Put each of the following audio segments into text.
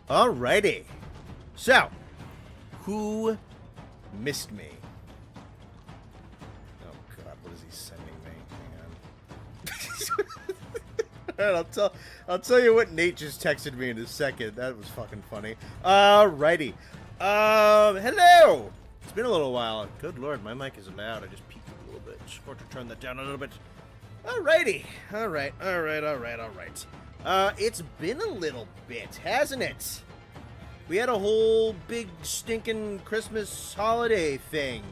Alrighty. So, who missed me? Oh god, what is he sending me? Hang on. Alright, I'll tell you what Nate just texted me in a second. That was fucking funny. Alrighty. Hello! It's been a little while. Good lord, my mic is loud. I just peaked a little bit. Just want to turn that down a little bit. Alrighty. Alright. It's been a little bit, hasn't it? We had a whole big stinking Christmas holiday thing,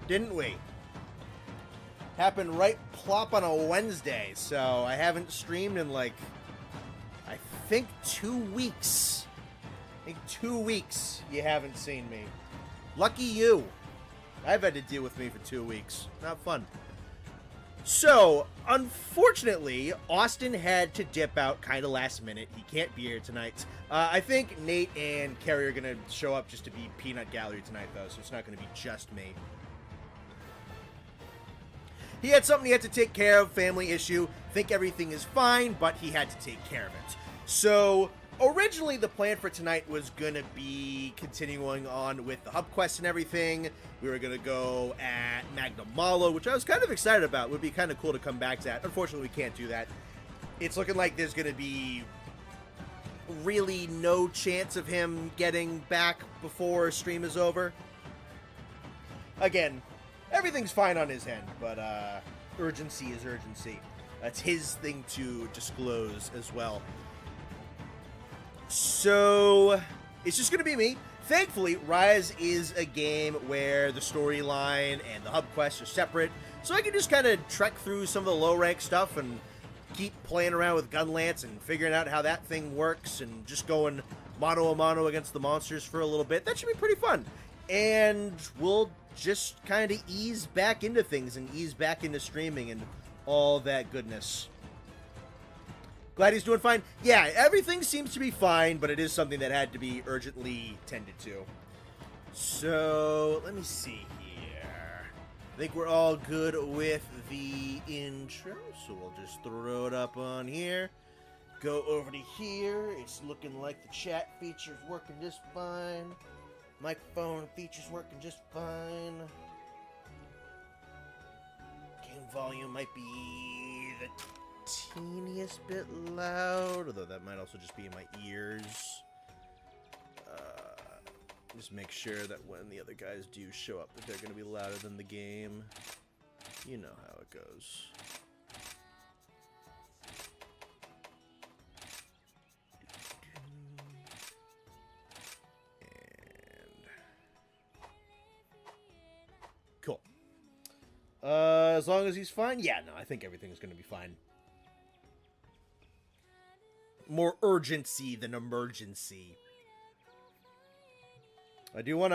didn't we? Happened right plop on a Wednesday, so I haven't streamed in like, I think 2 weeks. I think 2 weeks you haven't seen me. Lucky you. I've had to deal with me for 2 weeks. Not fun. So, unfortunately, Austin had to dip out kind of last minute. He can't be here tonight. I think Nate and Carrie are going to show up just to be Peanut Gallery tonight, though, so it's not going to be just me. He had something he had to take care of, family issue. Think everything is fine, but he had to take care of it. So, originally the plan for tonight was going to be continuing on with the hub quest and everything. We were going to go at Magna Malo, which I was kind of excited about. It would be kind of cool to come back to that. Unfortunately, we can't do that. It's looking like there's going to be really no chance of him getting back before stream is over. Again, everything's fine on his end, but urgency is urgency. That's his thing to disclose as well. So, it's just going to be me. Thankfully, Rise is a game where the storyline and the hub quests are separate, so I can just kind of trek through some of the low-rank stuff and keep playing around with Gunlance and figuring out how that thing works and just going mano-a-mano against the monsters for a little bit. That should be pretty fun. And we'll just kind of ease back into things and ease back into streaming and all that goodness. Glad he's doing fine. Yeah, everything seems to be fine, but it is something that had to be urgently tended to. So, let me see here. I think we're all good with the intro, so we'll just throw it up on here. Go over to here. It's looking like the chat feature's working just fine. Microphone feature's working just fine. Game volume might be the teeniest bit loud, although that might also just be in my ears. Just make sure that when the other guys do show up that they're going to be louder than the game. You know how it goes. And cool. As long as he's fine? Yeah, no, I think everything's going to be fine. More urgency than emergency. I want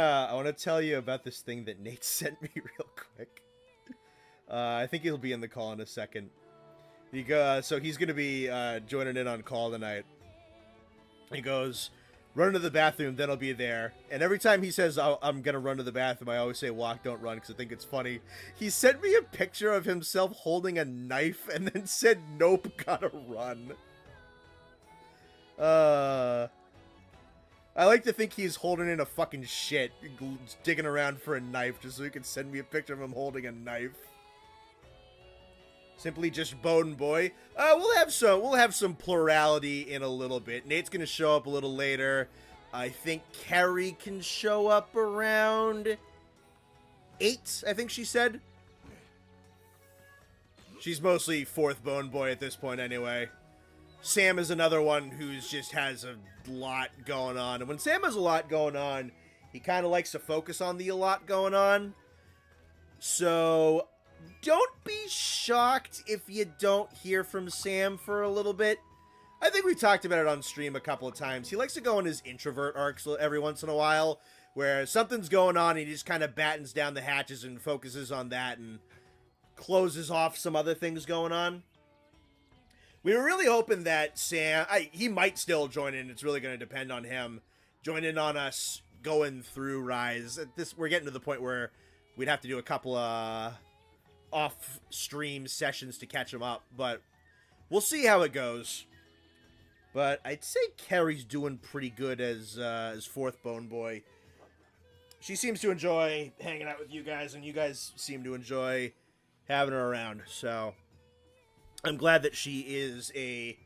to tell you about this thing that Nate sent me real quick. I think he'll be in the call in a second. So he's going to be joining in on call tonight. He goes, run to the bathroom, then I'll be there. And every time he says, I'm going to run to the bathroom, I always say, walk, don't run, because I think it's funny. He sent me a picture of himself holding a knife and then said, nope, gotta run. I like to think he's holding in a fucking shit, digging around for a knife just so he can send me a picture of him holding a knife. Simply just Bone Boy. We'll have some plurality in a little bit. Nate's gonna show up a little later. I think Carrie can show up around 8, I think she said. She's mostly 4th Bone Boy at this point anyway. Sam is another one who's just has a lot going on. And when Sam has a lot going on, he kind of likes to focus on the a lot going on. So, don't be shocked if you don't hear from Sam for a little bit. I think we talked about it on stream a couple of times. He likes to go on his introvert arcs every once in a while, where something's going on and he just kind of battens down the hatches and focuses on that and closes off some other things going on. We were really hoping that Sam, he might still join in. It's really going to depend on him. Join in on us going through Rise. We're getting to the point where we'd have to do a couple of off-stream sessions to catch him up, but we'll see how it goes. But I'd say Carrie's doing pretty good as 4th Bone Boy. She seems to enjoy hanging out with you guys, and you guys seem to enjoy having her around. So I'm glad that she is a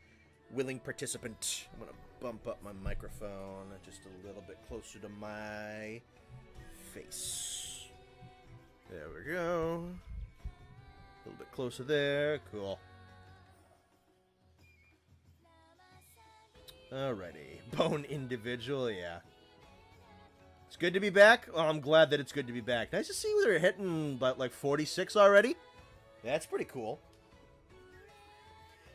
willing participant. I'm going to bump up my microphone just a little bit closer to my face. There we go. A little bit closer there. Cool. Alrighty. Bone individual, yeah. It's good to be back. Well, I'm glad that it's good to be back. Nice to see they're hitting about like 46 already. That's pretty cool.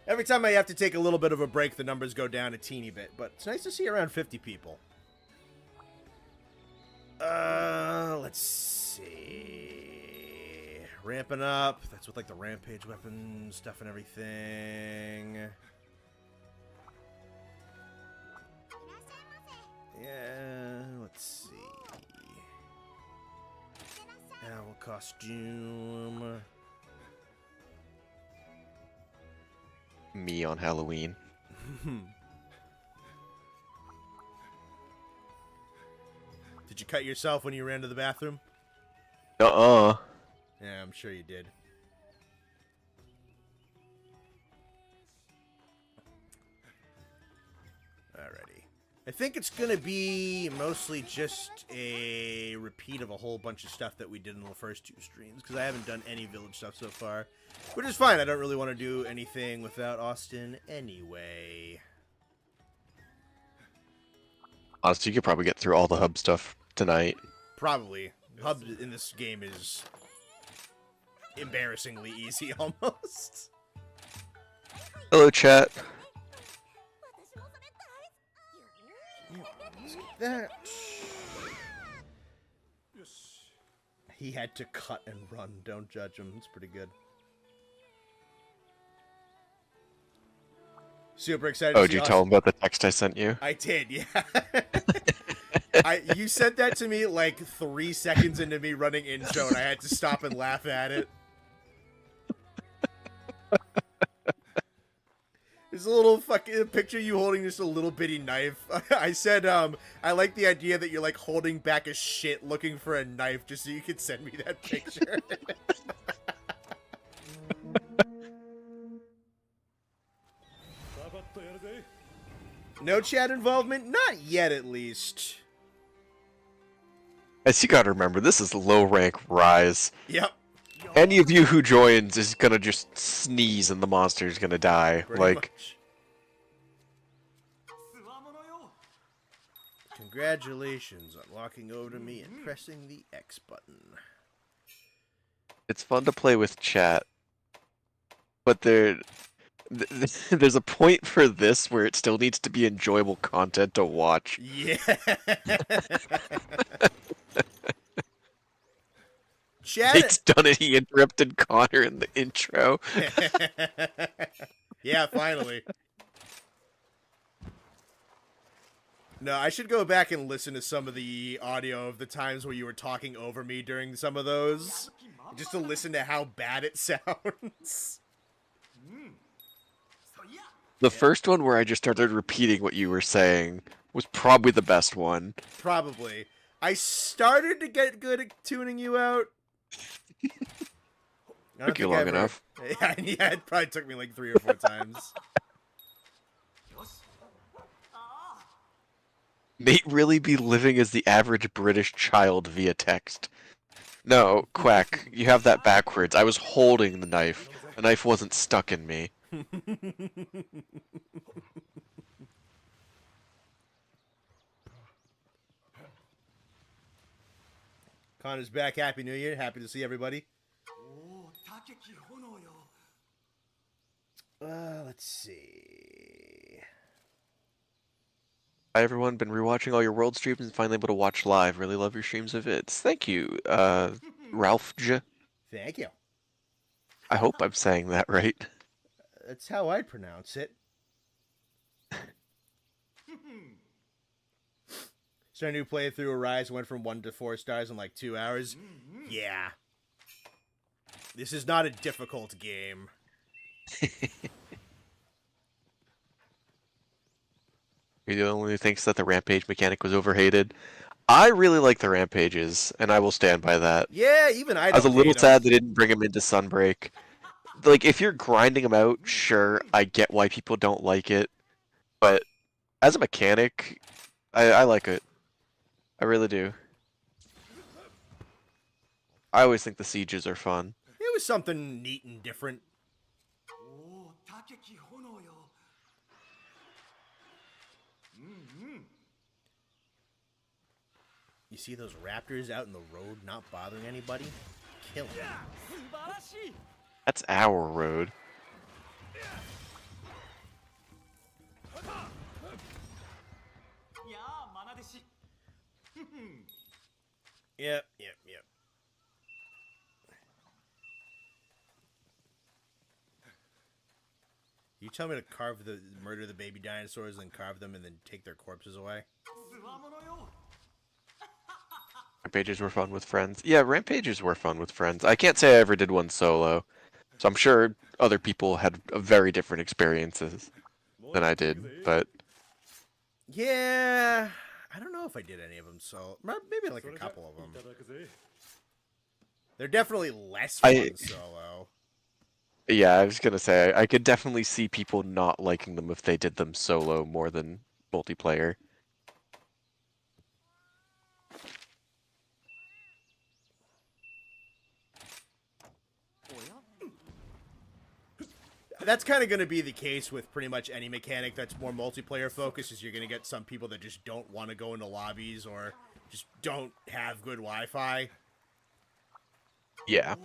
Every time I have to take a little bit of a break, the numbers go down a teeny bit. But it's nice to see around 50 people. Let's see. Ramping up. That's with like the rampage weapon stuff and everything. Yeah, let's see. Owl costume. Me on Halloween. Did you cut yourself when you ran to the bathroom? Uh-uh. Yeah, I'm sure you did. Alrighty. I think it's going to be mostly just a repeat of a whole bunch of stuff that we did in the first 2 streams, because I haven't done any village stuff so far, which is fine. I don't really want to do anything without Austin anyway. Honestly, you could probably get through all the hub stuff tonight. Probably. Hub in this game is embarrassingly easy, almost. Hello, chat. That. He had to cut and run. Don't judge him. It's pretty good. Super excited. Oh, did you tell him about the text I sent you? I did, yeah. You sent that to me like 3 seconds into me running intro, and I had to stop and laugh at it. There's a little fucking picture of you holding just a little bitty knife. I said, I like the idea that you're like holding back a shit looking for a knife just so you could send me that picture. No chat involvement? Not yet, at least. As you gotta remember, this is low rank Rise. Yep. Any of you who joins is gonna just sneeze and the monster is gonna die. Pretty like, much. Congratulations on walking over to me and pressing the X button. it's fun to play with chat, but there's a point for this where it still needs to be enjoyable content to watch. Yeah. Chat. It's done it. He interrupted Connor in the intro. Yeah, finally. No, I should go back and listen to some of the audio of the times where you were talking over me during some of those, just to listen to how bad it sounds. The first one where I just started repeating what you were saying was probably the best one. Probably. I started to get good at tuning you out. Took you long enough. Yeah, it probably took me like 3 or 4 times. May really be living as the average British child via text. No, Quack, you have that backwards. I was holding the knife. The knife wasn't stuck in me. Connor's back. Happy New Year. Happy to see everybody. Let's see. Hi everyone, been rewatching all your world streams and finally able to watch live. Really love your streams of vids. Thank you, Ralph J. Thank you. I hope I'm saying that right. That's how I pronounce it. So a new playthrough Arise went from 1 to 4 stars in like 2 hours. Yeah. This is not a difficult game. You're the only one who thinks that the rampage mechanic was overhated. I really like the rampages, and I will stand by that. Yeah, even I I was a don't little hate them. sad they didn't bring him into Sunbreak. Like, if you're grinding them out, sure, I get why people don't like it. But as a mechanic, I like it. I really do. I always think the sieges are fun. It was something neat and different. You see those raptors out in the road not bothering anybody? Kill them. That's our road. Yep. You tell me to murder the baby dinosaurs and carve them and then take their corpses away? Rampages were fun with friends. Yeah, rampages were fun with friends. I can't say I ever did one solo, so I'm sure other people had very different experiences than I did, but... Yeah, I don't know if I did any of them, so maybe like a couple of them. They're definitely less fun solo. Yeah, I was gonna say, I could definitely see people not liking them if they did them solo more than multiplayer. That's kind of going to be the case with pretty much any mechanic that's more multiplayer focused, is you're going to get some people that just don't want to go into lobbies or just don't have good Wi-Fi. Yeah.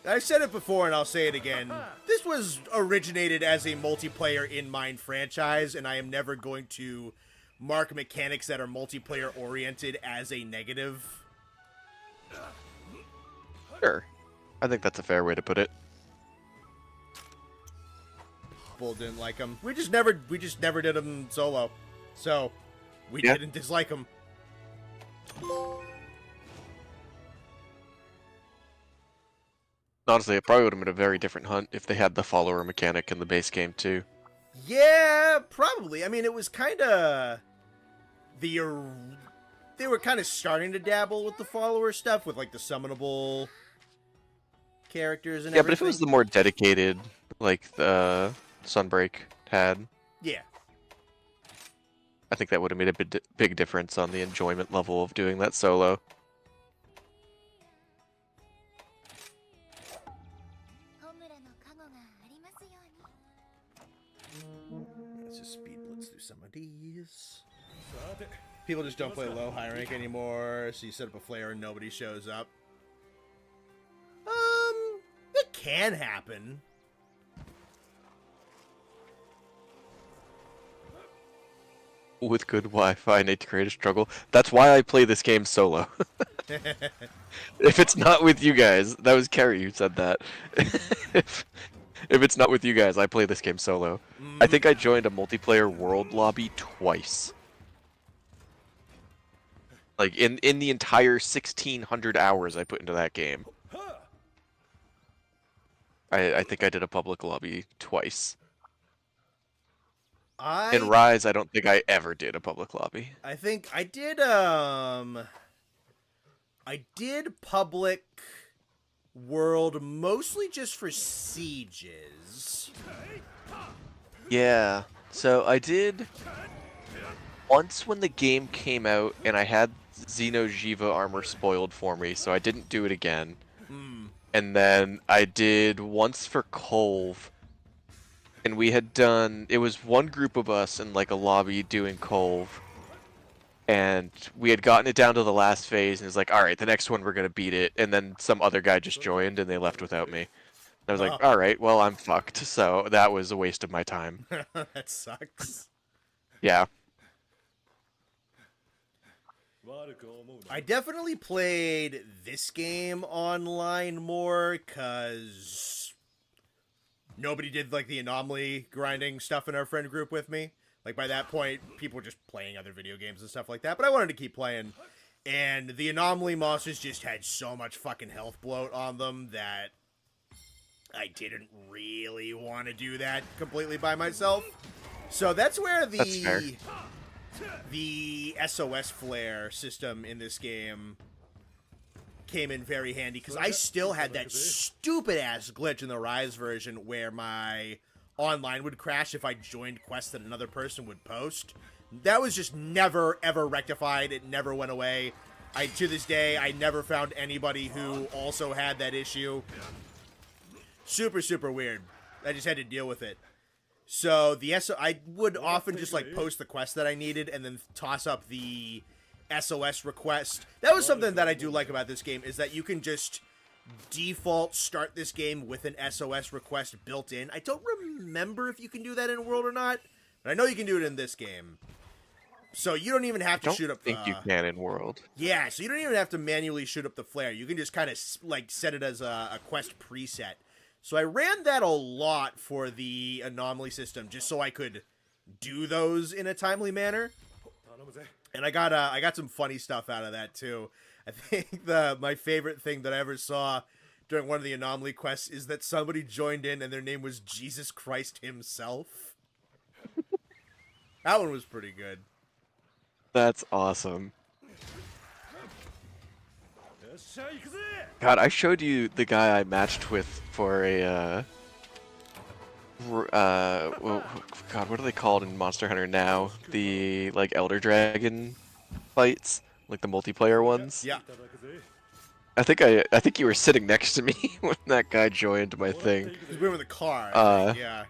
I said it before and I'll say it again. This was originated as a multiplayer in-mind franchise, and I am never going to mark mechanics that are multiplayer oriented as a negative. Sure. I think that's a fair way to put it. People didn't like them. We just never did them solo, so we didn't dislike them. Honestly, it probably would have been a very different hunt if they had the follower mechanic in the base game too. Yeah, probably. I mean, it was kind of they were kind of starting to dabble with the follower stuff with like the summonable characters and everything. Yeah, but if it was the more dedicated, like the Sunbreak had, yeah, I think that would have made a big difference on the enjoyment level of doing that solo. let's just speed blitz through some of these. People just don't play low high rank anymore, so you set up a flare and nobody shows up. It can happen. With good Wi-Fi, I need to create a struggle. That's why I play this game solo. If it's not with you guys, that was Carrie who said that. if it's not with you guys, I play this game solo. I think I joined a multiplayer world lobby twice. Like, in the entire 1,600 hours I put into that game. I think I did a public lobby twice. In Rise, I don't think I ever did a public lobby. I think I did, I did public world mostly just for sieges. Yeah, so I did once when the game came out and I had Xeno'jiva armor spoiled for me, so I didn't do it again. And then I did once for Colv, and we had done, it was one group of us in like a lobby doing Colv, and we had gotten it down to the last phase, and it was like, alright, the next one we're gonna beat it, and then some other guy just joined and they left without me. And I was like, alright, well I'm fucked, so that was a waste of my time. That sucks. Yeah. I definitely played this game online more because nobody did like the anomaly grinding stuff in our friend group with me. Like by that point, people were just playing other video games and stuff like that. But I wanted to keep playing, and the anomaly monsters just had so much fucking health bloat on them that I didn't really want to do that completely by myself. So that's where That's fair. the SOS flare system in this game came in very handy, because I still had that stupid-ass glitch in the Rise version where my online would crash if I joined quests that another person would post. That was just never, ever rectified. It never went away. To this day, I never found anybody who also had that issue. Super, super weird. I just had to deal with it. So I would often just like post the quest that I needed and then toss up the SOS request. That was something that I do like about this game, is that you can just default start this game with an SOS request built in. I don't remember if you can do that in World or not, but I know you can do it in this game. So you don't even have to shoot up. I think you can in World. Yeah, so you don't even have to manually shoot up the flare. You can just kind of like set it as a quest preset. So I ran that a lot for the anomaly system, just so I could do those in a timely manner. And I got some funny stuff out of that too. I think my favorite thing that I ever saw during one of the anomaly quests is that somebody joined in and their name was Jesus Christ himself. That one was pretty good. That's awesome. God, I showed you the guy I matched with for a well, God, what are they called in Monster Hunter now? The like Elder Dragon fights, like the multiplayer ones. Yeah. I think you were sitting next to me when that guy joined my thing. We were in the car. Yeah.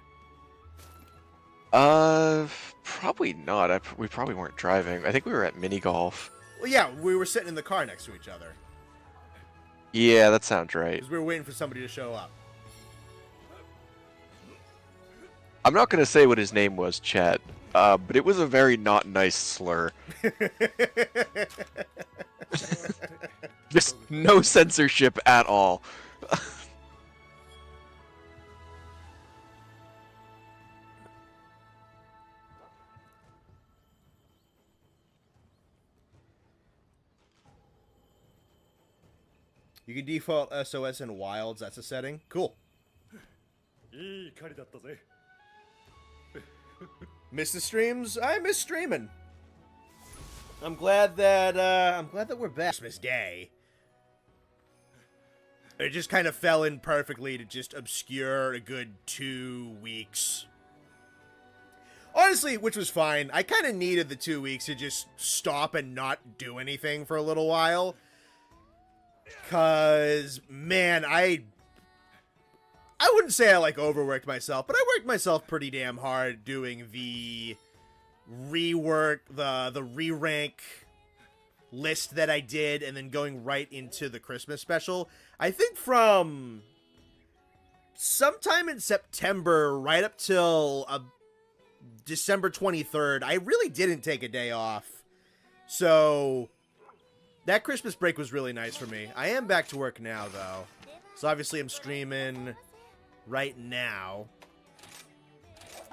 Probably not. We probably weren't driving. I think we were at mini golf. Well, yeah, we were sitting in the car next to each other. Yeah, that sounds right. Because we were waiting for somebody to show up. I'm not gonna say what his name was, chat, but it was a very not nice slur. Just no censorship at all. You can default SOS in wilds. That's a setting. Cool. Miss the streams? I miss streaming. I'm glad that we're back. Christmas Day. It just kind of fell in perfectly to just obscure a good 2 weeks. Honestly, which was fine. I kind of needed the 2 weeks to just stop and not do anything for a little while. Cause, man, I wouldn't say I like overworked myself, but I worked myself pretty damn hard doing the rework, the re-rank list that I did, and then going right into the Christmas special. I think from sometime in September right up till December 23rd, I really didn't take a day off. So that Christmas break was really nice for me. I am back to work now, though. So obviously I'm streaming right now.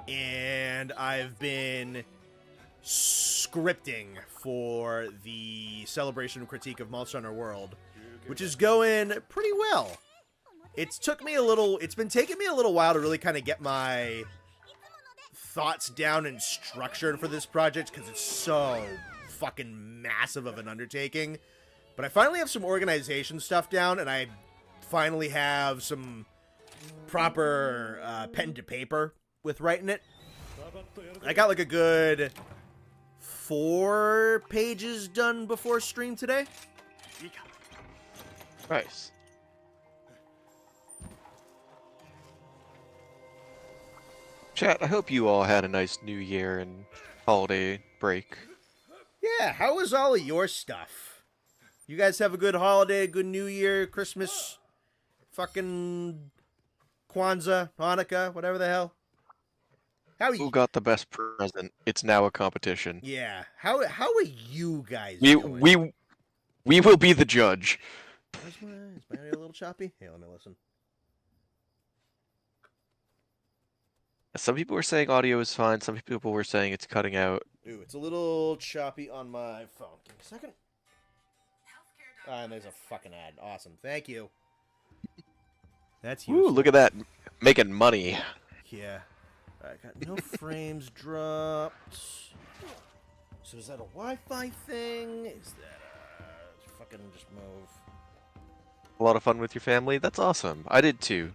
And I've been scripting for the Celebration Critique of Monster Hunter World, which is going pretty well. It's been taking me a little while to really kind of get my thoughts down and structured for this project, because it's so fucking massive of an undertaking. But I finally have some organization stuff down, and I finally have some proper pen to paper with writing it. I got like a good 4 pages done before stream today. Nice. Chat, I hope you all had a nice New Year and holiday break. Yeah, how was all of your stuff? You guys have a good holiday, a good New Year, Christmas, fucking Kwanzaa, Hanukkah, whatever the hell? How are you? Who got the best present? It's now a competition. Yeah, how are you guys doing? We will be the judge. Is my audio a little choppy? Hey, let me listen. Some people were saying audio is fine. Some people were saying it's cutting out. Ooh, it's a little choppy on my phone. Give me a second. And there's a fucking ad. Awesome. Thank you. That's Ooh, useful. look at that. Making money. Yeah. I got no frames dropped. So is that a Wi-Fi thing? Is that fucking just move? A lot of fun with your family? That's awesome. I did too.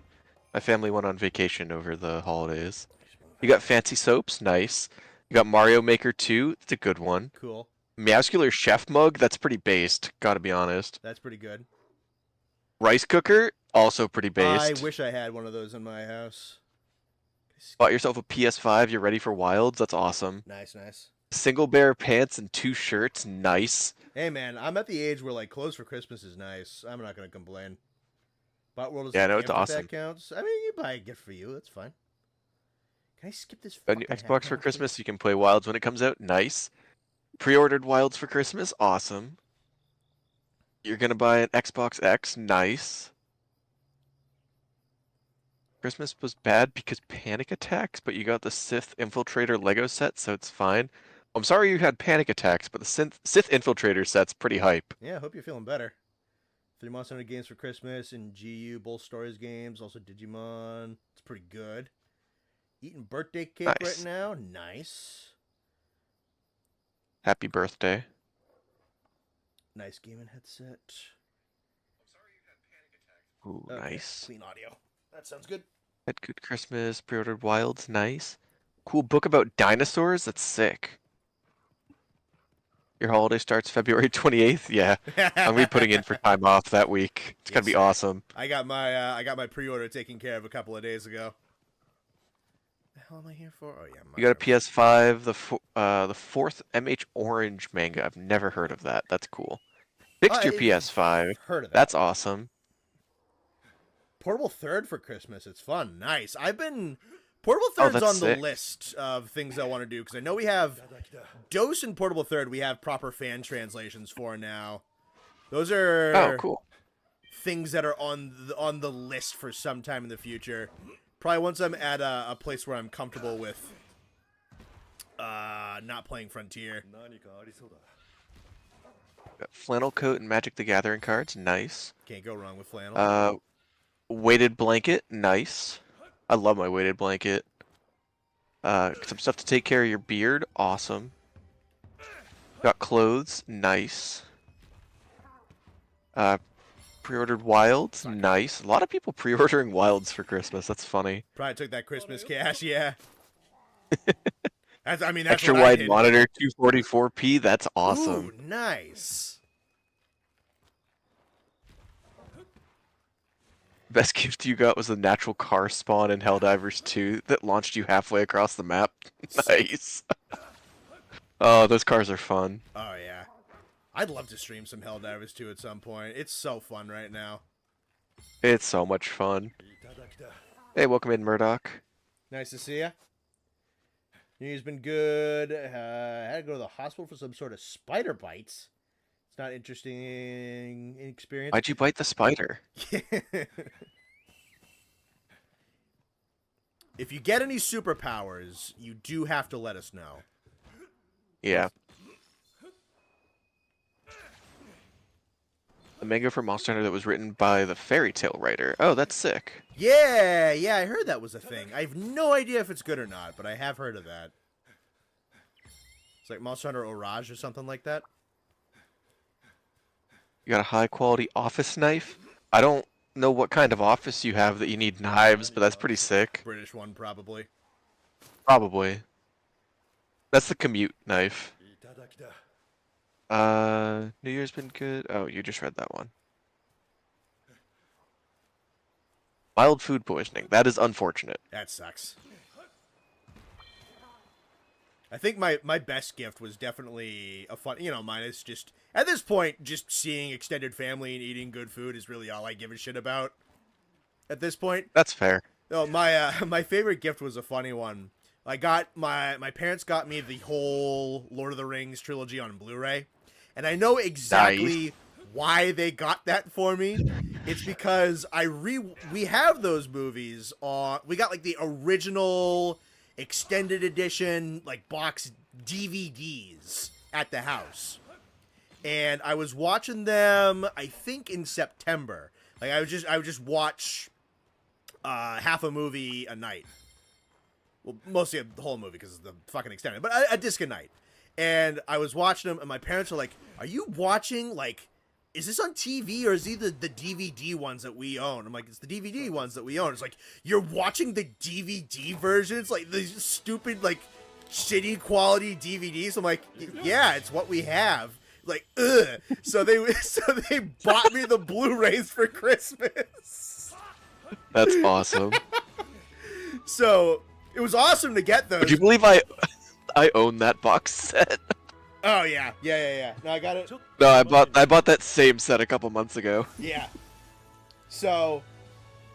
My family went on vacation over the holidays. Just move You got out. fancy soaps? Nice. You got Mario Maker 2? That's a good one. Cool. Muscular chef mug? That's pretty based, gotta be honest. That's pretty good. Rice cooker? Also pretty I based. wish I had one of those in my house. Bought yourself a PS5, you're ready for Wilds? That's awesome. Nice, nice. Single bear pants and 2 shirts? Nice. Hey man, I'm at the age where like clothes for Christmas is nice. I'm not gonna complain. But World is Yeah, a no, gift it's if awesome. that counts. I mean, you buy a gift for you. That's fine. Can I skip this A fucking new Xbox for half-hour, Christmas, please? you can play Wilds when it comes out? Nice. Pre-ordered Wilds for Christmas? Awesome. You're gonna buy an Xbox X? Nice. Christmas was bad because panic attacks, but you got the Sith Infiltrator Lego set, so it's fine. I'm sorry you had panic attacks, but the Sith Infiltrator set's pretty hype. Yeah, I hope you're feeling better. 3 Monster Hunter games for Christmas and GU Bull Stories games, also Digimon. It's pretty good. Eating birthday cake right Nice. now. Nice. Happy birthday. Nice gaming headset. Ooh, Okay, nice. clean audio. That sounds good. Had good Christmas, pre-ordered Wilds, nice. Cool book about dinosaurs, that's sick. Your holiday starts February 28th? Yeah. I'm gonna be putting in for time off that week. It's gonna Yes, be sir. awesome. I got my pre-order taken care of a couple of days ago. The hell am I here for? Oh yeah, You got a Mario. PS5, the fourth MH Orange manga. I've never heard of that. That's cool. Fixed your I've PS5. heard of that. That's awesome. Portable third for Christmas. It's fun. Nice. I've been Portable Oh, third's that's on the sick. list of things I want to do because I know we have Dose and Portable third. We have proper fan translations for now. Those are Oh, cool. things that are on the list for some time in the future. Probably once I'm at a place where I'm comfortable with not playing Frontier. Got flannel coat and Magic the Gathering cards. Nice. Can't go wrong with flannel. Weighted blanket. Nice. I love my weighted blanket. Some stuff to take care of your beard. Awesome. Got clothes. Nice. Pre-ordered Wilds. Nice. A lot of people pre-ordering Wilds for Christmas. That's funny. Probably took that Christmas cash, yeah. That's Extra what I wide did. monitor, 244p. That's awesome. Ooh, nice. Best gift you got was a natural car spawn in Helldivers 2 that launched you halfway across the map. Nice. Oh, those cars are fun. Oh yeah. I'd love to stream some Helldivers 2 at some point. It's so fun right now. It's so much fun. Hey, welcome in, Murdoch. Nice to see ya. New Year's been good. Had to go to the hospital for some sort of spider bites. It's not interesting experience. Why'd you bite the spider? If you get any superpowers, you do have to let us know. Yeah. The manga for Monster Hunter that was written by the fairy tale writer. Oh, that's sick. Yeah, I heard that was a thing. I have no idea if it's good or not, but I have heard of that. It's like Monster Hunter Orage or something like that. You got a high quality office knife? I don't know what kind of office you have that you need knives, but that's pretty sick. British one, probably. Probably. That's the commute knife. New Year's been good. Oh, you just read that one. Mild food poisoning. That is unfortunate. That sucks. I think my best gift was definitely a fun. Mine is just at this point, just seeing extended family and eating good food is really all I give a shit about. At this point, That's fair. oh, my favorite gift was a funny one. I got my parents got me the whole Lord of the Rings trilogy on Blu-ray, and I know exactly why they got that for me. It's because we have those movies on. We got like the original extended edition like box DVDs at the house, and I was watching them. I think in September. Like I would just watch half a movie a night. Well, mostly the whole movie because it's the fucking extended, but a disc a night. And I was watching them, and my parents were like, "Are you watching, like, is this on TV or is it the DVD ones that we own?" I'm like, "It's the DVD ones that we own." It's like, "You're watching the DVD versions? Like, these stupid, like, shitty quality DVDs?" I'm like, "Yeah, it's what we have." Like, ugh. So they bought me the Blu-rays for Christmas. That's awesome. So it was awesome to get those. Would you believe I own that box set? Oh yeah. No, I got it. No, I bought that same set a couple months ago. Yeah. So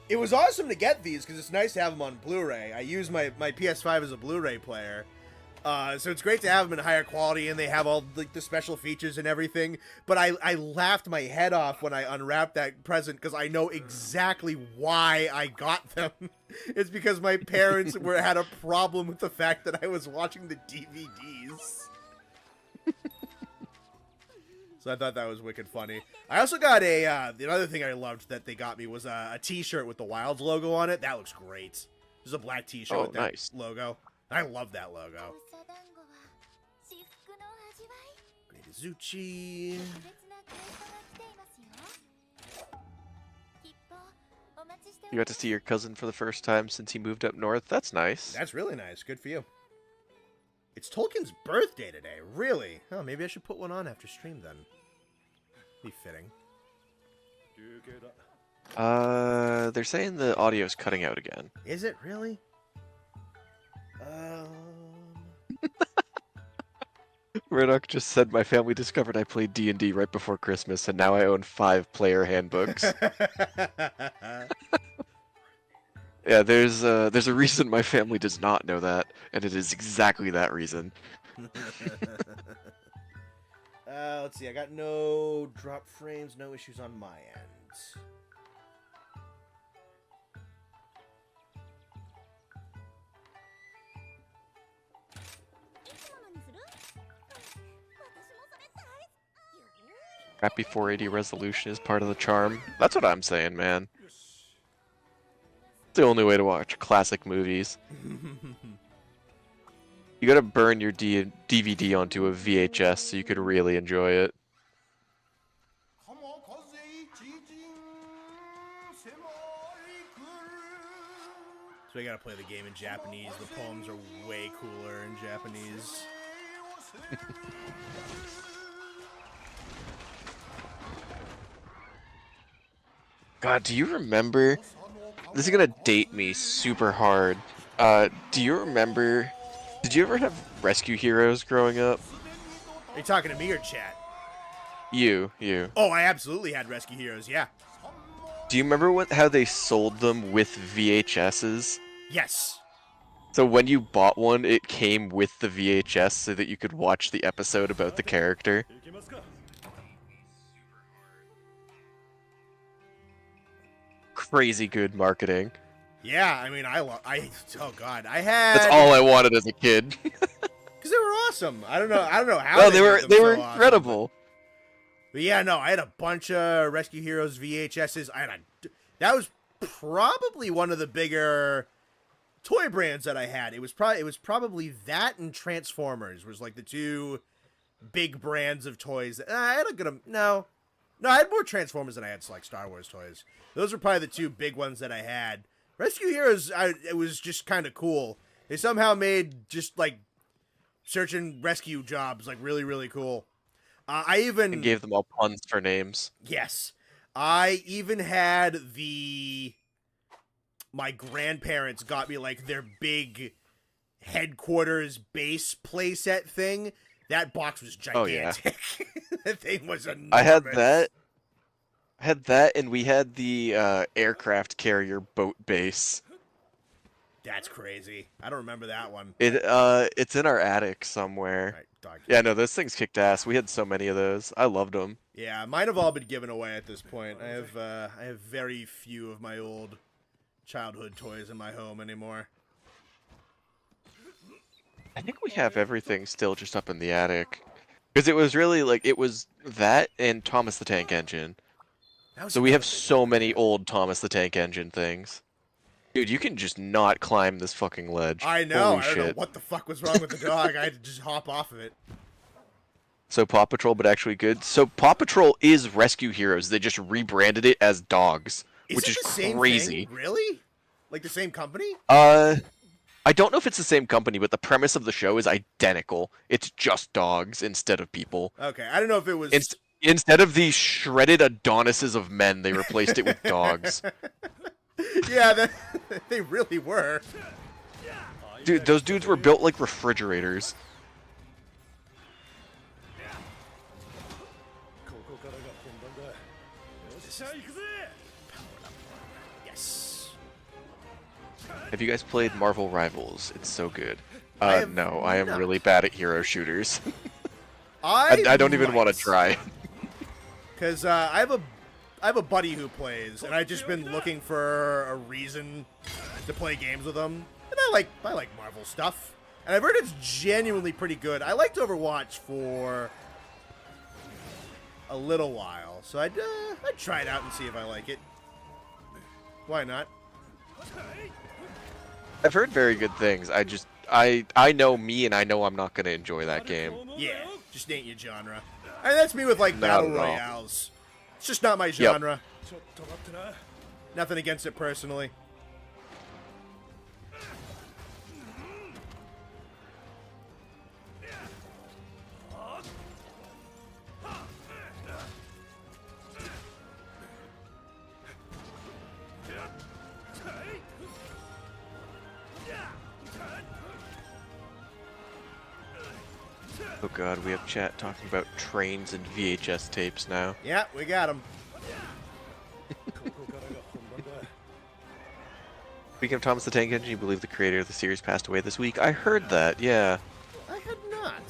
it was awesome to get these because it's nice to have them on Blu-ray. I use my PS5 as a Blu-ray player. So it's great to have them in higher quality, and they have all like the special features and everything. But I laughed my head off when I unwrapped that present because I know exactly why I got them. It's because my parents had a problem with the fact that I was watching the DVDs. So I thought that was wicked funny. I also got the other thing I loved that they got me was a T-shirt with the Wilds logo on it. That looks great. There's a black T-shirt with that logo. I love that logo. Zuchi. You got to see your cousin for the first time since he moved up north. That's nice. That's really nice. Good for you. It's Tolkien's birthday today. Really? Oh, maybe I should put one on after stream then. Be fitting. They're saying the audio's cutting out again. Is it really? Reddock just said my family discovered I played D&D right before Christmas, and now I own 5 player handbooks. Yeah, there's a reason my family does not know that, and it is exactly that reason. Let's see, I got no drop frames, no issues on my end. Crappy 480 resolution is part of the charm. That's what I'm saying, man. It's the only way to watch classic movies. You gotta burn your DVD onto a VHS so you could really enjoy it. So we gotta play the game in Japanese. The poems are way cooler in Japanese. God, do you remember? This is gonna date me super hard. Do you remember? Did you ever have Rescue Heroes growing up? Are you talking to me or chat? You. Oh, I absolutely had Rescue Heroes, yeah. Do you remember how they sold them with VHSs? Yes. So when you bought one, it came with the VHS so that you could watch the episode about the character. Crazy good marketing. Yeah, I mean, oh god, I had. That's all I wanted as a kid. Because they were awesome. I don't know how. No, they were so incredible. Awesome. But yeah, no, I had a bunch of Rescue Heroes VHSs. That was probably one of the bigger toy brands that I had. It was probably that and Transformers was like the two big brands of toys. I had a good no, I had more Transformers than I had like Star Wars toys. Those were probably the two big ones that I had. Rescue Heroes, it was just kind of cool. They somehow made just like search and rescue jobs like really, really cool. I even gave them all puns for names. Yes, I even had my grandparents got me like their big headquarters base playset thing. That box was gigantic. Oh, yeah. That thing was enormous. I had that, and we had the aircraft carrier boat base. That's crazy. I don't remember that one. It's in our attic somewhere. Right, dog. Yeah, no, those things kicked ass. We had so many of those. I loved them. Yeah, mine have all been given away at this point. I have very few of my old childhood toys in my home anymore. I think we have everything still just up in the attic. Because it was really like, it was that and Thomas the Tank Engine. So we have so many old Thomas the Tank Engine things. Dude, you can just not climb this fucking ledge. I know. Holy I don't know shit. what the fuck was wrong with the dog. I had to just hop off of it. So Paw Patrol, but actually good. So Paw Patrol is Rescue Heroes. They just rebranded it as dogs, Is which it is the same crazy. thing? Really? Like the same company? I don't know if it's the same company, but the premise of the show is identical. It's just dogs instead of people. Okay, I don't know if it was. Instead of the shredded Adonises of men, they replaced it with dogs. Yeah, they really were. Dude, those dudes were built like refrigerators. Yes. Have you guys played Marvel Rivals? It's so good. No, I am not. really bad at hero shooters. I don't even want to try. Because I have a buddy who plays, and I've just been looking for a reason to play games with him. And I like Marvel stuff, and I've heard it's genuinely pretty good. I liked Overwatch for a little while, so I'd try it out and see if I like it. Why not? I've heard very good things. I know me, and I know I'm not gonna enjoy that game. Yeah, just ain't your genre. I mean, that's me with like Not battle at all. royales. It's just not my genre. Nothing against it personally. Oh god, we have chat talking about trains and VHS tapes now. Yeah, we got him. Speaking of Thomas the Tank Engine, you believe the creator of the series passed away this week? I heard that, yeah. I had not.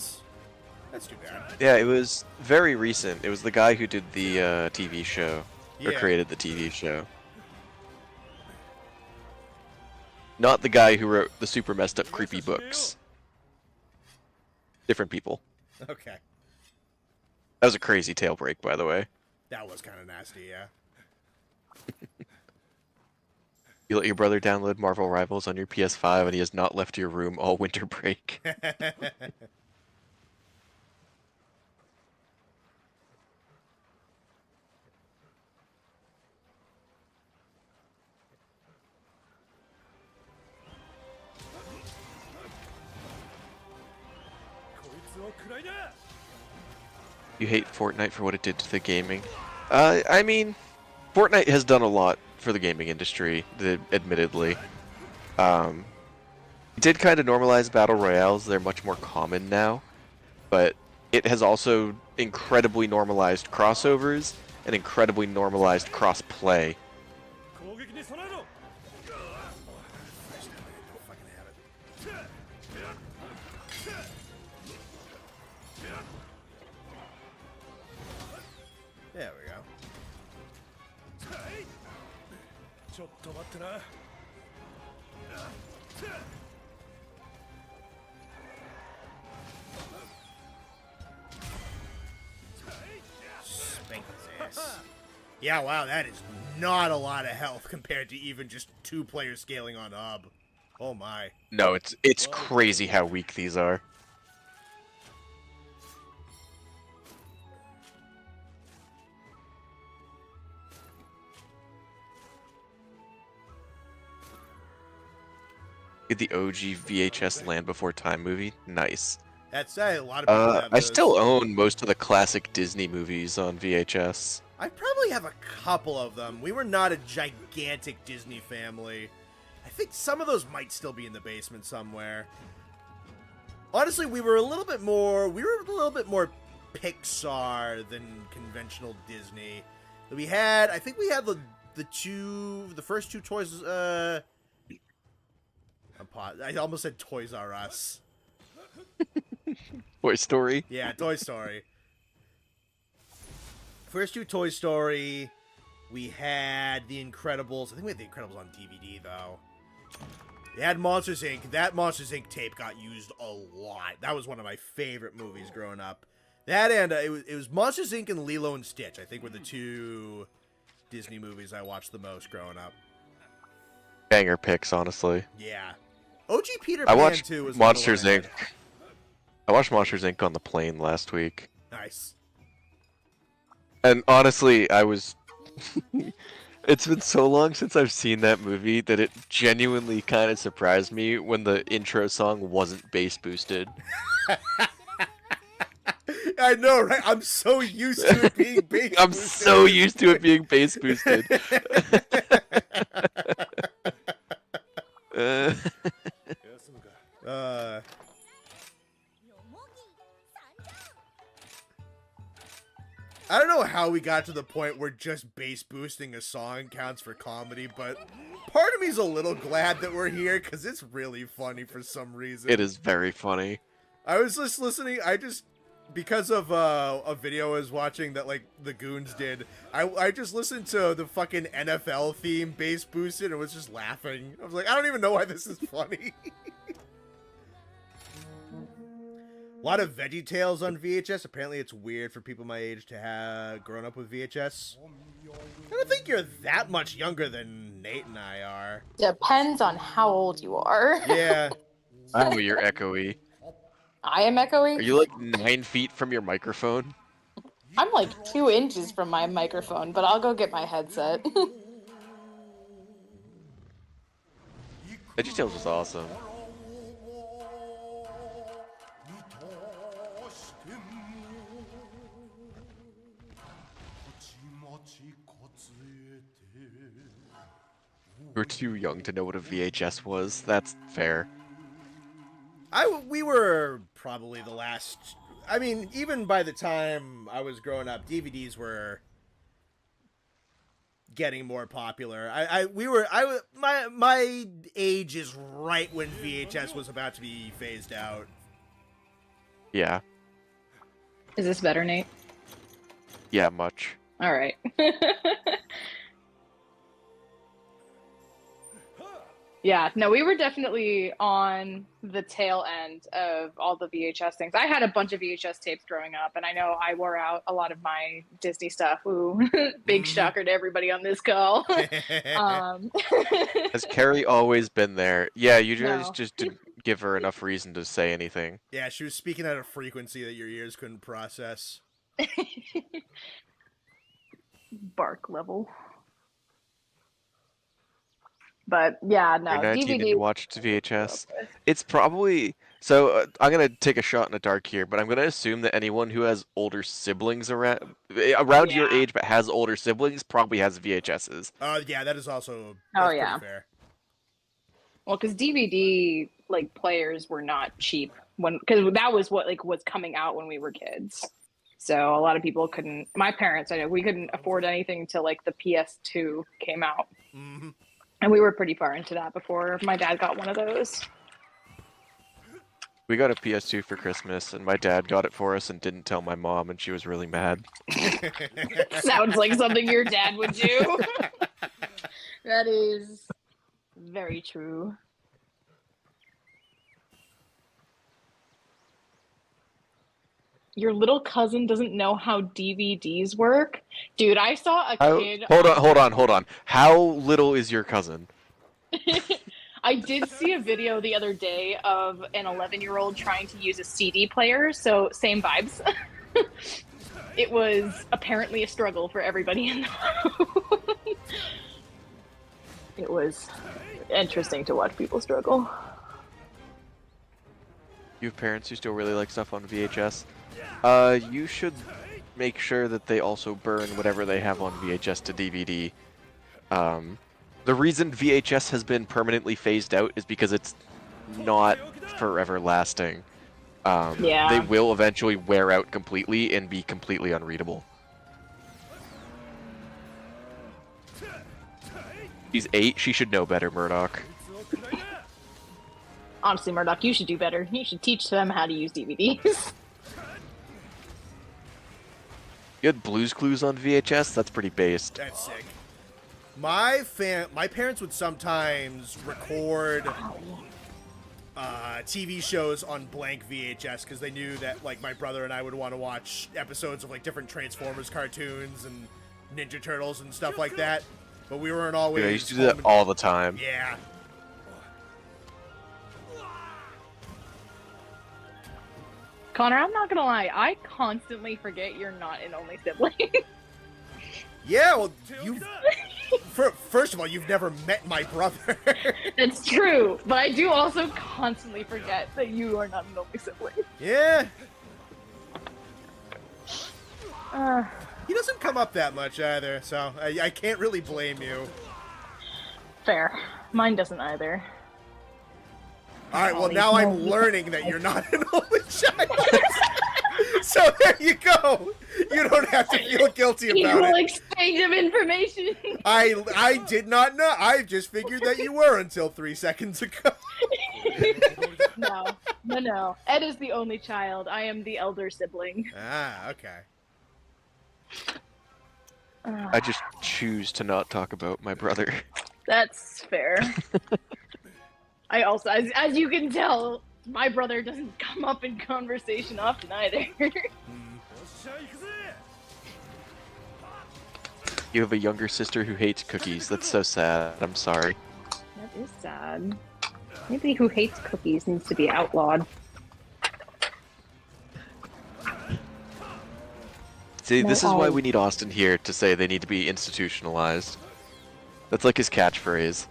That's too bad. Yeah, it was very recent. It was the guy who did the TV show, or Yeah. created the TV show. Not the guy who wrote the super messed up creepy books. Different people. Okay. That was a crazy tail break, by the way. That was kind of nasty, yeah. You let your brother download Marvel Rivals on your PS5 and he has not left your room all winter break. You hate Fortnite for what it did to the gaming. I mean, Fortnite has done a lot for the gaming industry, admittedly. It did kind of normalize battle royales. They're much more common now. But it has also incredibly normalized crossovers and incredibly normalized cross-play. There we go. Spank his ass. Yeah, wow, that is not a lot of health compared to even just 2 players scaling on hub. Oh my. No, it's crazy how weak these are. The OG VHS Land Before Time movie, nice. That's a lot of people have I those. still own most of the classic Disney movies on VHS. I probably have a couple of them. We were not a gigantic Disney family. I think some of those might still be in the basement somewhere. Honestly, we were a little bit more Pixar than conventional Disney. We had, I think we had the first two toys. I almost said Toys R Us. Toy Story? Yeah, Toy Story. First 2 Toy Story. We had The Incredibles. I think we had The Incredibles on DVD, though. We had Monsters, Inc. That Monsters, Inc. tape got used a lot. That was one of my favorite movies growing up. That and it was Monsters, Inc. and Lilo and Stitch, I think, were the 2 Disney movies I watched the most growing up. Banger picks, honestly. Yeah. OG Peter I Pan watched 2 was Monsters the one I Inc. had. I watched Monsters Inc. on the plane last week. Nice. And honestly, I was... It's been so long since I've seen that movie that it genuinely kind of surprised me when the intro song wasn't bass boosted. I know, right? I'm so used to it being bass I'm boosted so at this used to it point. being bass boosted. uh, I don't know how we got to the point where just bass boosting a song counts for comedy, but part of me is a little glad that we're here because it's really funny for some reason. It is very funny. I was just listening. Because of a video I was watching that like the Goons did, I just listened to the fucking NFL theme bass boosted and was just laughing. I was like, I don't even know why this is funny. A lot of VeggieTales on VHS. Apparently it's weird for people my age to have grown up with VHS. I don't think you're that much younger than Nate and I are. Depends on how old you are. Yeah. Oh, you're echoey. I am echoey. Are you like 9 feet from your microphone? I'm like 2 inches from my microphone, but I'll go get my headset. VeggieTales was awesome. We're too young to know what a VHS was. That's fair. We were probably the last. I mean, even by the time I was growing up, DVDs were getting more popular. My age is right when VHS was about to be phased out. Yeah. Is this better, Nate? Yeah, much. All right. Yeah, no, we were definitely on the tail end of all the VHS things. I had a bunch of VHS tapes growing up, and I know I wore out a lot of my Disney stuff. Ooh, big shocker to everybody on this call. Has Carrie always been there? Yeah, you guys No. just didn't give her enough reason to say anything. Yeah, she was speaking at a frequency that your ears couldn't process. Bark level. But yeah, no, You're 19 and DVD. you watched VHS. It's probably so. I'm gonna take a shot in the dark here, but I'm gonna assume that anyone who has older siblings around your age but has older siblings probably has VHSs. Yeah, that is also pretty fair. Well, because DVD like players were not cheap because that was what like was coming out when we were kids. So a lot of people couldn't. My parents, I know, we couldn't afford anything until like the PS2 came out. Mm-hmm. And we were pretty far into that before my dad got one of those. We got a PS2 for Christmas, and my dad got it for us and didn't tell my mom, and she was really mad. Sounds like something your dad would do. That is very true. Your little cousin doesn't know how DVDs work? Dude, I saw a kid... Hold on. How little is your cousin? I did see a video the other day of an 11-year-old trying to use a CD player, so same vibes. It was apparently a struggle for everybody in the room. It was interesting to watch people struggle. You have parents who still really like stuff on VHS? You should make sure that they also burn whatever they have on VHS to DVD. The reason VHS has been permanently phased out is because it's not forever lasting. They will eventually wear out completely and be completely unreadable. She's 8, she should know better, Murdoch. Honestly, Murdoch, you should do better. You should teach them how to use DVDs. You had Blue's Clues on VHS? That's pretty based. That's sick. My parents would sometimes record TV shows on blank VHS because they knew that like my brother and I would want to watch episodes of like different Transformers cartoons and Ninja Turtles and stuff like that. but we weren't always. Yeah, I used to do that all the time. Yeah. Connor, I'm not gonna lie, I constantly forget you're not an only sibling. Yeah, well, first of all, you've never met my brother. That's true, but I do also constantly forget that you are not an only sibling. Yeah. Uh, He doesn't come up that much either, so I can't really blame you. Fair. Mine doesn't either. Alright, well now I'm learning that you're not an only child. So there you go. You don't have to feel guilty about Equal it. exchange of information. I did not know. I just figured that you were until 3 seconds ago. No. Ed is the only child. I am the elder sibling. Ah, okay. I just choose to not talk about my brother. That's fair. I also, as you can tell, my brother doesn't come up in conversation often either. You have a younger sister who hates cookies. That's so sad. I'm sorry. That is sad. Anybody who hates cookies needs to be outlawed. See, this is why we need Austin here to say they need to be institutionalized. That's like his catchphrase.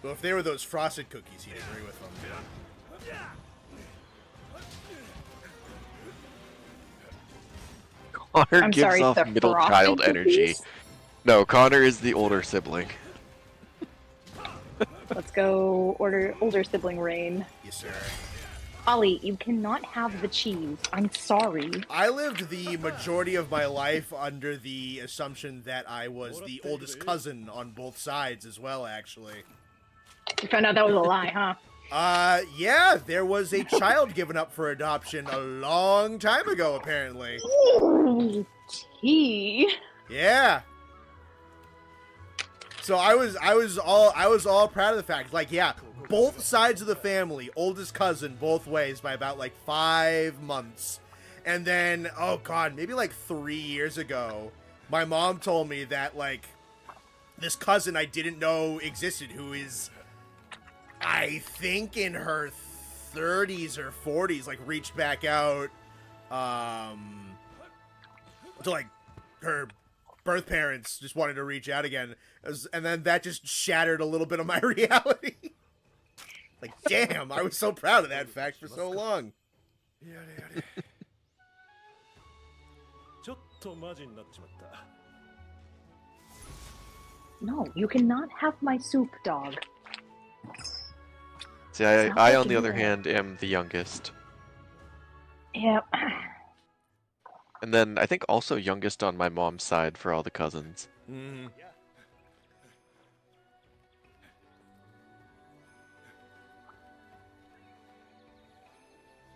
Well, if they were those frosted cookies, he'd agree with them. Connor I'm gives sorry, off the middle frosted child cookies? energy. No, Connor is the older sibling. Let's go older sibling reign. Yes, sir. Ollie, you cannot have the cheese. I'm sorry. I lived the majority of my life under the assumption that I was the oldest cousin on both sides as well, actually. You found out that was a lie, huh? Yeah, there was a child given up for adoption a long time ago, apparently. Ooh, tea. Yeah. So I was all proud of the fact, like, yeah, both sides of the family, oldest cousin, both ways by about like 5 months. And then, oh god, maybe like 3 years ago, my mom told me that, like, this cousin I didn't know existed, who is, I think, in her 30s or 40s, like, reached back out, to, like, her birth parents just wanted to reach out again. And then that just shattered a little bit of my reality. Like, damn, I was so proud of that fact for so long. No, you cannot have my soup, dog. See, I on the other hand, am the youngest. Yep. And then I think also youngest on my mom's side for all the cousins. Mm.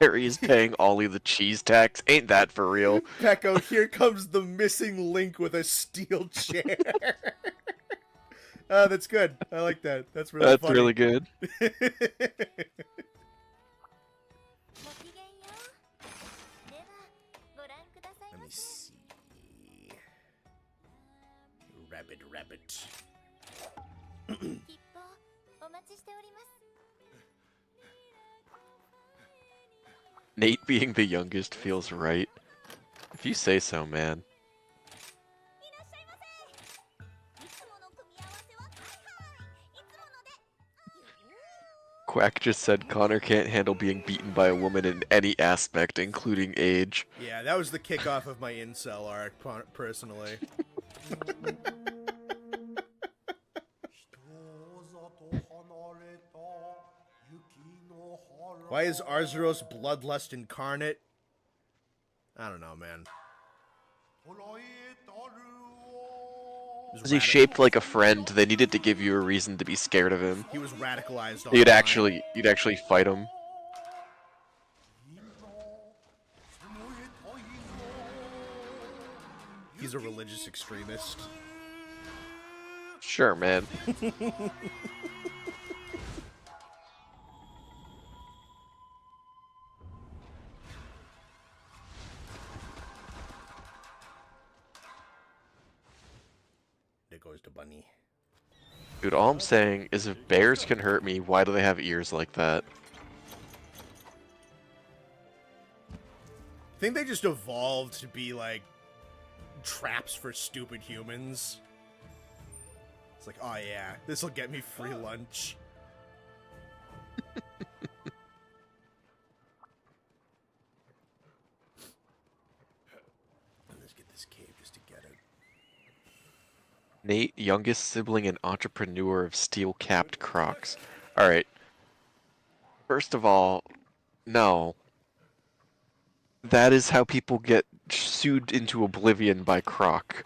Harry is paying Ollie the cheese tax. Ain't that for real? Pecco, here comes the missing link with a steel chair. That's good. I like that. That's really That's funny. really good. Let me see. Rabbit. Nate being the youngest feels right. If you say so, man. Quack just said Connor can't handle being beaten by a woman in any aspect, including age. Yeah, that was the kickoff of my incel arc, personally. Why is Arzuros bloodlust incarnate? I don't know, man. Was he shaped like a friend? They needed to give you a reason to be scared of him. He was radicalized. You'd actually fight him. He's a religious extremist. Sure, man. bunny. Dude, all I'm saying is if bears can hurt me, why do they have ears like that? I think they just evolved to be like traps for stupid humans. It's like, oh yeah, this will get me free lunch. Let's get this cave just to get it. Nate, youngest sibling and entrepreneur of steel-capped Crocs. Alright. First of all, no. That is how people get sued into oblivion by Croc.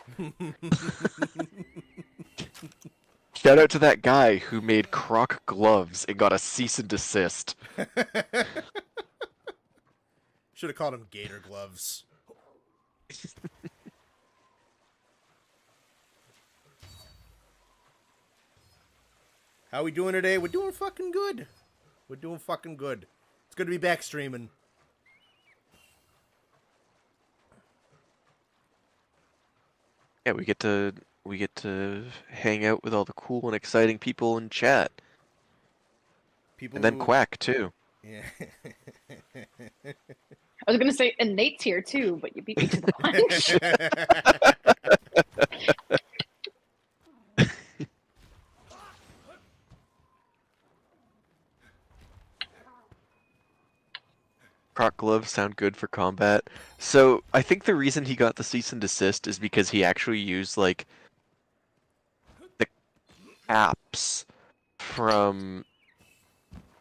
Shout out to that guy who made Croc gloves and got a cease and desist. Should have called him Gator Gloves. How we doing today? We're doing fucking good. We're doing fucking good. It's good to be back streaming. Yeah, we get to hang out with all the cool and exciting people in chat. People And then who... Quack too. Yeah. I was gonna say, and Nate's here too, but you beat me to the punch. Croc gloves sound good for combat. So I think the reason he got the cease and desist is because he actually used like the caps from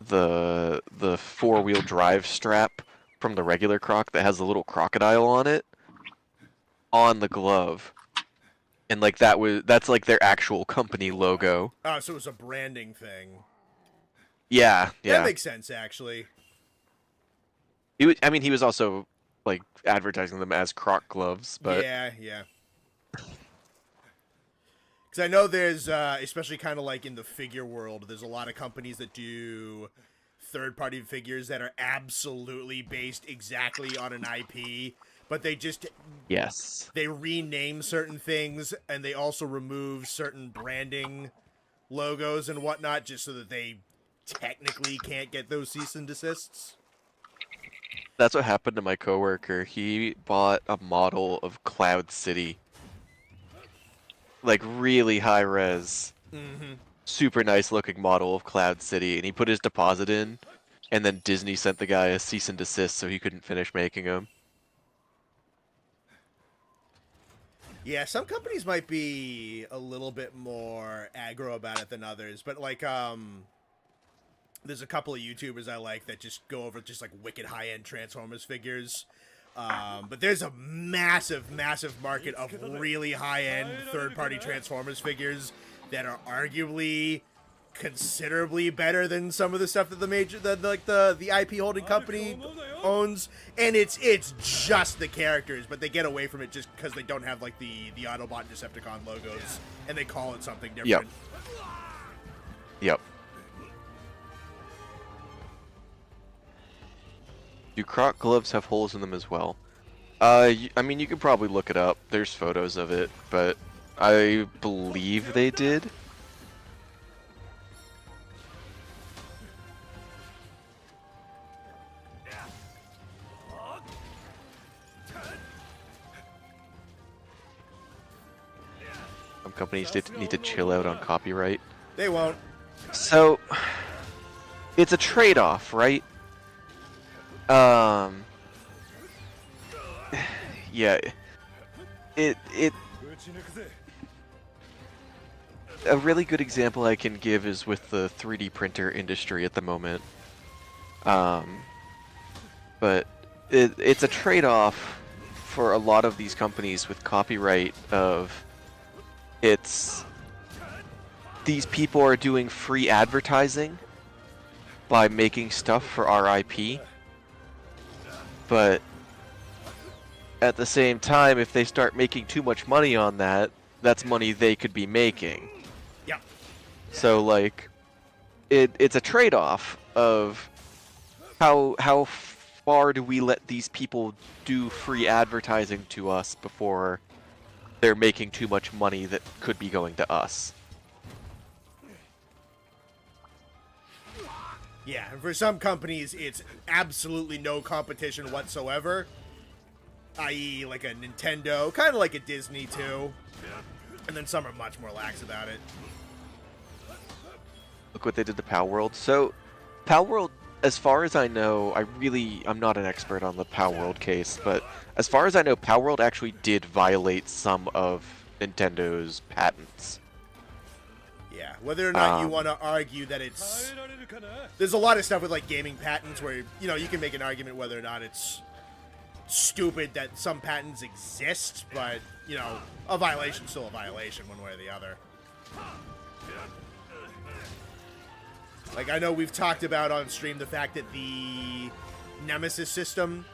the four-wheel drive strap from the regular Croc that has a little crocodile on it on the glove. And like that's like their actual company logo. Oh, so it was a branding thing. Yeah, yeah. That makes sense, actually. I mean, he was also like advertising them as Croc gloves, but Yeah, yeah. Because I know there's, especially kind of like in the figure world, there's a lot of companies that do third-party figures that are absolutely based exactly on an IP, but they just yes, they rename certain things and they also remove certain branding logos and whatnot just so that they technically can't get those cease and desists. that's what happened to my coworker. He bought a model of Cloud City, like really high res, super nice looking model of Cloud City, and he put his deposit in, and then Disney sent the guy a cease and desist so he couldn't finish making them. Yeah, some companies might be a little bit more aggro about it than others, but like, there's a couple of YouTubers I like that just go over just like wicked high-end Transformers figures. But there's a massive, massive market of really high-end third-party Transformers figures that are arguably considerably better than some of the stuff that the IP holding company owns. And it's just the characters, but they get away from it just because they don't have like the Autobot and Decepticon logos, and they call it something different. Yep. Do Croc gloves have holes in them as well? I mean, you could probably look it up. There's photos of it, but I believe they did. Some companies need to chill out on copyright. They won't. So, it's a trade-off, right? Yeah, it a really good example I can give is with the 3D printer industry at the moment. But it's a trade-off for a lot of these companies with copyright of these people are doing free advertising by making stuff for our IP. But at the same time, if they start making too much money on that, that's money they could be making. Yeah. So like, it's a trade-off of how far do we let these people do free advertising to us before they're making too much money that could be going to us. Yeah, and for some companies, it's absolutely no competition whatsoever. I.e., like a Nintendo, kind of like a Disney, too. And then some are much more lax about it. Look what they did to Pal World. So, Pal World, as far as I know, I'm not an expert on the Pal World case, but as far as I know, Pal World actually did violate some of Nintendo's patents. Yeah, whether or not you want to argue that it's... There's a lot of stuff with, like, gaming patents where, you know, you can make an argument whether or not it's stupid that some patents exist, but, you know, a violation's still a violation one way or the other. Like, I know we've talked about on stream the fact that the Nemesis system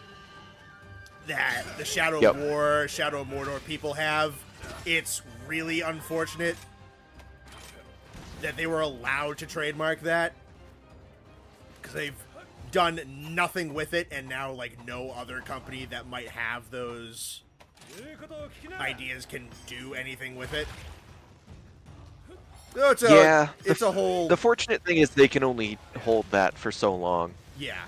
that the Shadow of War, Shadow of Mordor people have, it's really unfortunate that they were allowed to trademark that, because they've done nothing with it, and now, like, no other company that might have those ideas can do anything with it. So it's a whole... The fortunate thing is they can only hold that for so long. Yeah.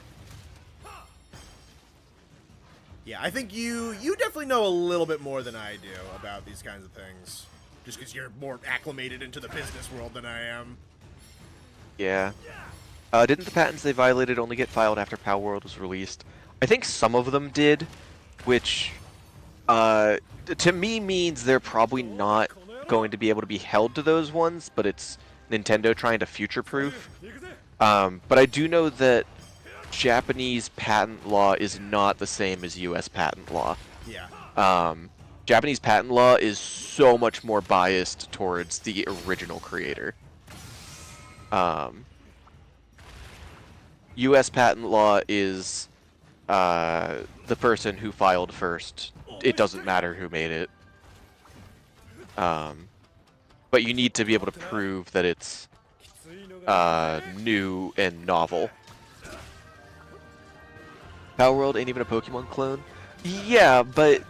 Yeah, I think you definitely know a little bit more than I do about these kinds of things. Just because you're more acclimated into the business world than I am. Yeah. Didn't the patents they violated only get filed after Pal World was released? I think some of them did, which to me means they're probably not going to be able to be held to those ones, but it's Nintendo trying to future-proof. But I do know that Japanese patent law is not the same as US patent law. Yeah. Japanese patent law is so much more biased towards the original creator. US patent law is the person who filed first. It doesn't matter who made it. But you need to be able to prove that it's new and novel. Power World ain't even a Pokemon clone. Yeah, but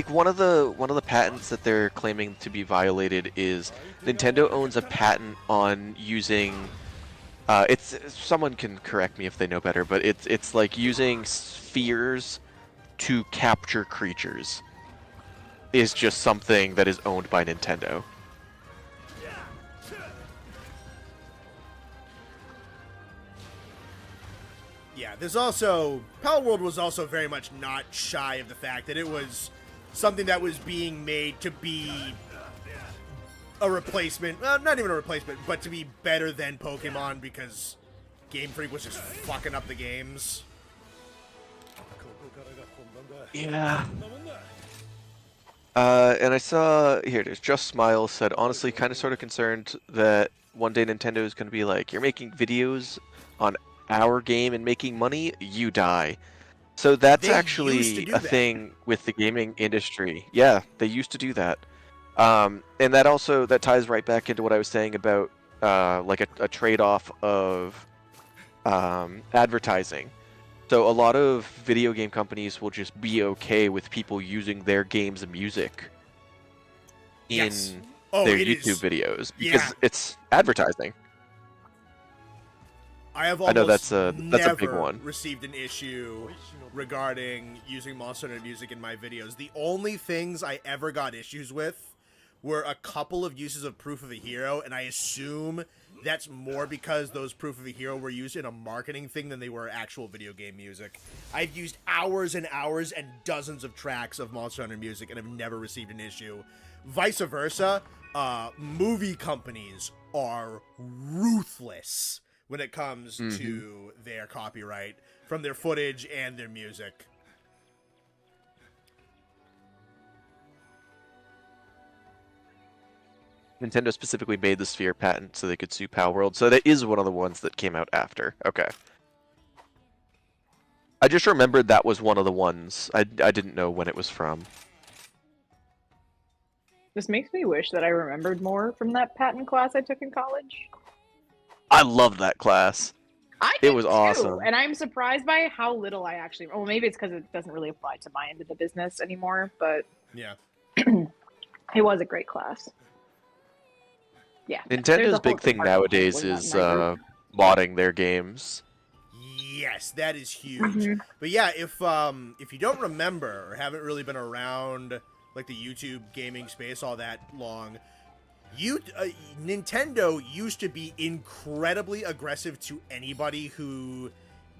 one of the patents that they're claiming to be violated is Nintendo owns a patent on using. It's someone can correct me if they know better, but it's like using spheres to capture creatures. Is just something that is owned by Nintendo. Yeah, there's also... Pal World was also very much not shy of the fact that it was something that was being made to be a replacement. Well, not even a replacement, but to be better than Pokemon because Game Freak was just fucking up the games. Yeah. And I saw... Here it is. Just Smile said, honestly, kind of sort of concerned that one day Nintendo is going to be like, you're making videos on our game and making money, you die. So that's actually a thing with the gaming industry. Yeah, they used to do that. And that ties right back into what I was saying about like a trade-off of advertising. So a lot of video game companies will just be okay with people using their game's music in their YouTube videos because it's advertising. I know that's a big one. Received an issue regarding using Monster Hunter music in my videos. The only things I ever got issues with were a couple of uses of Proof of a Hero, and I assume that's more because those Proof of a Hero were used in a marketing thing than they were actual video game music. I've used hours and hours and dozens of tracks of Monster Hunter music and have never received an issue. Vice versa, movie companies are ruthless when it comes to their copyright from their footage and their music. Nintendo specifically made the Sphere patent so they could sue Pal World, so that is one of the ones that came out after. Okay. I just remembered that was one of the ones. I didn't know when it was from. This makes me wish that I remembered more from that patent class I took in college. I loved that class. It was too, awesome. And I'm surprised by how little I actually... Well, maybe it's because it doesn't really apply to my end of the business anymore, but... Yeah. It was a great class. Yeah. There's Nintendo's a whole big thing department nowadays handling is that in that group. modding their games. Yes, that is huge. Mhm. But yeah, if you don't remember or haven't really been around like the YouTube gaming space all that long, Nintendo used to be incredibly aggressive to anybody who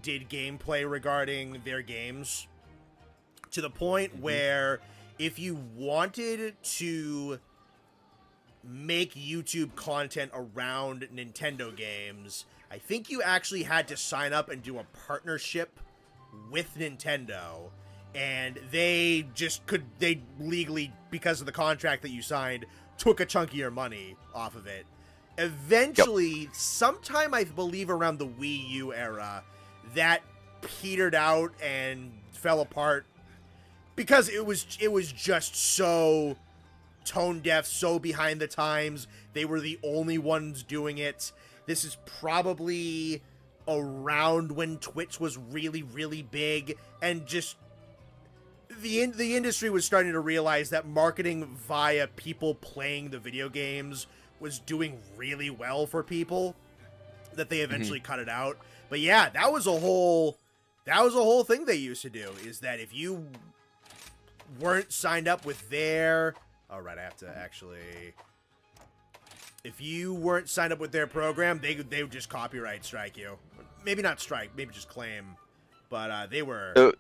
did gameplay regarding their games, to the point where if you wanted to make YouTube content around Nintendo games, I think you actually had to sign up and do a partnership with Nintendo, and they legally, because of the contract that you signed, took a chunk of your money off of it. Eventually, sometime I believe around the Wii U era, that petered out and fell apart because it was just so tone deaf, so behind the times. They were the only ones doing it. This is probably around when Twitch was really, really big, and just the industry was starting to realize that marketing via people playing the video games was doing really well for people, that they eventually cut it out. But yeah, that was a whole thing they used to do, is that if you weren't signed up with their... All right, I have to actually... If you weren't signed up with their program, they would just copyright strike you. Maybe not strike, maybe just claim. But they were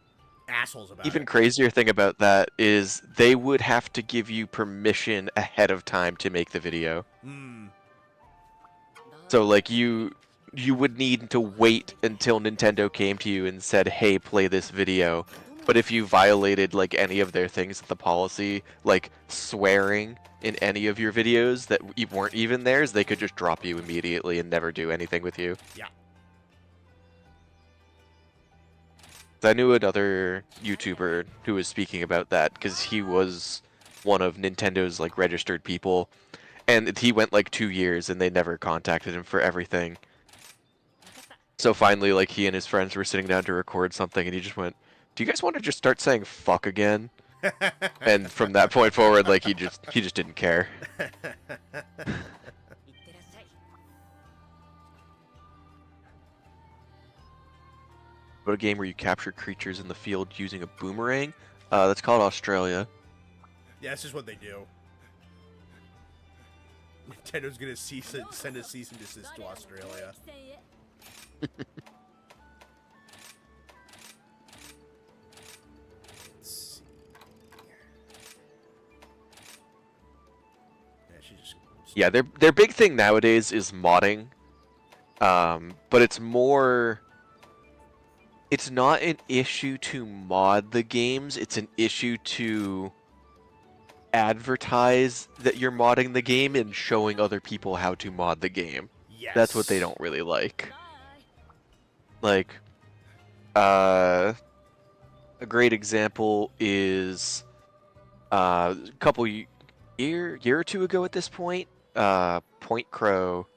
assholes about it. Even crazier thing about that is they would have to give you permission ahead of time to make the video. So like you would need to wait until Nintendo came to you and said, "Hey, play this video." But if you violated like any of their things with the policy, like swearing in any of your videos that weren't even theirs, they could just drop you immediately and never do anything with you. Yeah. I knew another YouTuber who was speaking about that because he was one of Nintendo's like registered people, and he went like 2 years and they never contacted him for everything. So finally, like he and his friends were sitting down to record something, and he just went, "Do you guys want to just start saying fuck again?" And from that point forward, like he just didn't care. About a game where you capture creatures in the field using a boomerang? That's called Australia. Yeah, this is what they do. Nintendo's gonna send a cease and desist to Australia. Let's see. Yeah, she just... Yeah, their big thing nowadays is modding, but it's more. It's not an issue to mod the games, it's an issue to advertise that you're modding the game and showing other people how to mod the game. Yes. That's what they don't really like. Like, a great example is a couple year or two ago at this point, Point Crow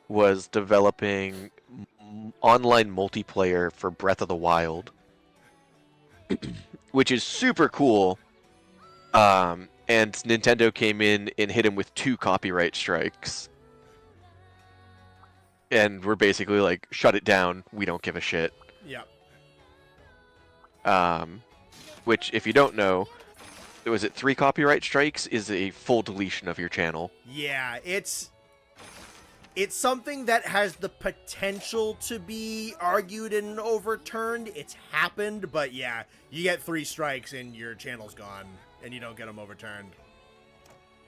was developing online multiplayer for Breath of the Wild, which is super cool. And Nintendo came in and hit him with 2 copyright strikes. And we're basically like, shut it down, we don't give a shit. Yep. Which, if you don't know, was it 3 copyright strikes is a full deletion of your channel. Yeah, it's something that has the potential to be argued and overturned. It's happened, but yeah, you get 3 strikes and your channel's gone, and you don't get them overturned.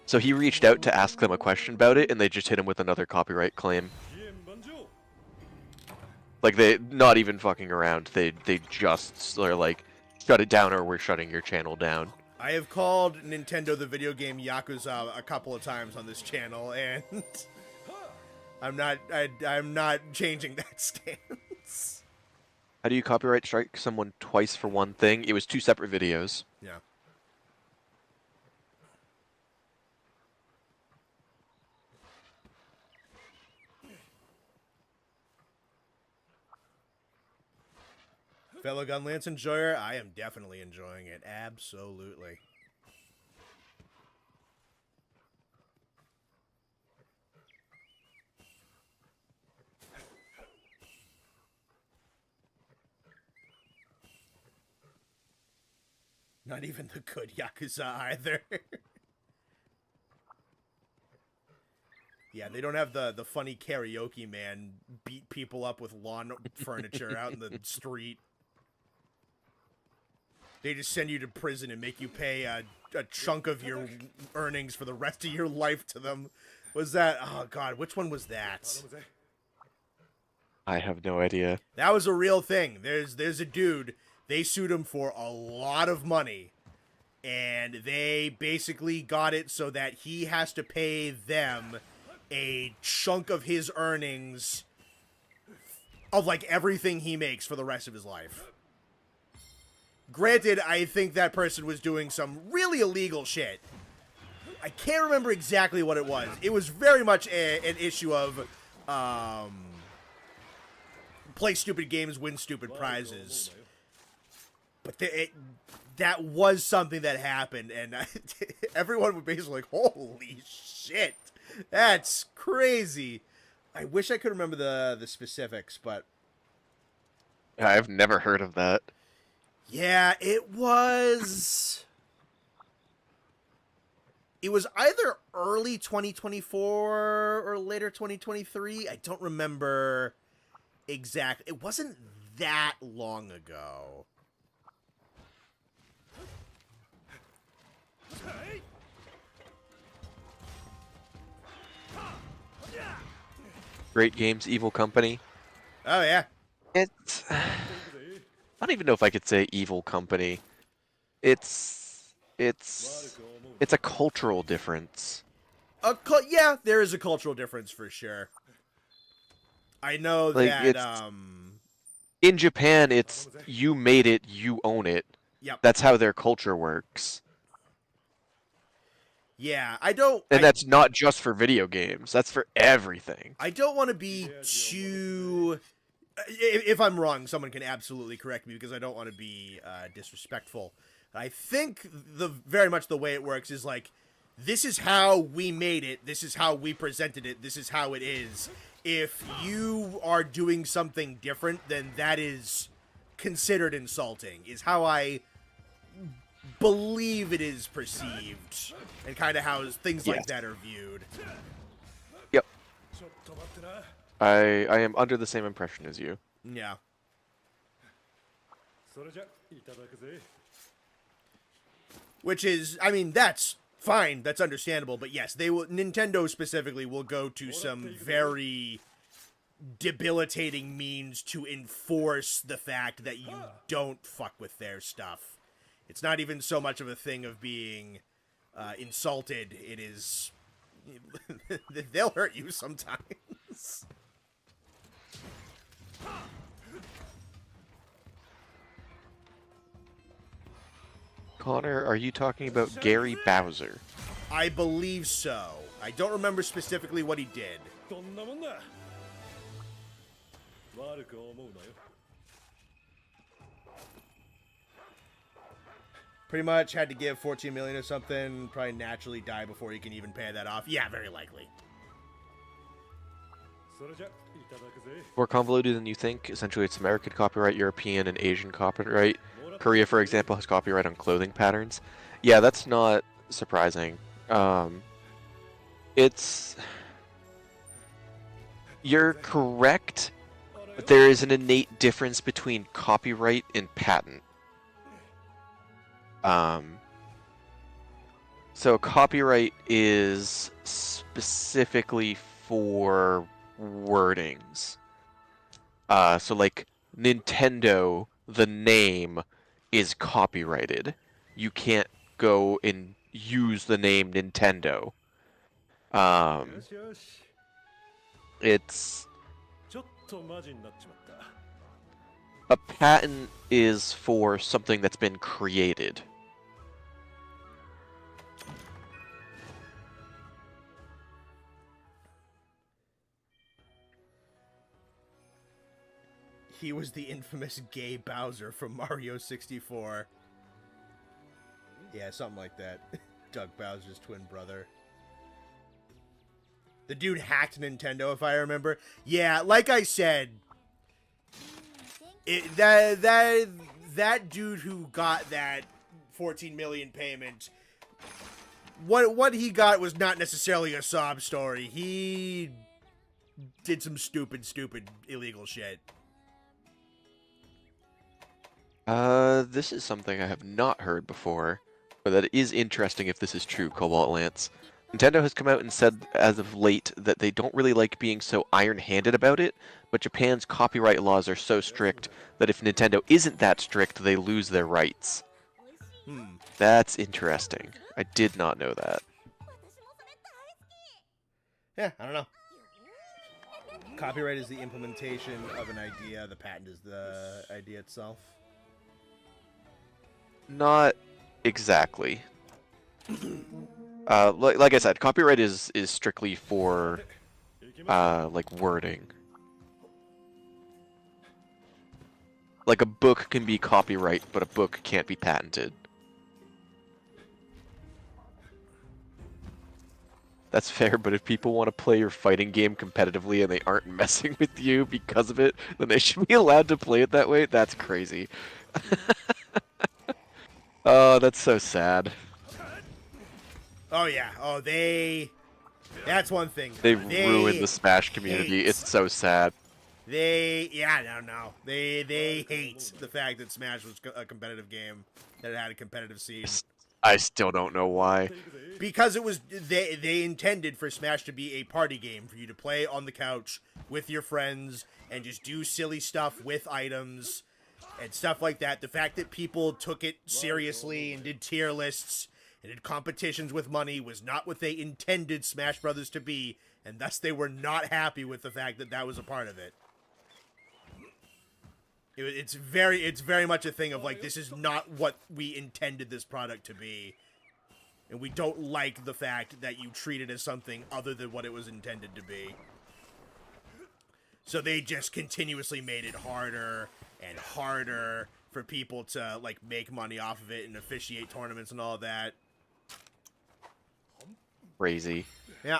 So he reached out to ask them a question about it, and they just hit him with another copyright claim. Like, they not even fucking around. They just are like, shut it down or we're shutting your channel down. I have called Nintendo the video game Yakuza a couple of times on this channel, and I'm not changing that stance. How do you copyright strike someone twice for one thing? It was 2 separate videos. Yeah. Fellow Gunlance enjoyer, I am definitely enjoying it. Absolutely. Not even the good Yakuza either. Yeah, they don't have the funny karaoke man beat people up with lawn furniture out in the street. They just send you to prison and make you pay a chunk of your earnings for the rest of your life to them. Was that... Oh, God, which one was that? I have no idea. That was a real thing. There's a dude, they sued him for a lot of money. And they basically got it so that he has to pay them a chunk of his earnings of, like, everything he makes for the rest of his life. Granted, I think that person was doing some really illegal shit. I can't remember exactly what it was. It was very much an issue of, play stupid games, win stupid prizes. But that was something that happened, and everyone was basically like, holy shit. That's crazy. I wish I could remember the specifics, but... I've never heard of that. Yeah, it was... It was either early 2024 or later 2023. I don't remember exactly. It wasn't that long ago. Great Games, Evil Company. Oh, yeah. It's... I don't even know if I could say Evil Company. It's a cultural difference. Yeah, there is a cultural difference for sure. I know Like, that, in Japan, it's you made it, you own it. Yep. That's how their culture works. Yeah, I don't... And that's not just for video games. That's for everything. I don't want to be too... If I'm wrong, someone can absolutely correct me because I don't want to be disrespectful. I think very much the way it works is like, this is how we made it, this is how we presented it, this is how it is. If you are doing something different, then that is considered insulting, is how I believe it is perceived, and kind of how things like that are viewed. Yep. I am under the same impression as you. Yeah. Which is, I mean, that's fine, that's understandable, but yes, Nintendo specifically will go to some very debilitating means to enforce the fact that you don't fuck with their stuff. It's not even so much of a thing of being insulted, it is... they'll hurt you sometimes. Connor, are you talking about Gary Bowser? I believe so. I don't remember specifically what he did. Pretty much had to give 14 million or something, probably naturally die before he can even pay that off. Yeah, very likely. More convoluted than you think. Essentially, it's American copyright, European, and Asian copyright. Korea, for example, has copyright on clothing patterns. Yeah, that's not surprising. You're correct, but there is an innate difference between copyright and patent. So copyright is specifically for wordings. So like Nintendo, the name is copyrighted. You can't go and use the name Nintendo. It's a patent is for something that's been created. He was the infamous gay Bowser from Mario 64. Yeah, something like that. Doug Bowser's twin brother. The dude hacked Nintendo, if I remember. Yeah, like I said, that dude who got that 14 million payment. What he got was not necessarily a sob story. He did some stupid illegal shit. This is something I have not heard before, but that is interesting if this is true, Cobalt Lance. Nintendo has come out and said as of late that they don't really like being so iron-handed about it, but Japan's copyright laws are so strict that if Nintendo isn't that strict, they lose their rights. That's interesting. I did not know that. Yeah, I don't know. Copyright is the implementation of an idea. The patent is the idea itself. Not exactly. Like I said, copyright is strictly for like wording. Like a book can be copyright, but a book can't be patented. That's fair, but if people want to play your fighting game competitively and they aren't messing with you because of it, then they should be allowed to play it that way? That's crazy. Oh, that's so sad. Oh, yeah. Oh, that's one thing. They ruined the Smash community. It's so sad. Yeah, no. They hate the fact that Smash was a competitive game, that it had a competitive scene. I still don't know why. Because it was they intended for Smash to be a party game for you to play on the couch with your friends and just do silly stuff with items and stuff like that. The fact that people took it seriously and did tier lists and did competitions with money was not what they intended Smash Brothers to be, and thus they were not happy with the fact that that was a part of it. It's very much a thing of like, this is not what we intended this product to be, and we don't like the fact that you treat it as something other than what it was intended to be. So they just continuously made it harder and harder for people to like make money off of it and officiate tournaments and all that. Crazy. Yeah.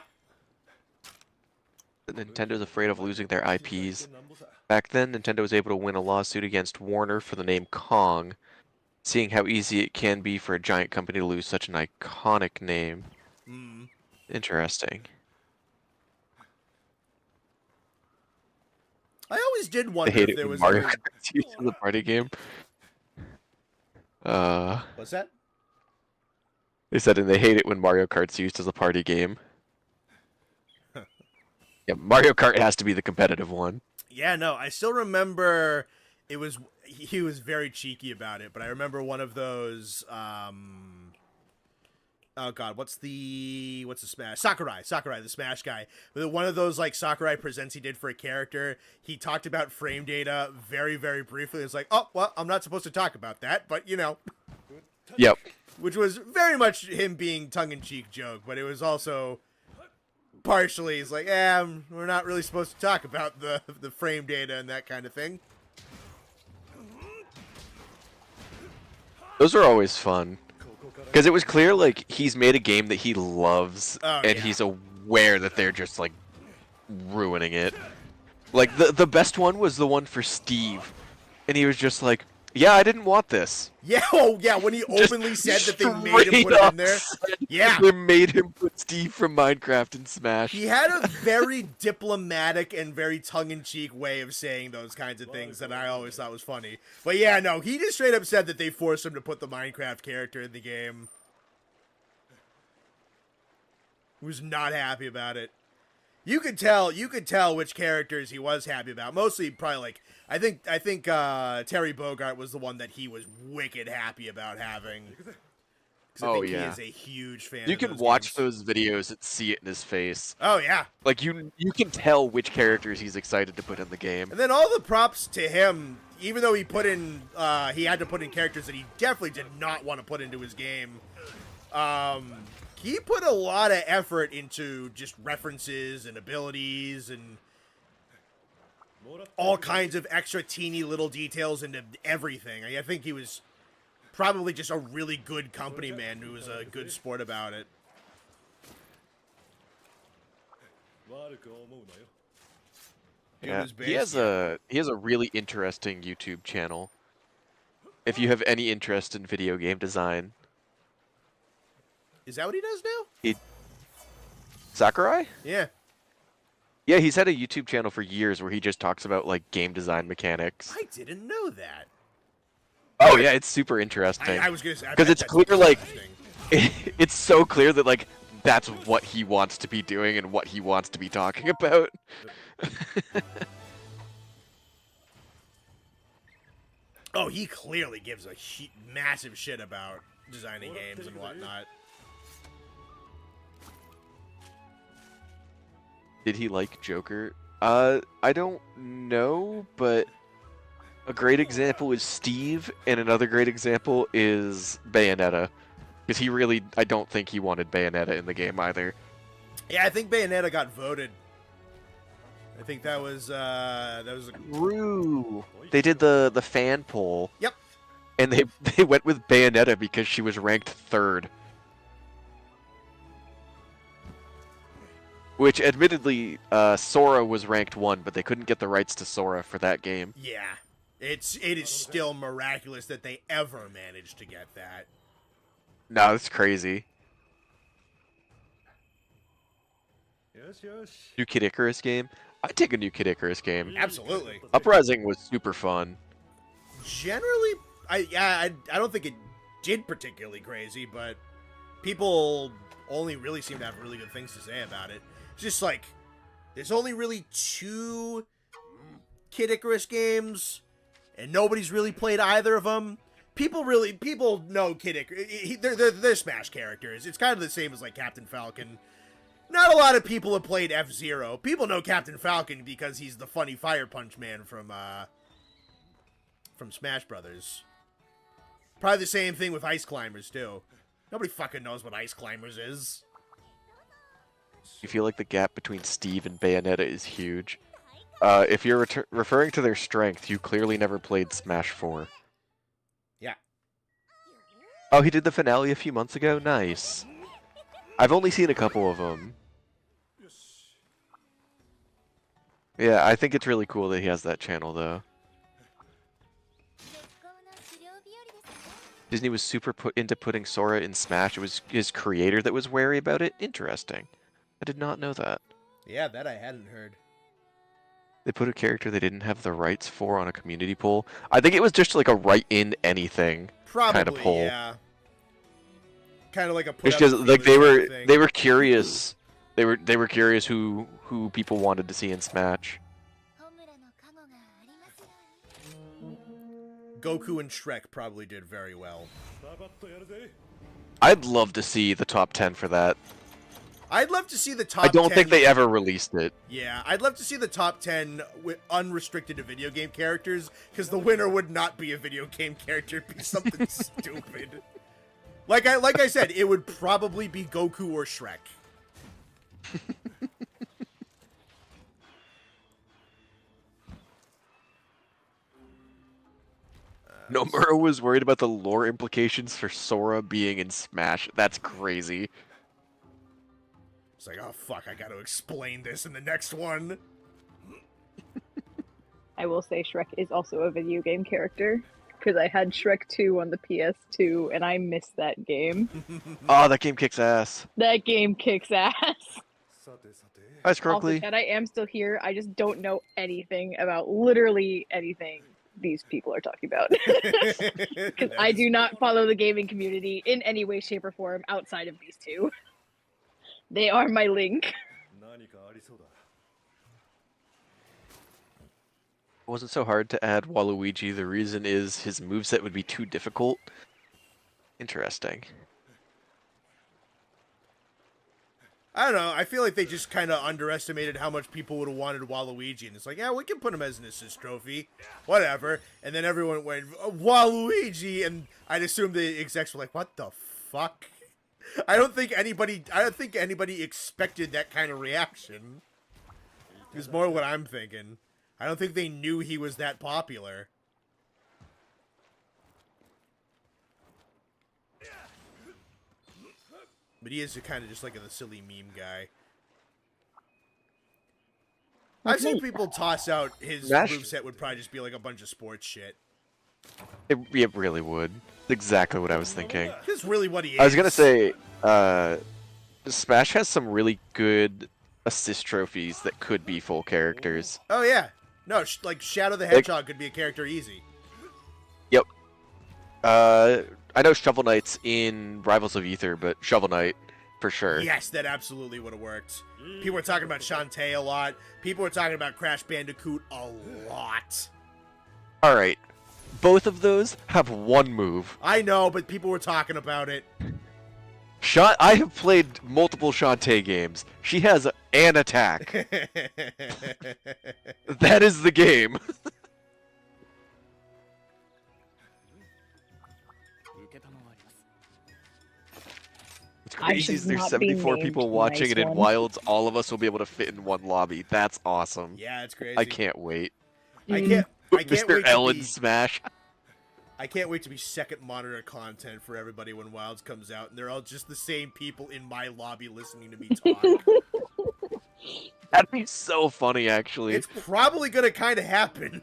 Nintendo's afraid of losing their IPs. Back then, Nintendo was able to win a lawsuit against Warner for the name Kong, seeing how easy it can be for a giant company to lose such an iconic name. Interesting. I always did wonder They hate if it there when was Mario Kart's used as a party game. What's that? They said, and they hate it when Mario Kart's used as a party game. Yeah, Mario Kart has to be the competitive one. Yeah, no, I still remember he was very cheeky about it, but I remember one of those oh god, what's the Smash? Sakurai, the Smash guy. One of those like Sakurai presents he did for a character, he talked about frame data very, very briefly. It's like, oh, well, I'm not supposed to talk about that, but you know. Yep. Which was very much him being tongue-in-cheek joke, but it was also partially, it's like, we're not really supposed to talk about the frame data and that kind of thing. Those are always fun. Because it was clear, like, he's made a game that he loves, and he's aware that they're just, like, ruining it. Like, the best one was the one for Steve. And he was just like, yeah, I didn't want this. Yeah, when he openly said that they made him put it in there. Yeah. They made him put Steve from Minecraft in Smash. He had a very diplomatic and very tongue-in-cheek way of saying those kinds of things that I always thought was funny. But yeah, no, he just straight up said that they forced him to put the Minecraft character in the game. He was not happy about it. You could tell which characters he was happy about. Mostly, probably like I think Terry Bogard was the one that he was wicked happy about having. Oh he yeah, is a huge fan. You of can those watch games. those videos and see it in his face. Oh yeah, like you can tell which characters he's excited to put in the game. And then all the props to him, even though he had to put in characters that he definitely did not want to put into his game. He put a lot of effort into just references and abilities and all kinds of extra teeny little details into everything. I think he was probably just a really good company man who was a good sport about it. Yeah, he has a really interesting YouTube channel. if you have any interest in video game design. Is that what he does now? Sakurai? Yeah. Yeah, he's had a YouTube channel for years where he just talks about like game design mechanics. I didn't know that. Oh yeah, it's super interesting. I was gonna say because it's that's clear, like interesting. it's so clear that like that's what he wants to be doing and what he wants to be talking about. Oh, he clearly gives a massive shit about designing games and whatnot. Did he like Joker? I don't know, but a great example is Steve, and another great example is Bayonetta. Because he really, I don't think he wanted Bayonetta in the game either. Yeah, I think Bayonetta got voted. I think that was True. They did the fan poll. Yep. And they went with Bayonetta because she was ranked 3rd. Which, admittedly, Sora was ranked 1, but they couldn't get the rights to Sora for that game. Yeah. It is still miraculous that they ever managed to get that. No, that's crazy. New Kid Icarus game? I'd take a new Kid Icarus game. Absolutely. Uprising was super fun. Generally, I don't think it did particularly crazy, but people only really seem to have really good things to say about it. It's just like, there's only really 2 Kid Icarus games, and nobody's really played either of them. People know Kid Icarus. They're Smash characters. It's kind of the same as like Captain Falcon. Not a lot of people have played F-Zero. People know Captain Falcon because he's the funny Fire Punch Man from Smash Brothers. Probably the same thing with Ice Climbers too. Nobody fucking knows what Ice Climbers is. You feel like the gap between Steve and Bayonetta is huge. If you're referring to their strength, you clearly never played Smash 4. Yeah. Oh, he did the finale a few months ago? Nice. I've only seen a couple of them. Yeah, I think it's really cool that he has that channel, though. Disney was super into putting Sora in Smash. It was his creator that was wary about it. Interesting. I did not know that. Yeah, that I hadn't heard. They put a character they didn't have the rights for on a community poll. I think it was just like a write in anything kind of poll. Yeah. Kind of like a put It's out just the like feelers thing. they were curious. They were curious who people wanted to see in Smash. Goku and Shrek probably did very well. I'd love to see the top 10 for that. I'd love to see the top 10. I don't think they ever released it. Yeah, I'd love to see the top 10 with unrestricted to video game characters, because the winner would not be a video game character, it'd be something stupid. Like I said, it would probably be Goku or Shrek. Nomura was worried about the lore implications for Sora being in Smash. That's crazy. It's like, oh fuck, I gotta explain this in the next one. I will say Shrek is also a video game character, because I had Shrek 2 on the PS2, and I missed that game. Oh, that game kicks ass. That game kicks ass. Hi, Also, Scrokly. Chad, I am still here. I just don't know anything about literally anything these people are talking about. Because I do not follow the gaming community in any way, shape, or form outside of these two. They are my link. It wasn't so hard to add Waluigi. The reason is his moveset would be too difficult. Interesting. I don't know, I feel like they just kind of underestimated how much people would have wanted Waluigi, and it's like, yeah, we can put him as an assist trophy, whatever, and then everyone went, Waluigi, and I'd assume the execs were like, what the fuck? I don't think anybody expected that kind of reaction. Is more what I'm thinking. I don't think they knew he was that popular. But he is kind of just like a silly meme guy. I've seen people toss out his Smash? moveset would probably just be like a bunch of sports shit. It really would. Exactly what I was thinking. That's really what he is. I was gonna say, Smash has some really good assist trophies that could be full characters. Oh yeah, no, like Shadow the Hedgehog could be a character easy. Yep. I know Shovel Knight's in Rivals of Aether, but Shovel Knight for sure. Yes, that absolutely would have worked. People were talking about Shantae a lot. People were talking about Crash Bandicoot a lot. All right, both of those have one move. I know, but people were talking about it. I have played multiple Shantae games. She has an attack. That is the game. It's crazy. There's not 74 be people named watching, nice and in one. Wilds, all of us will be able to fit in one lobby. That's awesome. Yeah, it's crazy. I can't wait. I can't wait Mr. to Ellen be, Smash. I can't wait to be second monitor content for everybody when Wilds comes out, and they're all just the same people in my lobby listening to me talk. That'd be so funny, actually. It's probably gonna kind of happen.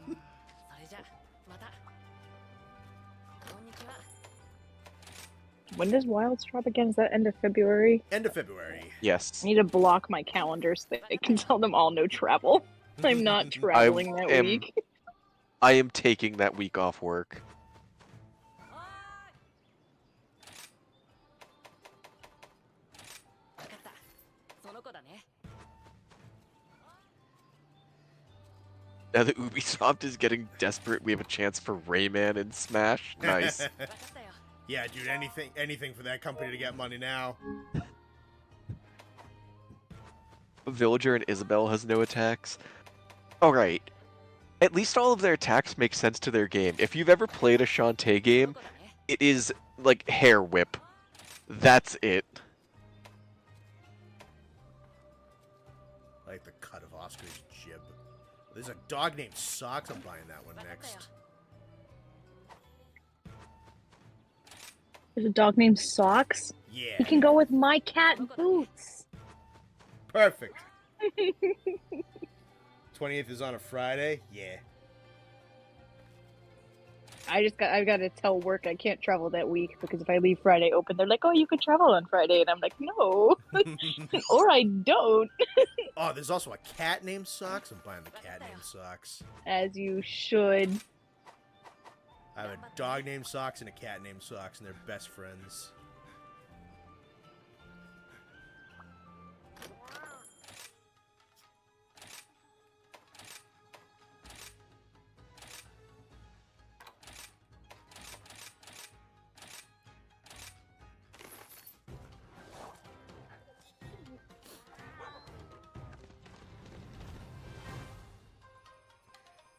When does Wilds drop again? Is that end of February? End of February. Yes. I need to block my calendar so that I can tell them all no travel. I'm not traveling that week. I am taking that week off work. Now that Ubisoft is getting desperate, we have a chance for Rayman in Smash. Nice. Yeah, dude, anything for that company to get money now. Villager and Isabelle has no attacks. Alright. At least all of their attacks make sense to their game. If you've ever played a Shantae game, it is like hair whip. That's it. Like the cut of Oscar's jib. There's a dog named Socks. I'm buying that one next. There's a dog named Socks. Yeah. He can go with my cat Boots. Perfect. 28th is on a Friday. Yeah. I've got to tell work I can't travel that week because if I leave Friday open, they're like, "Oh, you can travel on Friday," and I'm like, "No," or I don't. Oh, there's also a cat named Socks. I'm buying the cat named Socks. As you should. I have a dog named Socks and a cat named Socks, and they're best friends.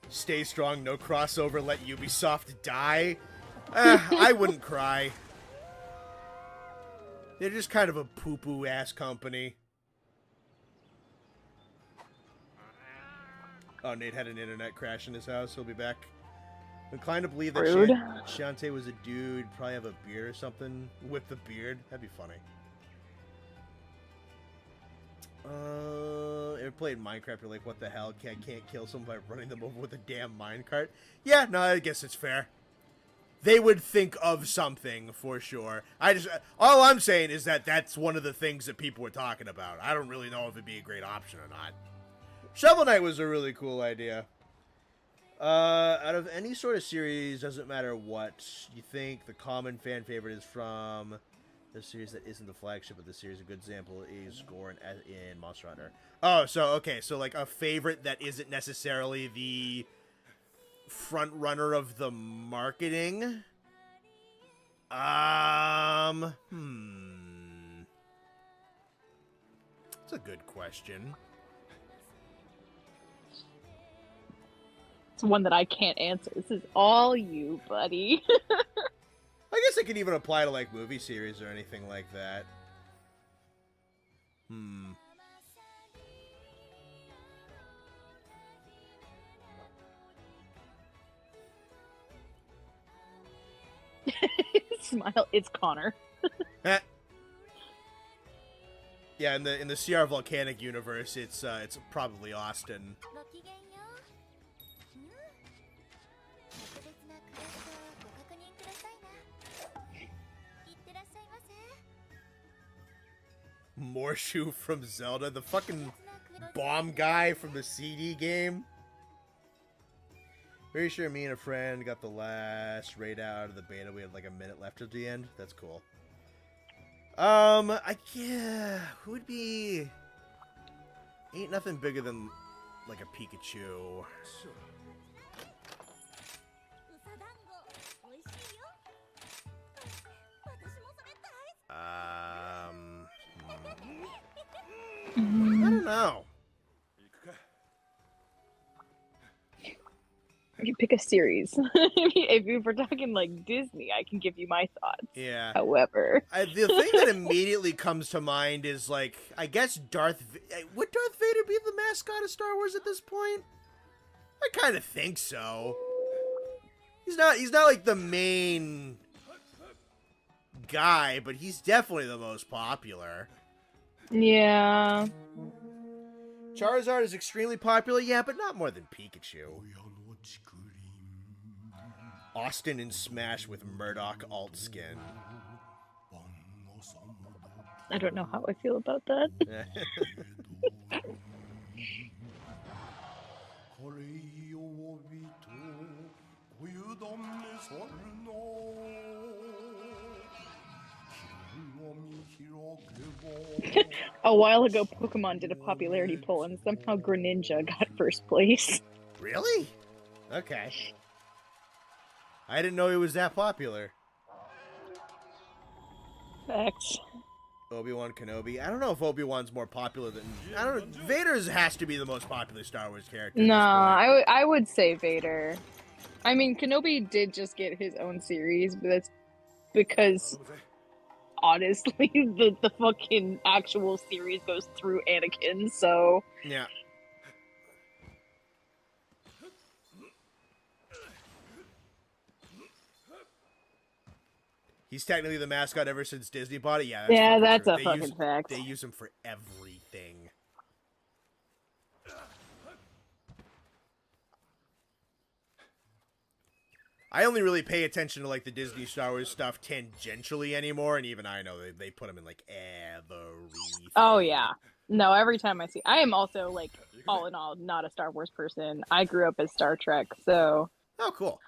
Stay strong, no crossover, let Ubisoft die. I wouldn't cry. They're just kind of a poo-poo ass company. Oh, Nate had an internet crash in his house. He'll be back. I'm inclined to believe that Rude. Shantae was a dude, probably have a beard or something. With the beard. That'd be funny. Ever played Minecraft? You're like, what the hell? I can't kill someone by running them over with a damn minecart. Yeah, no, I guess it's fair. They would think of something for sure. All I'm saying is that that's one of the things that people were talking about. I don't really know if it'd be a great option or not. Shovel Knight was a really cool idea. Out of any sort of series, doesn't matter what you think, the common fan favorite is from the series that isn't the flagship of the series. A good example is Gorn in Monster Hunter. Oh, so okay, so like a favorite that isn't necessarily the front runner of the marketing. It's a good question. It's one that I can't answer. This is all you, buddy. I guess it could even apply to like movie series or anything like that. Smile. It's Connor. Yeah, in the CR-VODcanic universe, it's probably Austin. Morshu from Zelda, the fucking bomb guy from the CD game. Very sure me and a friend got the last raid out of the beta. We had like a minute left at the end. That's cool. Yeah, who would be? Ain't nothing bigger than like a Pikachu. I don't know. You can pick a series. If you were talking like Disney, I can give you my thoughts. Yeah. However, The thing that immediately comes to mind is like, I guess would Darth Vader be the mascot of Star Wars at this point? I kind of think so. He's not like the main guy, but he's definitely the most popular. yeah. Charizard is extremely popular, yeah, but not more than Pikachu. Austin in Smash with Murdoch alt skin. I don't know how I feel about that. A while ago, Pokemon did a popularity poll, and somehow Greninja got first place. Really? Okay. I didn't know he was that popular. Facts. Obi-Wan Kenobi. I don't know if Obi-Wan's more popular than... I don't know. Vader's has to be the most popular Star Wars character. No, I would say Vader. I mean, Kenobi did just get his own series, but that's because, honestly, the fucking actual series goes through Anakin, so... Yeah. He's technically the mascot ever since Disney bought it. Yeah, that's true. a fucking fact. They use him for everything. I only really pay attention to like the Disney Star Wars stuff tangentially anymore, and even I know they put him in like everything. Oh yeah, no. Every time I see, I am also like all in all not a Star Wars person. I grew up as Star Trek, so. Oh, cool.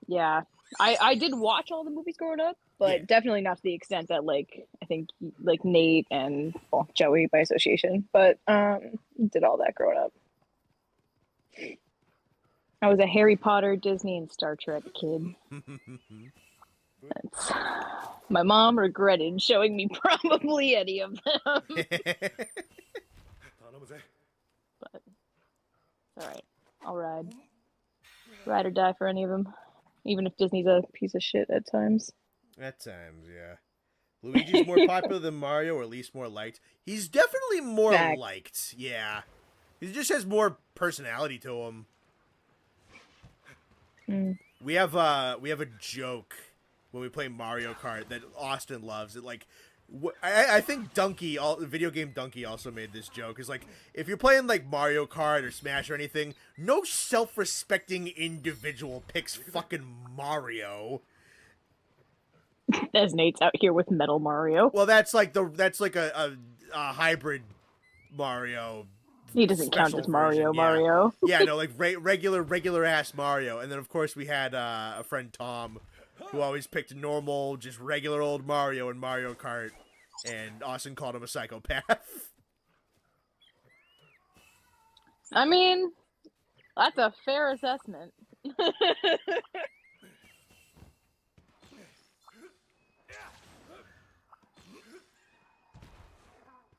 Yeah. I did watch all the movies growing up, but definitely not to the extent that like I think like Nate and Joey by association, but did all that growing up. I was a Harry Potter, Disney, and Star Trek kid. My mom regretted showing me probably any of them. But all right, I'll ride or die for any of them. Even if Disney's a piece of shit at times. At times, yeah. Luigi's more popular than Mario, or at least more liked. He's definitely more liked, yeah. He just has more personality to him. Mm. We have a joke when we play Mario Kart that Austin loves. It like, I think Video Game Donkey also made this joke. Is like, if you're playing like Mario Kart or Smash or anything, no self-respecting individual picks fucking Mario. As Nate's out here with Metal Mario. Well, that's like a hybrid Mario. He doesn't count as Mario. Yeah. Mario. Yeah, no, like regular ass Mario. And then of course we had a friend Tom, who always picked normal, just regular old Mario in Mario Kart, and Austin called him a psychopath. I mean, that's a fair assessment.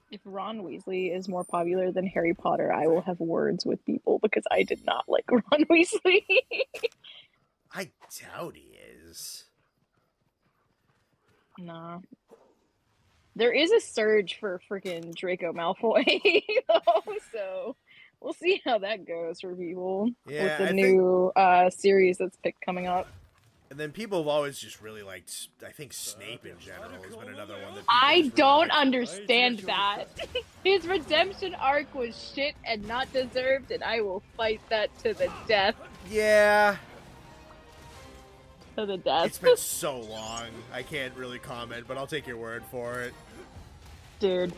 If Ron Weasley is more popular than Harry Potter, I will have words with people because I did not like Ron Weasley. I doubt he is. Nah. There is a surge for freaking Draco Malfoy, though, so we'll see how that goes for people with the new series that's coming up. And then people have always just really liked, I think Snape in general has been another one that I don't understand that. His redemption arc was shit and not deserved, and I will fight that to the death. Yeah. To the death. It's been so long. I can't really comment, but I'll take your word for it. Dude,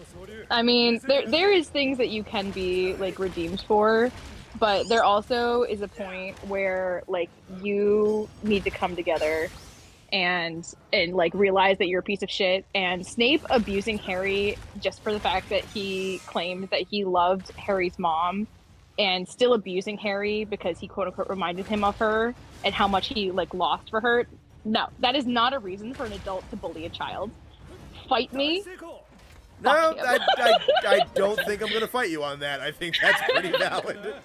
I mean, there is things that you can be like redeemed for, but there also is a point where like you need to come together and like realize that you're a piece of shit. And Snape abusing Harry just for the fact that he claimed that he loved Harry's mom, and still abusing Harry because he quote unquote reminded him of her and how much he like lost for her. No, that is not a reason for an adult to bully a child. Fight me. No, Fuck him. I don't think I'm going to fight you on that. I think that's pretty valid.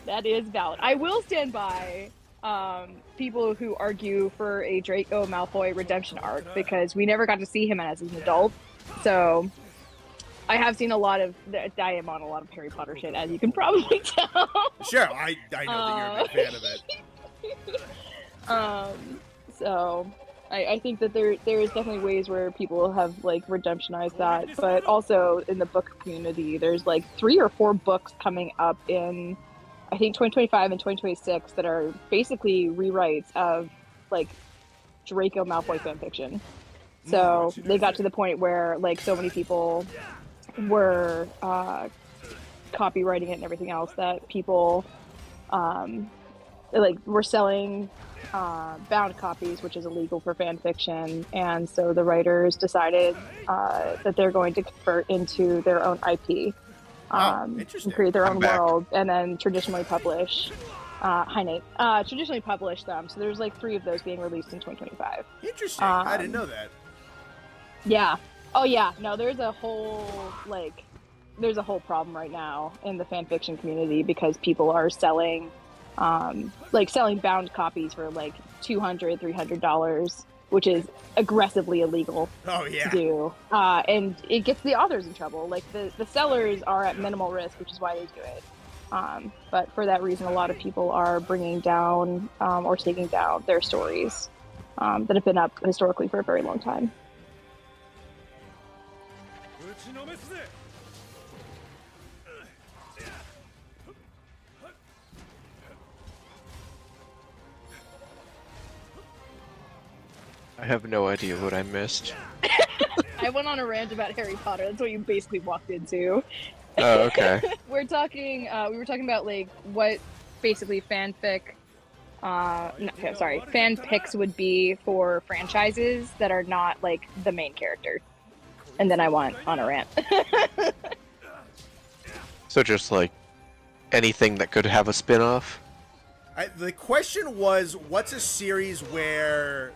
That is valid. I will stand by people who argue for a Draco Malfoy redemption arc because we never got to see him as an adult. So I have seen a lot of. I am on a lot of Harry Potter shit, as you can probably tell. Sure, I know that you're a big fan of it. So I think that there is definitely ways where people have like redemptionized that, but also in the book community, there's like 3 or 4 books coming up in I think 2025 and 2026 that are basically rewrites of like Draco Malfoy fanfiction. So they got to the point where like so many people were copywriting it and everything else that people like were selling bound copies, which is illegal for fan fiction, and so the writers decided that they're going to convert into their own IP, and create their own world, and then traditionally publish. Hi Nate. Traditionally publish them. So there's like 3 of those being released in 2025. Interesting. I didn't know that. Yeah. Oh yeah. No, there's a whole problem right now in the fan fiction community because people are selling. Selling bound copies for like $200, $300, which is aggressively illegal to do. And it gets the authors in trouble. Like the sellers are at minimal risk, which is why they do it. But for that reason, a lot of people are bringing down or taking down their stories that have been up historically for a very long time. I have no idea what I missed. I went on a rant about Harry Potter. That's what you basically walked into. Oh, okay. We were talking about like what basically fanfics would be for franchises that are not like the main character. And then I went on a rant. So just like anything that could have a spin-off? The question was, what's a series where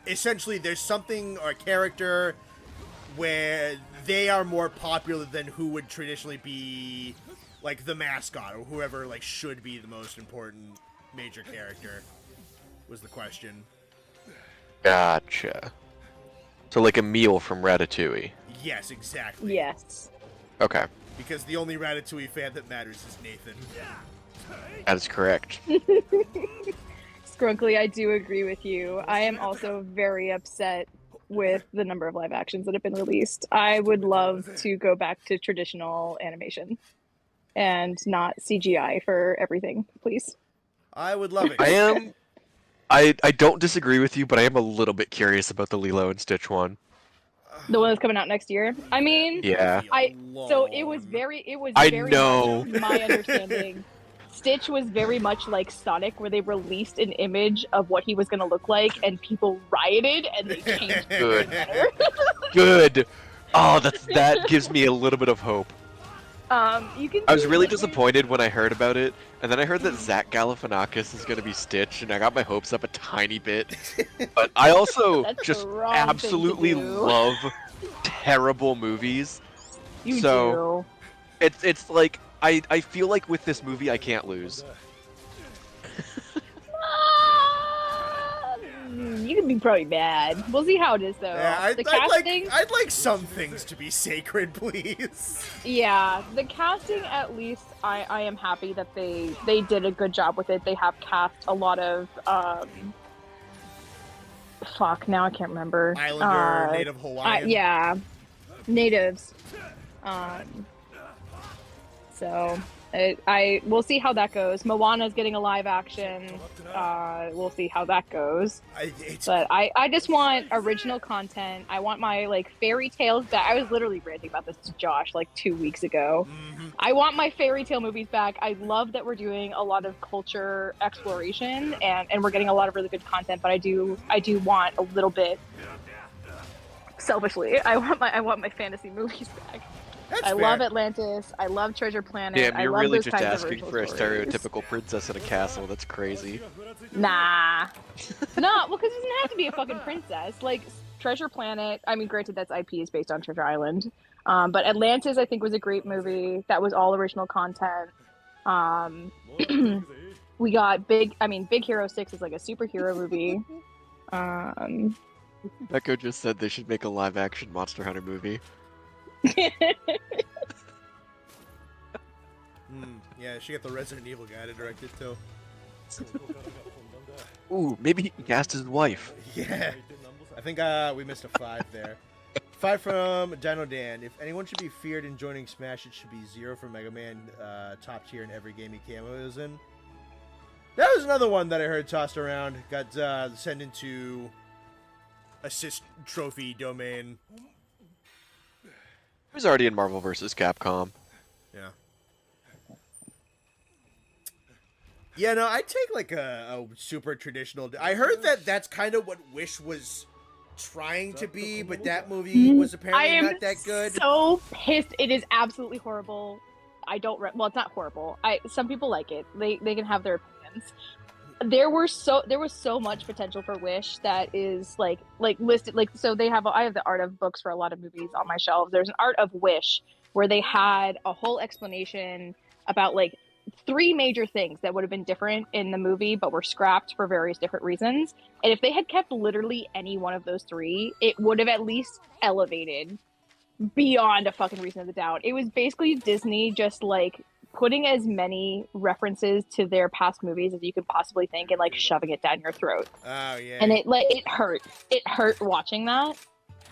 essentially there's something or a character where they are more popular than who would traditionally be like the mascot or whoever like should be the most important major character was the question. Gotcha. So like a meal from Ratatouille. Yes, exactly. Yes. Okay. Because the only Ratatouille fan that matters is Nathan. That is correct. Scrunkly, I do agree with you. I am also very upset with the number of live actions that have been released. I would love to go back to traditional animation and not CGI for everything, please. I would love it. I don't disagree with you, but I am a little bit curious about the Lilo and Stitch one. The one that's coming out next year. I mean, yeah. It was very know. much my understanding. Stitch was very much like Sonic, where they released an image of what he was going to look like, and people rioted, and they changed Good. it. Good. Oh, that gives me a little bit of hope. You can. I was really disappointed when I heard about it, and then I heard that Zach Galifianakis is going to be Stitch, and I got my hopes up a tiny bit. But I also just absolutely love terrible movies. You do. It's like I feel like with this movie I can't lose. You can be probably bad. We'll see how it is though. Yeah, the casting. I'd like some things to be sacred, please. Yeah, the casting at least I am happy that they did a good job with it. They have cast a lot of now I can't remember. Islander, Native Hawaiian. Yeah, natives. So We'll see how that goes. Moana's getting a live action. We'll see how that goes. But I just want original content. I want my like fairy tales back. I was literally ranting about this to Josh like 2 weeks ago. I want my fairy tale movies back. I love that we're doing a lot of culture exploration and we're getting a lot of really good content. But I do want a little bit. Selfishly, I want my fantasy movies back. I love Atlantis. I love Treasure Planet. Damn, you're really just asking for a stories. stereotypical princess in a castle. That's crazy. Nah. No, well, because it doesn't have to be a fucking princess. Like, Treasure Planet, I mean, granted, that's IP is based on Treasure Island. But Atlantis, I think, was a great movie. That was all original content. We got Big Hero 6 is like a superhero movie. Echo just said they should make a live-action Monster Hunter movie. Yeah, she got the Resident Evil guy to direct it too. Ooh, maybe he can cast his wife. Yeah, I think we missed a 5 there. 5 from Dino Dan. If anyone should be feared in joining Smash, it should be 0 for Mega Man, top tier in every game he cameos in. That was another one that I heard tossed around. Got sent into assist trophy domain. He was already in Marvel vs. Capcom. Yeah. Yeah, no, I take like a super traditional. I heard that that's kind of what Wish was trying to be, but that movie was apparently not that good. So pissed! It is absolutely horrible. I don't. Well, it's not horrible. Some people like it. They can have their opinions. There was so much potential for Wish that is like listed so I have the art of books for a lot of movies on my shelves. There's an art of Wish where they had a whole explanation about like 3 major things that would have been different in the movie but were scrapped for various different reasons. And if they had kept literally any one of those 3, it would have at least elevated beyond a fucking reason of the doubt. It was basically Disney just like putting as many references to their past movies as you could possibly think and like shoving it down your throat. Oh yeah. And it hurt. It hurt watching that.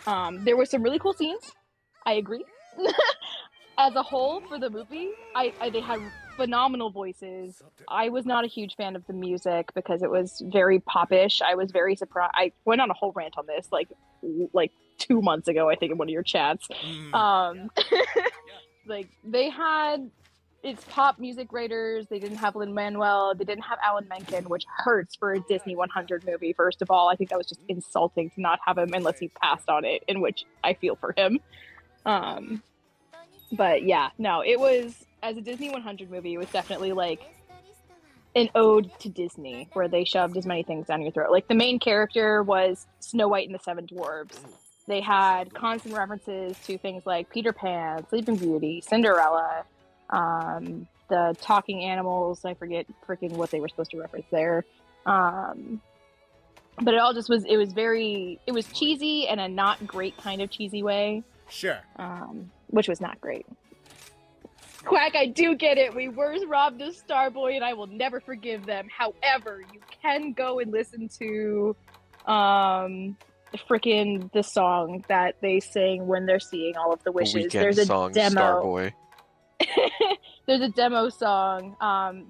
There were some really cool scenes. I agree. As a whole for the movie, they had phenomenal voices. I was not a huge fan of the music because it was very popish. I was very surprised. I went on a whole rant on this like 2 months ago, I think, in one of your chats. Like they had it's pop music writers. They didn't have Lin-Manuel. They didn't have Alan Menken, which hurts for a Disney 100 movie. First of all, I think that was just insulting to not have him unless he passed on it, in which I feel for him. But yeah, no, it was, as a Disney 100 movie, it was definitely like an ode to Disney, where they shoved as many things down your throat. Like the main character was Snow White and the Seven Dwarfs. They had constant references to things like Peter Pan, Sleeping Beauty, Cinderella, the talking animals. I forget freaking what they were supposed to reference there. But it all just was, it was cheesy in a not great kind of cheesy way. Sure. Which was not great. Quack, I do get it. We were robbed of Starboy and I will never forgive them. However, you can go and listen to the song that they sing when they're seeing all of the wishes. There's a song, demo. Starboy. There's a demo song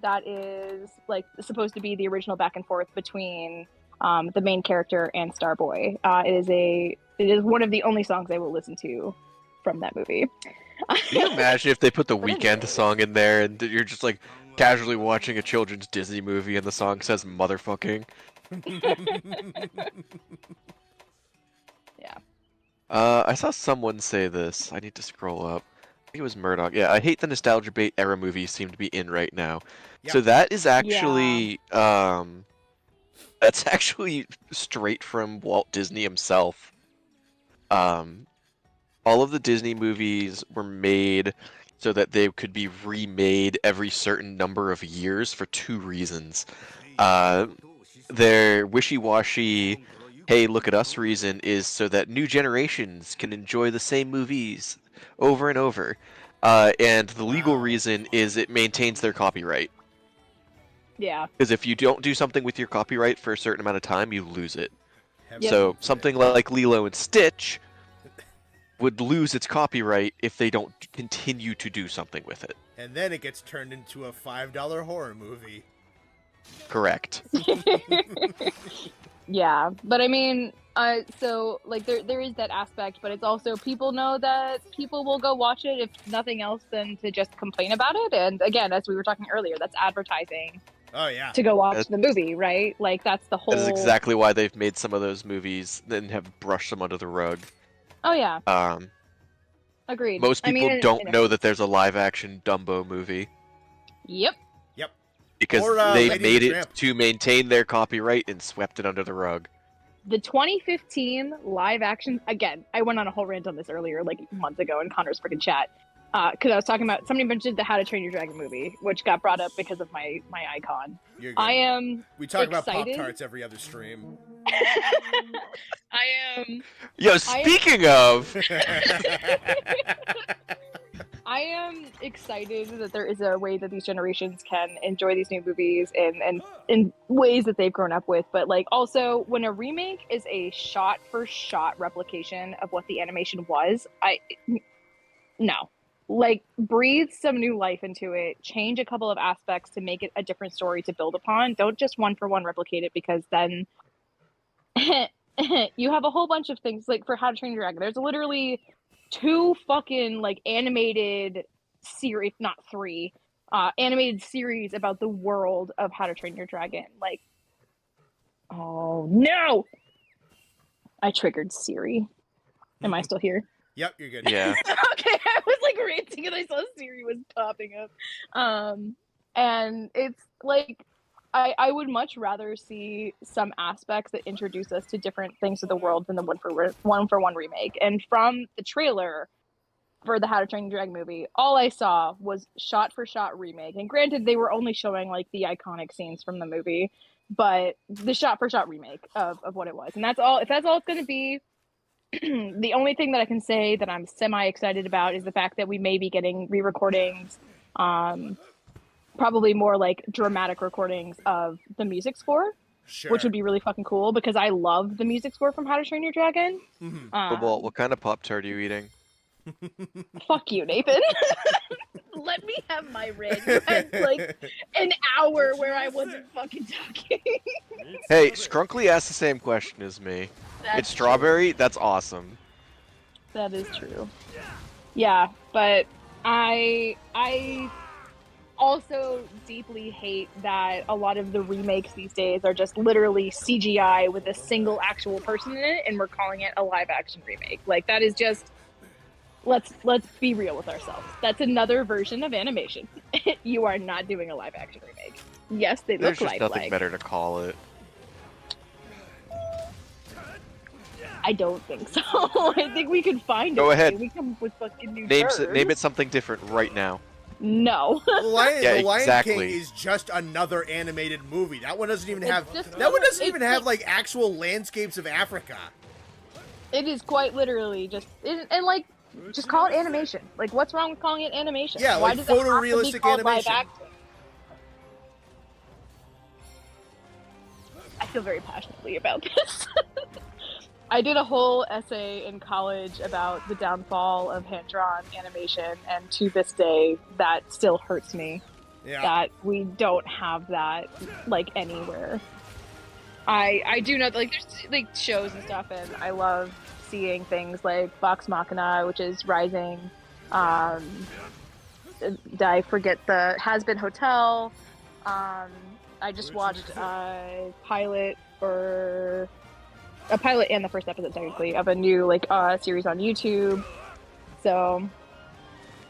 that is like supposed to be the original back and forth between the main character and Starboy. It is one of the only songs I will listen to from that movie. Can you imagine if they put the Weeknd song in there and you're just like casually watching a children's Disney movie and the song says motherfucking? Yeah. I saw someone say this. I need to scroll up. I think it was Murdoch. Yeah, I hate the nostalgia bait era movies seem to be in right now. Yep. So that is actually that's actually straight from Walt Disney himself. All of the Disney movies were made so that they could be remade every certain number of years for 2 reasons. Their wishy-washy, hey, look at us reason is so that new generations can enjoy the same movies over and over. And the legal reason is it maintains their copyright. Yeah. Because if you don't do something with your copyright for a certain amount of time, you lose it. Yep. So something like Lilo and Stitch would lose its copyright if they don't continue to do something with it. And then it gets turned into a $5 horror movie. Correct. Yeah, but I mean, so like there is that aspect, but it's also people know that people will go watch it if nothing else than to just complain about it. And again, as we were talking earlier, that's advertising Oh yeah. to go watch the movie, right? Like that's the whole. That is exactly why they've made some of those movies and have brushed them under the rug. Oh yeah. Agreed. Most people don't you know that there's a live-action Dumbo movie Yep. because Or, they Lady made and the it Tramp. to maintain their copyright and swept it under the rug. The 2015 live action, again, I went on a whole rant on this earlier, like months ago in Connor's freaking chat. Because I was talking about, somebody mentioned the How to Train Your Dragon movie, which got brought up because of my icon. You're good. I am We talk about excited. Pop-Tarts every other stream. I am Yo, speaking of, I am excited that there is a way that these generations can enjoy these new movies and in ways that they've grown up with. But like also when a remake is a shot for shot replication of what the animation was, no. Like breathe some new life into it, change a couple of aspects to make it a different story to build upon. Don't just one for one replicate it, because then you have a whole bunch of things. Like for How to Train Your Dragon, there's literally 2 fucking like animated series, not 3, animated series about the world of How to Train Your Dragon. Like, oh no, I triggered Siri. Am I still here? Yep, you're good. yeah, Okay, I was like ranting and I saw Siri was popping up. And it's like I would much rather see some aspects that introduce us to different things of the world than the one for one remake. And from the trailer for the How to Train Your Dragon movie, all I saw was shot for shot remake. And granted, they were only showing like the iconic scenes from the movie, but the shot for shot remake of what it was. And that's all. If that's all it's going to be. The only thing that I can say that I'm semi excited about is the fact that we may be getting re-recordings, probably more like dramatic recordings of the music score, Sure. which would be really fucking cool because I love the music score from How to Train Your Dragon. Cobalt, what kind of Pop-Tart are you eating? Fuck you, Nathan. Let me have my rant. You had like an hour where I wasn't fucking talking. Hey, Scrunkly asked the same question as me. It's strawberry? That's awesome. That is true. Yeah, but I also deeply hate that a lot of the remakes these days are just literally CGI with a single actual person in it, and we're calling it a live action remake. Like that is just let's be real with ourselves. That's another version of animation. You are not doing a live action remake. Yes, they There's look just lifelike. nothing better to call it. I don't think so. I think we could find it. Go ahead. We come up with fucking new Name terms. it something different right now. No. The Lion exactly. King is just another animated movie. That one doesn't even It's have. just That one doesn't it's even have like- like actual landscapes of Africa. It is quite literally just and like just call it animation. Like what's wrong with calling it animation? Yeah, Why like does it have to be photorealistic called live animation. action? I feel very passionately about this. I did a whole essay in college about the downfall of hand-drawn animation, and to this day, that still hurts me. Yeah. That we don't have that like anywhere. I do know like there's like shows and stuff, and I love seeing things like Vox Machina, which is rising. I forget the Has Been Hotel. I just watched a pilot and the first episode technically of a new like series on YouTube. So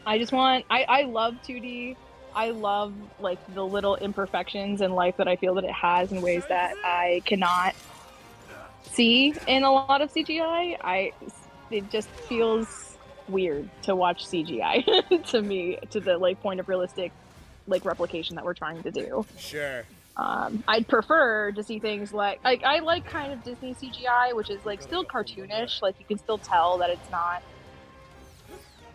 I just want I love 2D. I love like the little imperfections in life that I feel that it has in ways that I cannot see in a lot of CGI. It just feels weird to watch CGI to me, to the like point of realistic like replication that we're trying to do. Sure. I'd prefer to see things like I like kind of Disney CGI, which is like still cartoonish. Like you can still tell that it's not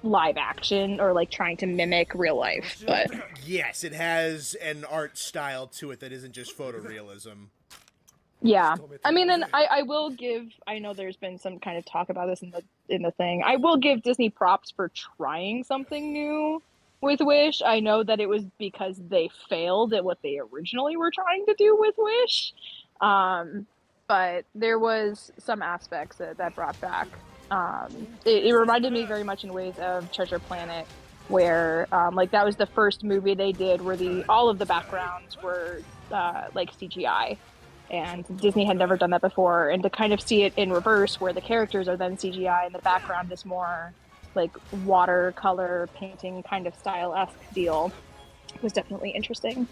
live action or like trying to mimic real life. But Yes, it has an art style to it that isn't just photorealism. Yeah, I mean, and I will give. I know there's been some kind of talk about this in the thing. I will give Disney props for trying something new with Wish. I know that it was because they failed at what they originally were trying to do with Wish, but there was some aspects that brought back. It reminded me very much in ways of Treasure Planet, where like that was the first movie they did where all of the backgrounds were like CGI. And Disney had never done that before, and to kind of see it in reverse, where the characters are then CGI and the background is more like watercolor painting kind of style-esque deal, was definitely interesting.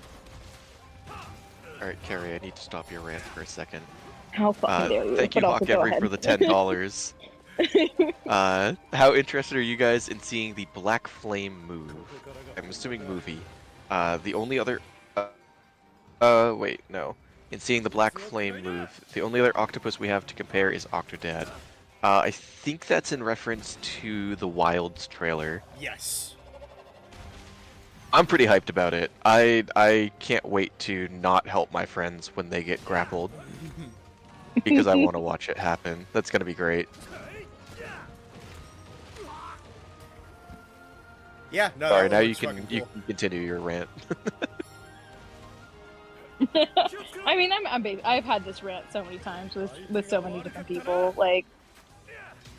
All right, Carrie, I need to stop your rant for a second. How fucking dare you? Thank you, Hawk Every, for the $10. How interested are you guys in seeing the Black Flame move? I'm assuming movie. The only other... wait, no. In seeing the Black Flame move, the only other octopus we have to compare is Octodad. I think that's in reference to the Wilds trailer. Yes. I'm pretty hyped about it. I can't wait to not help my friends when they get grappled. Because I want to watch it happen. That's going to be great. Yeah, no. Sorry, now you can continue your rant. I mean, I've had this rant so many times with so many different people. Like,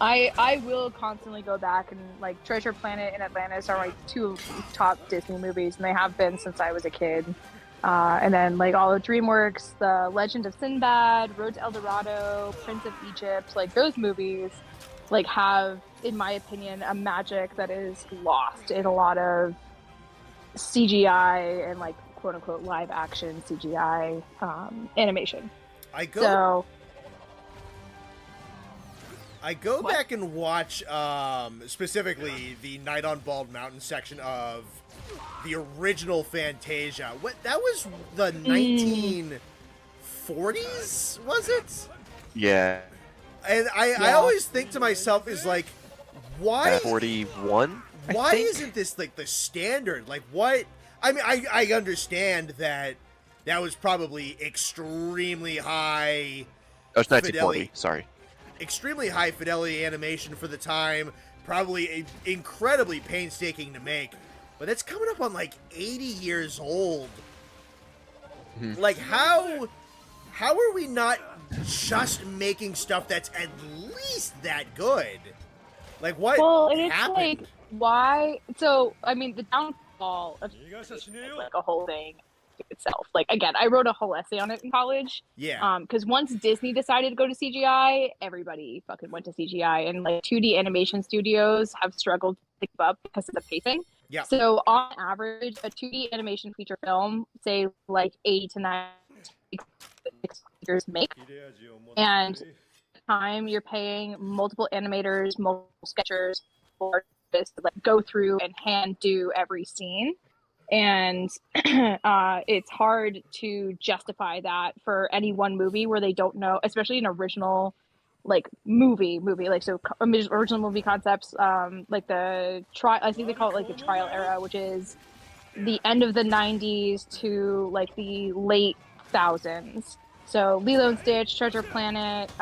I will constantly go back and like Treasure Planet and Atlantis are my two top Disney movies, and they have been since I was a kid. And then like all of DreamWorks, The Legend of Sinbad, Road to El Dorado, Prince of Egypt, like those movies, like have, in my opinion, a magic that is lost in a lot of CGI and like quote unquote live action CGI animation. I go back and watch specifically the Night on Bald Mountain section of the original Fantasia. What, that was the 1940s, was it? Yeah. And I always think to myself is like, why 41? Why isn't this like the standard? Like what? I mean, I understand that was probably extremely high. Oh, it's 1940. Sorry. Extremely high fidelity animation for the time. Probably incredibly painstaking to make. But it's coming up on like 80 years old. Mm-hmm. Like how are we not just making stuff that's at least that good? Like what happened? Like why? So I mean, the downfall of is like a whole thing itself. Like again, I wrote a whole essay on it in college. Yeah. Because once Disney decided to go to CGI, everybody fucking went to CGI, and like 2D animation studios have struggled to keep up because of the pacing. Yeah. So on average, a 2D animation feature film, say like 8 to 9 years make, and time you're paying multiple animators, multiple sketchers, artists to like go through and hand do every scene, and it's hard to justify that for any one movie where they don't know, especially an original like movie like so original movie concepts, like the I think they call it like the trial era, which is the end of the 90s to like the late thousands. So Lilo and Stitch, Treasure Planet,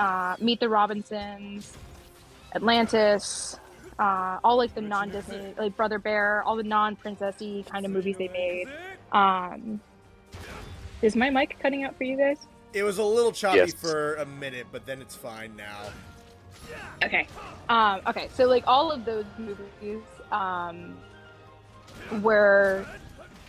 Meet the Robinsons, Atlantis, all like the non-Disney, like Brother Bear, all the non-princessy kind of movies they made. Is my mic cutting out for you guys? It was a little choppy for a minute, but then it's fine now. Okay. Okay, so like all of those movies were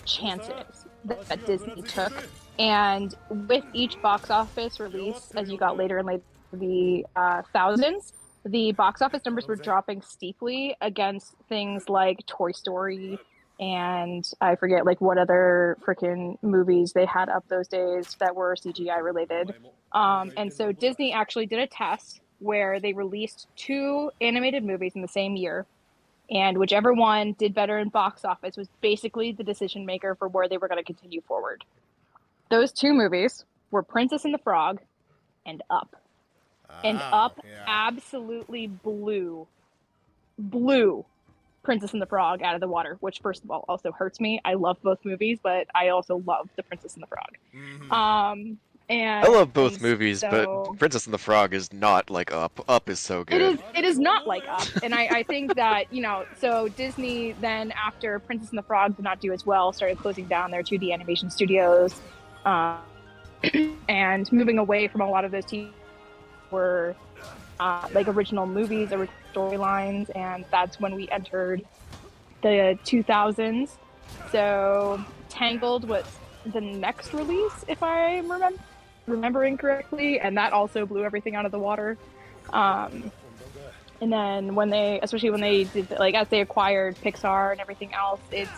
chances that Disney took. And with each box office release, as you got later and later the thousands, the box office numbers were dropping steeply against things like Toy Story and I forget like what other freaking movies they had up those days that were CGI related. And so Disney actually did a test where they released 2 animated movies in the same year, and whichever one did better in box office was basically the decision maker for where they were going to continue forward. Those 2 movies were Princess and the Frog and Up. And Up absolutely blew Princess and the Frog out of the water, which first of all also hurts me. I love both movies, but I also love The Princess and the Frog. Mm-hmm. I And love both movies, but so Princess and the Frog is not like Up. Up is so good. it is not like Up. And I think that, so Disney then, after Princess and the Frog did not do as well, started closing down their 2D animation studios, and moving away from a lot of those TV were like original movies, original storylines, and that's when we entered the 2000s. So Tangled was the next release, if I'm remembering correctly, and that also blew everything out of the water. And then especially when they did, like, as they acquired Pixar and everything else, it's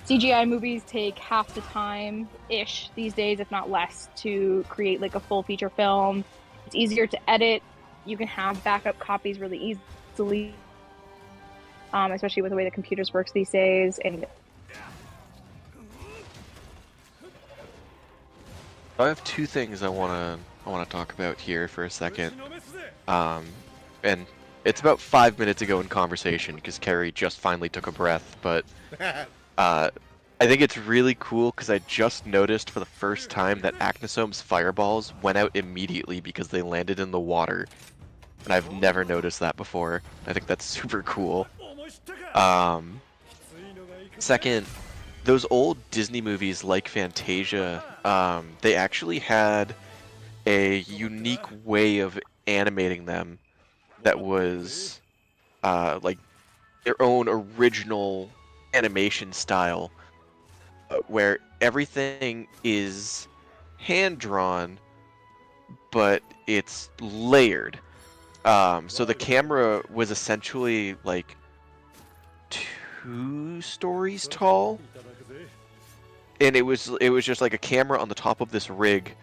CGI movies take half the time ish these days, if not less, to create like a full feature film. It's easier to edit. You can have backup copies really easily, especially with the way the computers works these days. And I have two things I wanna talk about here for a second. And it's about 5 minutes ago in conversation because Carrie just finally took a breath, but I think it's really cool because I just noticed for the first time that Acnosome's fireballs went out immediately because they landed in the water. And I've never noticed that before. I think that's super cool. Second, those old Disney movies like Fantasia, they actually had a unique way of animating them that was like their own original animation style, where everything is hand-drawn, but it's layered. So the camera was essentially like 2 stories tall, and it was just like a camera on the top of this rig,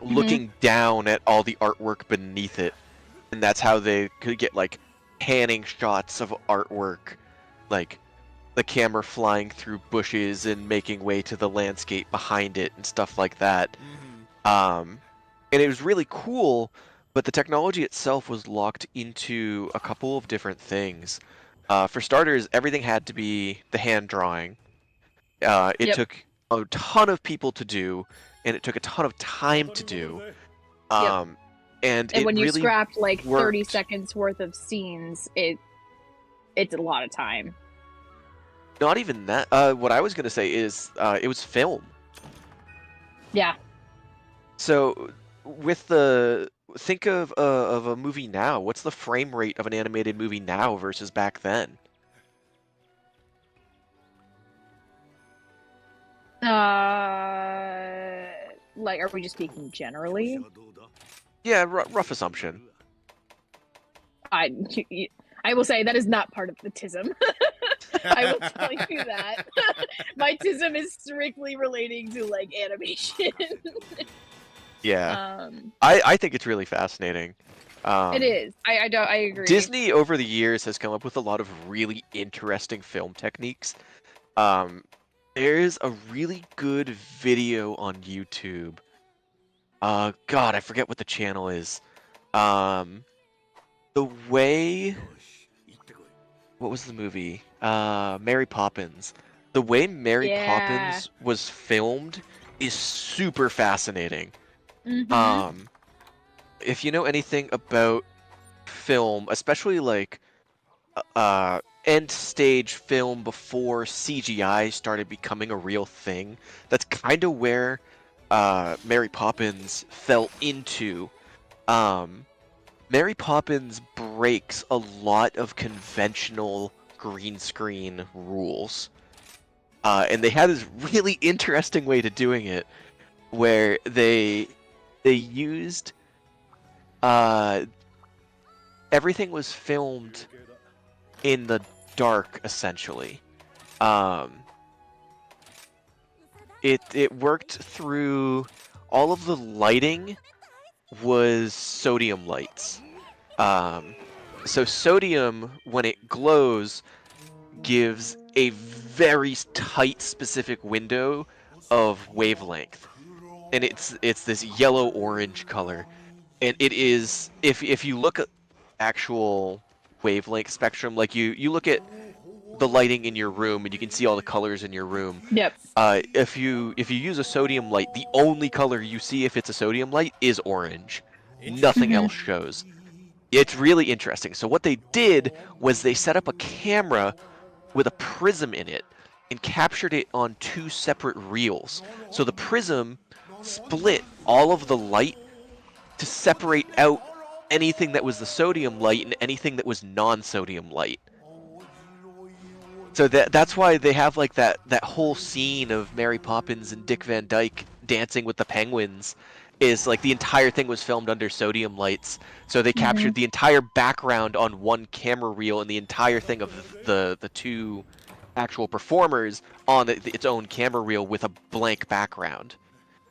looking down at all the artwork beneath it, and that's how they could get like panning shots of artwork, like the camera flying through bushes and making way to the landscape behind it and stuff like that. And it was really cool, but the technology itself was locked into a couple of different things. For starters, everything had to be the hand drawing. It took a ton of people to do, and it took a ton of time to do. And when you really scrapped like 30 worked. seconds worth of scenes, it's a lot of time. Not even that. What I was gonna say is it was film. Yeah. So think of a movie now. What's the frame rate of an animated movie now versus back then? Like, are we just speaking generally? Yeah, rough assumption. I will say that is not part of the TISM. I will tell you that. My TISM is strictly relating to like animation. Yeah. I think it's really fascinating. It is. I agree. Disney over the years has come up with a lot of really interesting film techniques. There's a really good video on YouTube. God, I forget what the channel is. The way... What was the movie? Mary Poppins. The way Mary Poppins was filmed is super fascinating. If you know anything about film, especially like end stage film before CGI started becoming a real thing, that's kind of where Mary Poppins fell into. Mary Poppins breaks a lot of conventional green screen rules. And they had this really interesting way to doing it, where they used everything was filmed in the dark, essentially. It worked through all of the lighting was sodium lights. So sodium, when it glows, gives a very tight, specific window of wavelength, and it's this yellow-orange color. And it is, if you look at actual wavelength spectrum, like you look at the lighting in your room, and you can see all the colors in your room. Yep. If you use a sodium light, the only color you see if it's a sodium light is orange. Nothing else shows. It's really interesting. So what they did was they set up a camera with a prism in it and captured it on 2 separate reels. So the prism split all of the light to separate out anything that was the sodium light and anything that was non-sodium light. So that's why they have like that whole scene of Mary Poppins and Dick Van Dyke dancing with the penguins is like the entire thing was filmed under sodium lights. So they captured the entire background on one camera reel and the entire thing of the 2 actual performers on its own camera reel with a blank background.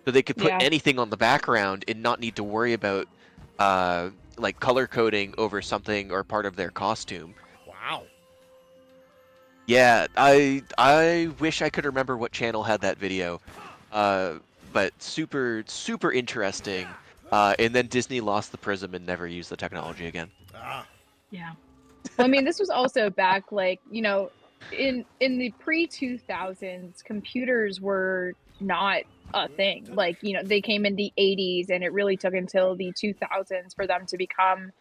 So they could put anything on the background and not need to worry about like color coding over something or part of their costume. Wow. Yeah, I wish I could remember what channel had that video, but super interesting. And then Disney lost the prism and never used the technology again. Yeah. Well, I mean, this was also back like, you know, in the pre-2000s, computers were not a thing. Like, you know, they came in the 80s, and it really took until the 2000s for them to become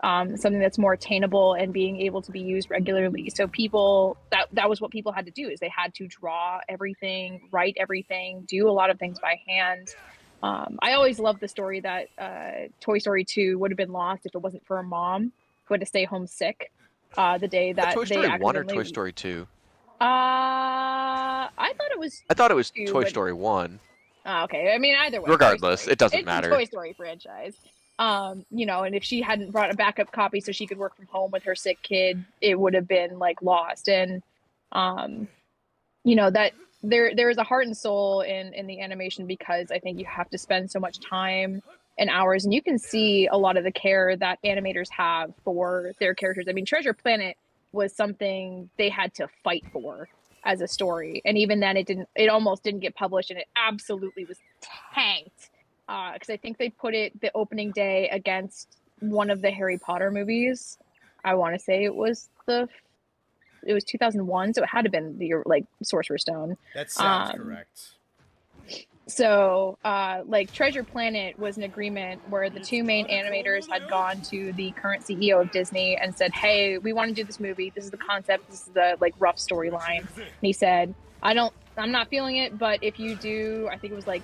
something that's more attainable and being able to be used regularly. So people, that was what people had to do, is they had to draw everything, write everything, do a lot of things by hand. I always loved the story that Toy Story 2 would have been lost if it wasn't for a mom who had to stay home sick the day that Toy Story they 1 or accidentally... Toy Story 2? I thought it was 2, Toy but... Story 1. Okay, I mean, either way. Regardless, it doesn't matter. It's a Toy Story franchise. You know, and if she hadn't brought a backup copy so she could work from home with her sick kid, it would have been like lost. And you know, that there is a heart and soul in the animation, because I think you have to spend so much time and hours, and you can see a lot of the care that animators have for their characters. I mean, Treasure Planet was something they had to fight for as a story, and even then it almost didn't get published, and it absolutely was tanked. Because I think they put it the opening day against one of the Harry Potter movies. I want to say it was 2001, so it had to have been the like Sorcerer's Stone. That sounds correct. So, like Treasure Planet was an agreement where the 2 main animators had gone to the current CEO of Disney and said, "Hey, we want to do this movie. This is the concept. This is the like rough storyline." And he said, I'm not feeling it, but if you do, I think it was like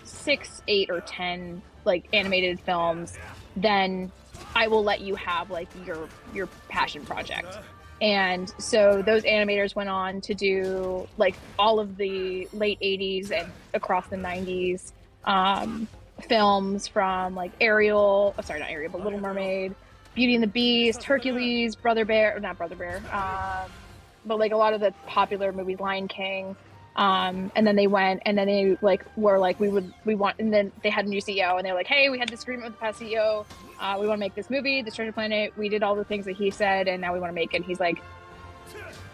6, 8, or 10 like animated films, then I will let you have like your passion project. And so those animators went on to do like all of the late 80s and across the 90s films, from like Ariel, not Ariel, but Little Mermaid, Beauty and the Beast, Hercules, not Brother Bear, but like a lot of the popular movies, Lion King. And then they went, and then they like were like, we want, and then they had a new CEO, and they were like, "Hey, we had this agreement with the past CEO. We want to make this movie, this Treasure Planet. We did all the things that he said, and now we want to make it." And he's like,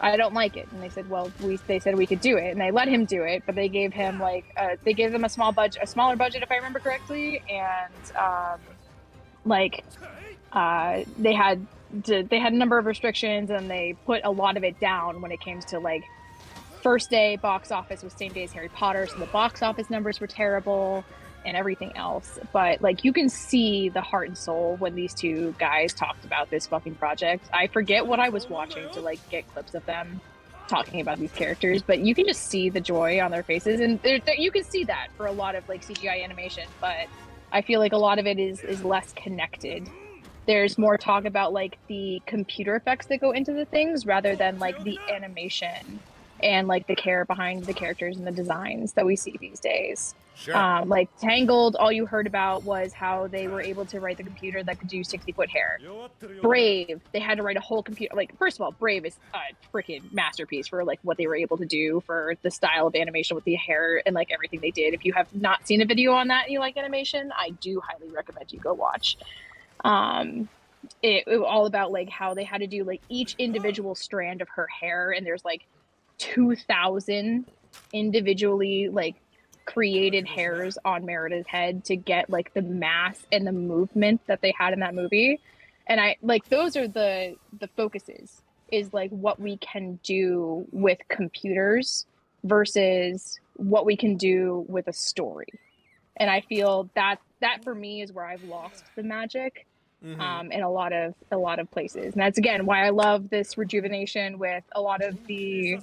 "I don't like it." And they said, "Well, they said we could do it," and they let him do it, but they gave him like they gave them a smaller budget, if I remember correctly, and they had a number of restrictions, and they put a lot of it down when it came to like. First day box office was same day as Harry Potter, so the box office numbers were terrible and everything else. But like, you can see the heart and soul when these 2 guys talked about this fucking project. I forget what I was watching to like get clips of them talking about these characters, but you can just see the joy on their faces, and you can see that for a lot of like CGI animation. But I feel like a lot of it is less connected. There's more talk about like the computer effects that go into the things rather than like the animation and like the care behind the characters and the designs that we see these days. Sure. Like Tangled, all you heard about was how they were able to write the computer that could do 60-foot hair. Brave, they had to write a whole computer. Like, first of all, Brave is a freaking masterpiece for like what they were able to do for the style of animation with the hair and like everything they did. If you have not seen a video on that and you like animation, I do highly recommend you go watch. It was all about like how they had to do like each individual strand of her hair, and there's like 2,000 individually like created hairs on Merida's head to get like the mass and the movement that they had in that movie. And I like, those are the focuses is like what we can do with computers versus what we can do with a story. And I feel that for me is where I've lost the magic in a lot of places. And that's again why I love this rejuvenation with a lot of the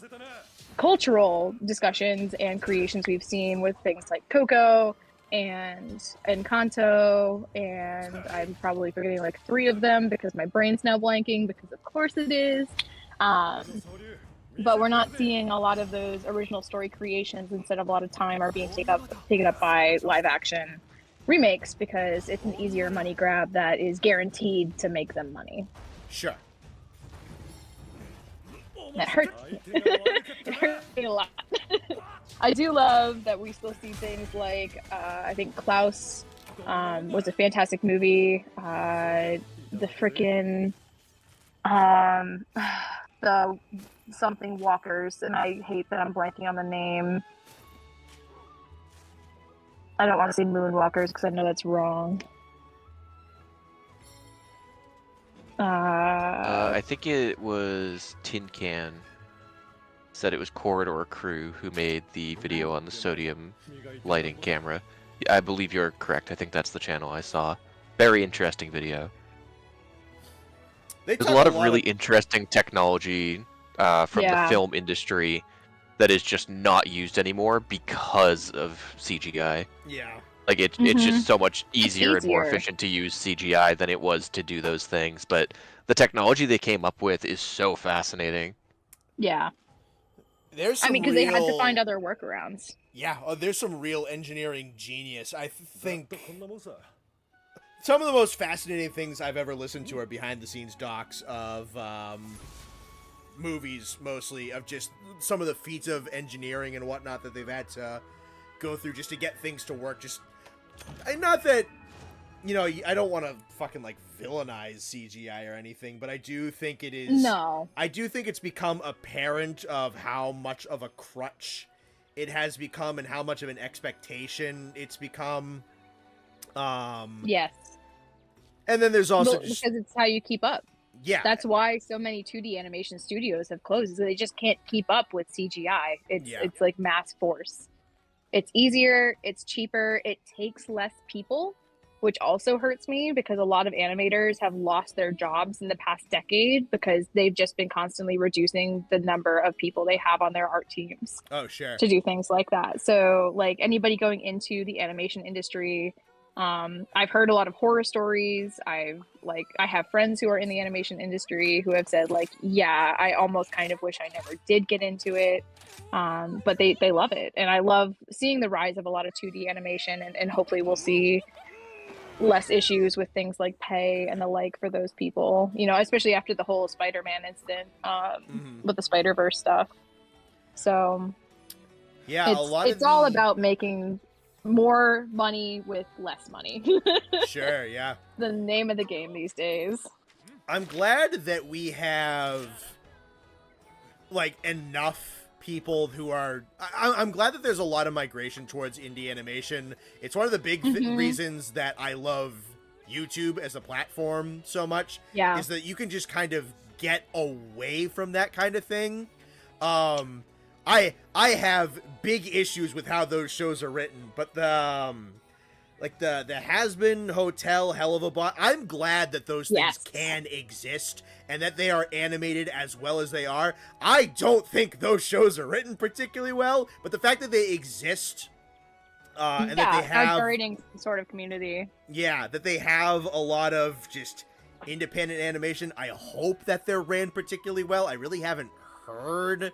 cultural discussions and creations we've seen with things like Coco and Encanto, and I'm probably forgetting like 3 of them because my brain's now blanking, because of course it is. But we're not seeing a lot of those original story creations. Instead, of a lot of time are being taken up by live action remakes because it's an easier money grab that is guaranteed to make them money. Sure. That hurts me. It hurts me a lot. I do love that we still see things like I think Klaus was a fantastic movie. The frickin' the something walkers, and I hate that I'm blanking on the name. I don't want to say moonwalkers because I know that's wrong. I think it was Tin Can. Said it was Corridor Crew who made the video on the sodium lighting camera. I believe you're correct. I think that's the channel I saw. Very interesting video. There's a lot of really interesting technology from the film industry that is just not used anymore because of CGI. Yeah. Like it's just so much easier and more efficient to use CGI than it was to do those things. But the technology they came up with is so fascinating. Yeah. There's because they had to find other workarounds. Yeah, there's some real engineering genius. I think some of the most fascinating things I've ever listened to are behind-the-scenes docs of movies, mostly, of just some of the feats of engineering and whatnot that they've had to go through just to get things to work. Not that, I don't want to fucking, villainize CGI or anything, but I do think it is... No. I do think it's become apparent of how much of a crutch it has become and how much of an expectation it's become. Yes. And then there's also because it's how you keep up. Yeah. That's why so many 2D animation studios have closed, is they just can't keep up with CGI. It's like mass force. It's easier, it's cheaper, it takes less people, which also hurts me because a lot of animators have lost their jobs in the past decade because they've just been constantly reducing the number of people they have on their art teams. Oh, sure. To do things like that. So, anybody going into the animation industry, I've heard a lot of horror stories. I have friends who are in the animation industry who have said yeah, I almost kind of wish I never did get into it. But they love it. And I love seeing the rise of a lot of 2D animation, and hopefully we'll see less issues with things like pay and the like for those people, especially after the whole Spider-Man incident, with the Spider-Verse stuff. So yeah, it's all about making more money with less money. Sure, yeah. The name of the game these days. I'm glad that we have enough people who are I'm glad that there's a lot of migration towards indie animation. It's one of the big reasons that I love YouTube as a platform so much, is that you can just kind of get away from that kind of thing. I have big issues with how those shows are written, but the Has-Been Hotel Hell of a Bot, I'm glad that those things can exist and that they are animated as well as they are. I don't think those shows are written particularly well, but the fact that they exist and that they have generating sort of community. Yeah, that they have a lot of just independent animation. I hope that they're ran particularly well. I really haven't heard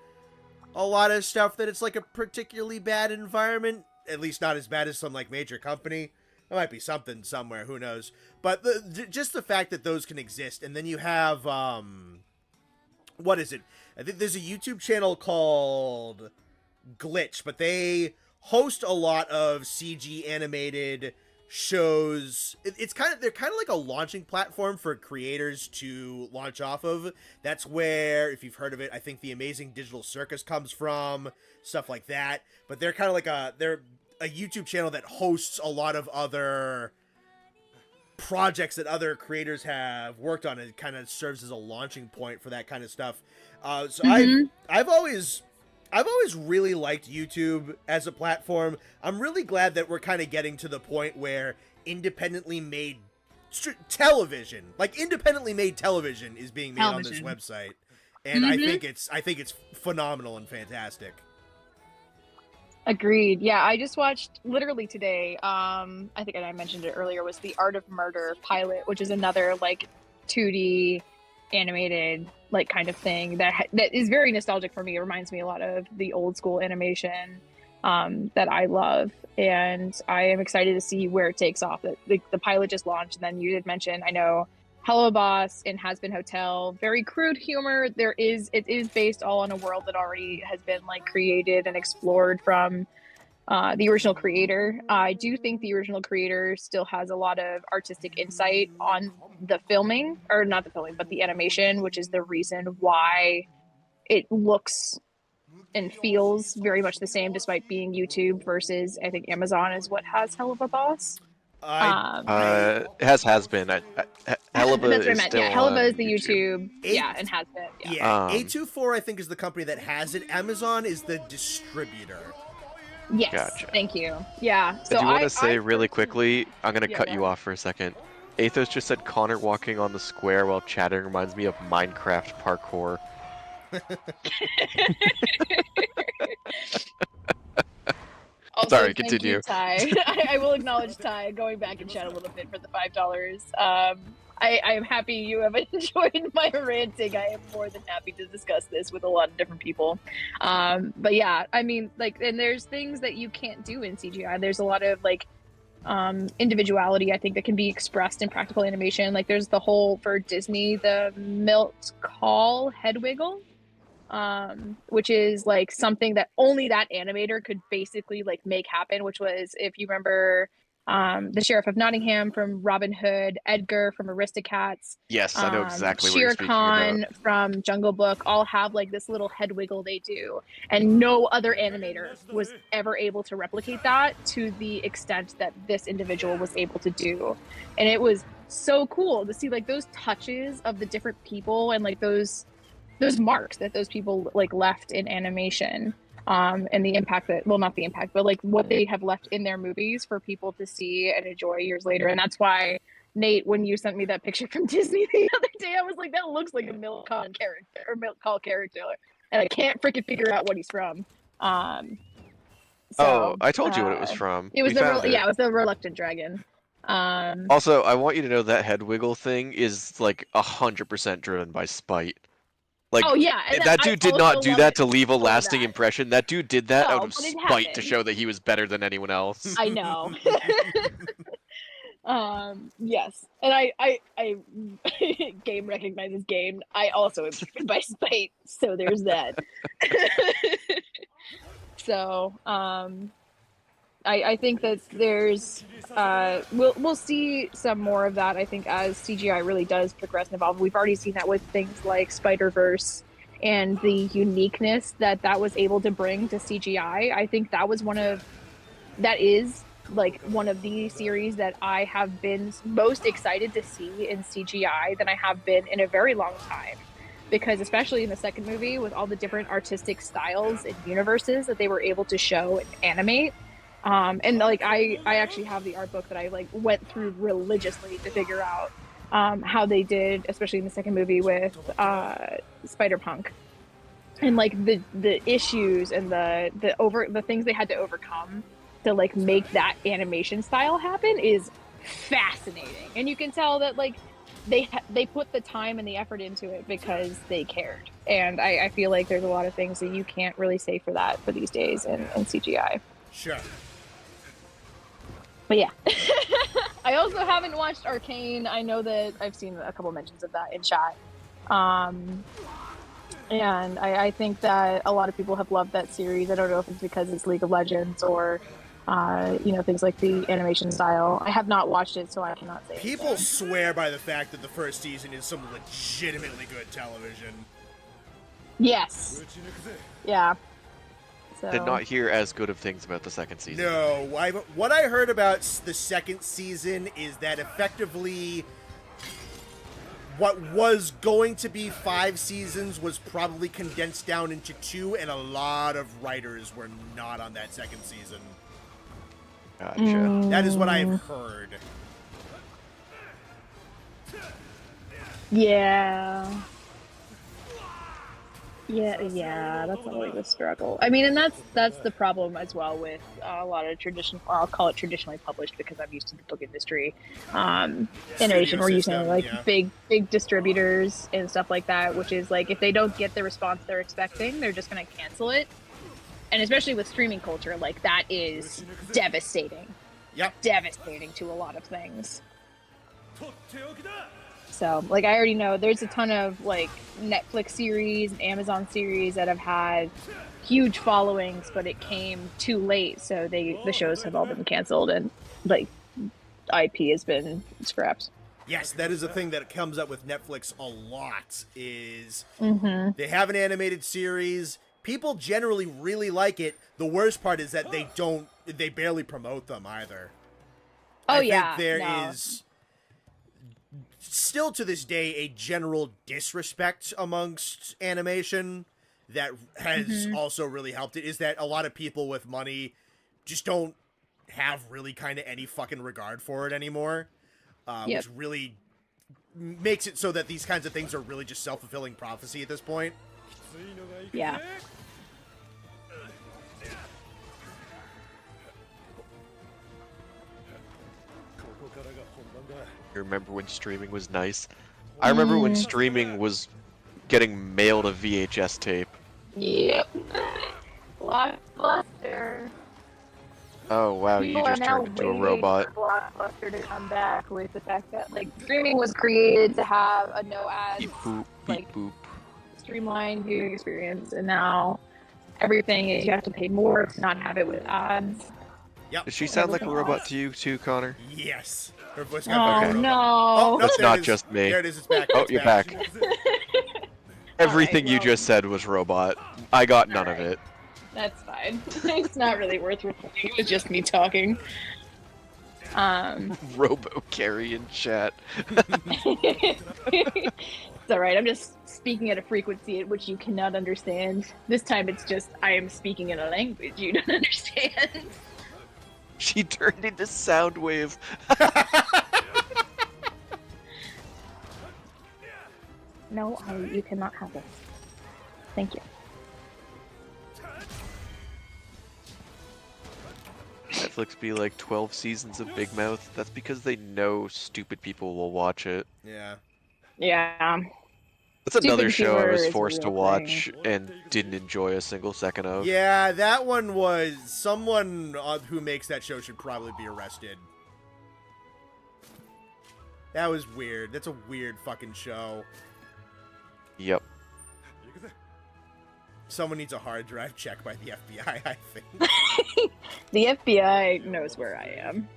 a lot of stuff that it's a particularly bad environment, at least not as bad as some major company. There might be something somewhere, who knows. But just the fact that those can exist, and then you have what is it? I think there's a YouTube channel called Glitch, but they host a lot of CG animated shows. They're kind of like a launching platform for creators to launch off of. That's where, if you've heard of it, I think the Amazing Digital Circus comes from, stuff like that. But they're kind of they're a YouTube channel that hosts a lot of other projects that other creators have worked on. It kind of serves as a launching point for that kind of stuff. So I've always really liked YouTube as a platform. I'm really glad that we're kind of getting to the point where independently made television, is being made on this website, and I think it's phenomenal and fantastic. Agreed. Yeah, I just watched literally today. I think I mentioned it earlier. Was the Art of Murder pilot, which is another like 2D animated like kind of thing that is very nostalgic for me. It reminds me a lot of the old school animation that I love, and I am excited to see where it takes off. The pilot just launched, and then you did mention, I know, Hello Boss and Has Been Hotel, very crude humor. It is based all on a world that already has been like created and explored from the original creator. I do think the original creator still has a lot of artistic insight on the filming, or not the filming, but the animation, which is the reason why it looks and feels very much the same despite being YouTube, versus I think Amazon is what has Hell of a Boss. It has been. Helaba that's what I is meant. still Yeah, Helaba is the YouTube. YouTube. And has been. Yeah, A24 I think is the company that has it. Amazon is the distributor. Yes. Gotcha. Thank you. Yeah. So I do want to say really quickly, I'm going to cut you off for a second. Athos just said Connor walking on the square while chatting reminds me of Minecraft parkour. Also, sorry, continue. You, Ty. I will acknowledge Ty going back and chat a little bit for the $5. I am happy you have enjoyed my ranting. I am more than happy to discuss this with a lot of different people. But yeah, I mean, like, and there's things that you can't do in CGI. There's a lot of like individuality, I think, that can be expressed in practical animation. Like there's the whole, for Disney, the Milt Call head wiggle. Which is like something that only that animator could basically like make happen, which was, if you remember, the Sheriff of Nottingham from Robin Hood, Edgar from Aristocats. Yes, I know exactly what Shere you're speaking Khan about. from Jungle Book all have like this little head wiggle they do, and no other animator was ever able to replicate that to the extent that this individual was able to do. And it was so cool to see like those touches of the different people and like those marks that those people like left in animation, and the impact that, well, not the impact, but like what they have left in their movies for people to see and enjoy years later. And that's why, Nate, when you sent me that picture from Disney the other day, I was like, that looks like a Milt Call character, and I can't freaking figure out what he's from. So, I told you what it was from. It was it was the Reluctant Dragon. Also, I want you to know that head wiggle thing is like 100% driven by spite. Like, oh yeah, that dude did not do that to leave a lasting impression. That dude did that out of but it spite happened. to show that he was better than anyone else. I know. Yes, and I game recognizes game. I also am driven by spite, so there's that. So, I think that there's we'll see some more of that, I think, as CGI really does progress and evolve. We've already seen that with things like Spider-Verse and the uniqueness that was able to bring to CGI. I think that is like one of the series that I have been most excited to see in CGI than I have been in a very long time, because especially in the second movie, with all the different artistic styles and universes that they were able to show and animate. And like I actually have the art book that I like went through religiously to figure out how they did, especially in the second movie with Spider-Punk, and like the issues and the things they had to overcome to like make that animation style happen is fascinating. And you can tell that like they put the time and the effort into it because they cared. And I feel like there's a lot of things that you can't really say for that for these days in CGI. Sure. But yeah, I also haven't watched Arcane. I know that I've seen a couple mentions of that in chat. And I think that a lot of people have loved that series. I don't know if it's because it's League of Legends or, things like the animation style. I have not watched it, so I cannot say. People swear by the fact that the first season is some legitimately good television. Yes. Yeah. So Did not hear as good of things about the second season. No, what I heard about the second season is that effectively what was going to be 5 seasons was probably condensed down into 2, and a lot of writers were not on that second season. Gotcha. That is what I've heard. Yeah. Yeah, that's always a struggle. I mean, and that's the problem as well with a lot of traditional, I'll call it traditionally published because I'm used to the book industry. Animation, we're using like big distributors and stuff like that, which is like if they don't get the response they're expecting, they're just going to cancel it. And especially with streaming culture, like that is devastating. Yep. Devastating to a lot of things. So, like, I already know there's a ton of, like, Netflix series and Amazon series that have had huge followings, but it came too late, so the shows have all been canceled, and, like, IP has been scrapped. Yes, that is a thing that comes up with Netflix a lot, is they have an animated series, people generally really like it, the worst part is that they barely promote them either. I think there is still to this day a general disrespect amongst animation that has also really helped it, is that a lot of people with money just don't have really kind of any fucking regard for it anymore, which really makes it so that these kinds of things are really just self-fulfilling prophecy at this point. Yeah. You remember when streaming was nice? I remember when streaming was getting mailed a VHS tape. Yep. Blockbuster. Oh wow, you just turned into a robot. Blockbuster to come back with the fact that like streaming was created to have a no ads, Beep boop, beep boop. streamlined viewing experience, and now everything is you have to pay more to not have it with ads. Yep. Does she sound like a robot to you too, Connor? Yes. Her voice got Oh better. no! Oh, no, It's there not it is. just me. There it is. It's back. Oh, It's you're back. Everything you well. just said was robot. I got none of it. That's fine. It's not really worth reporting. It was just me talking. Robo carry in chat. It's alright, I'm just speaking at a frequency at which you cannot understand. This time it's just, I am speaking in a language you don't understand. She turned into Soundwave. No, you cannot have this. Thank you. Netflix be like 12 seasons of Big Mouth. That's because they know stupid people will watch it. Yeah. Yeah. That's another Stupid show I humor was is a forced to real watch and didn't enjoy a single second of. Yeah, that one was... Someone who makes that show should probably be arrested. That was weird. That's a weird fucking show. Yep. Someone needs a hard drive check by the FBI, I think. The FBI knows where I am.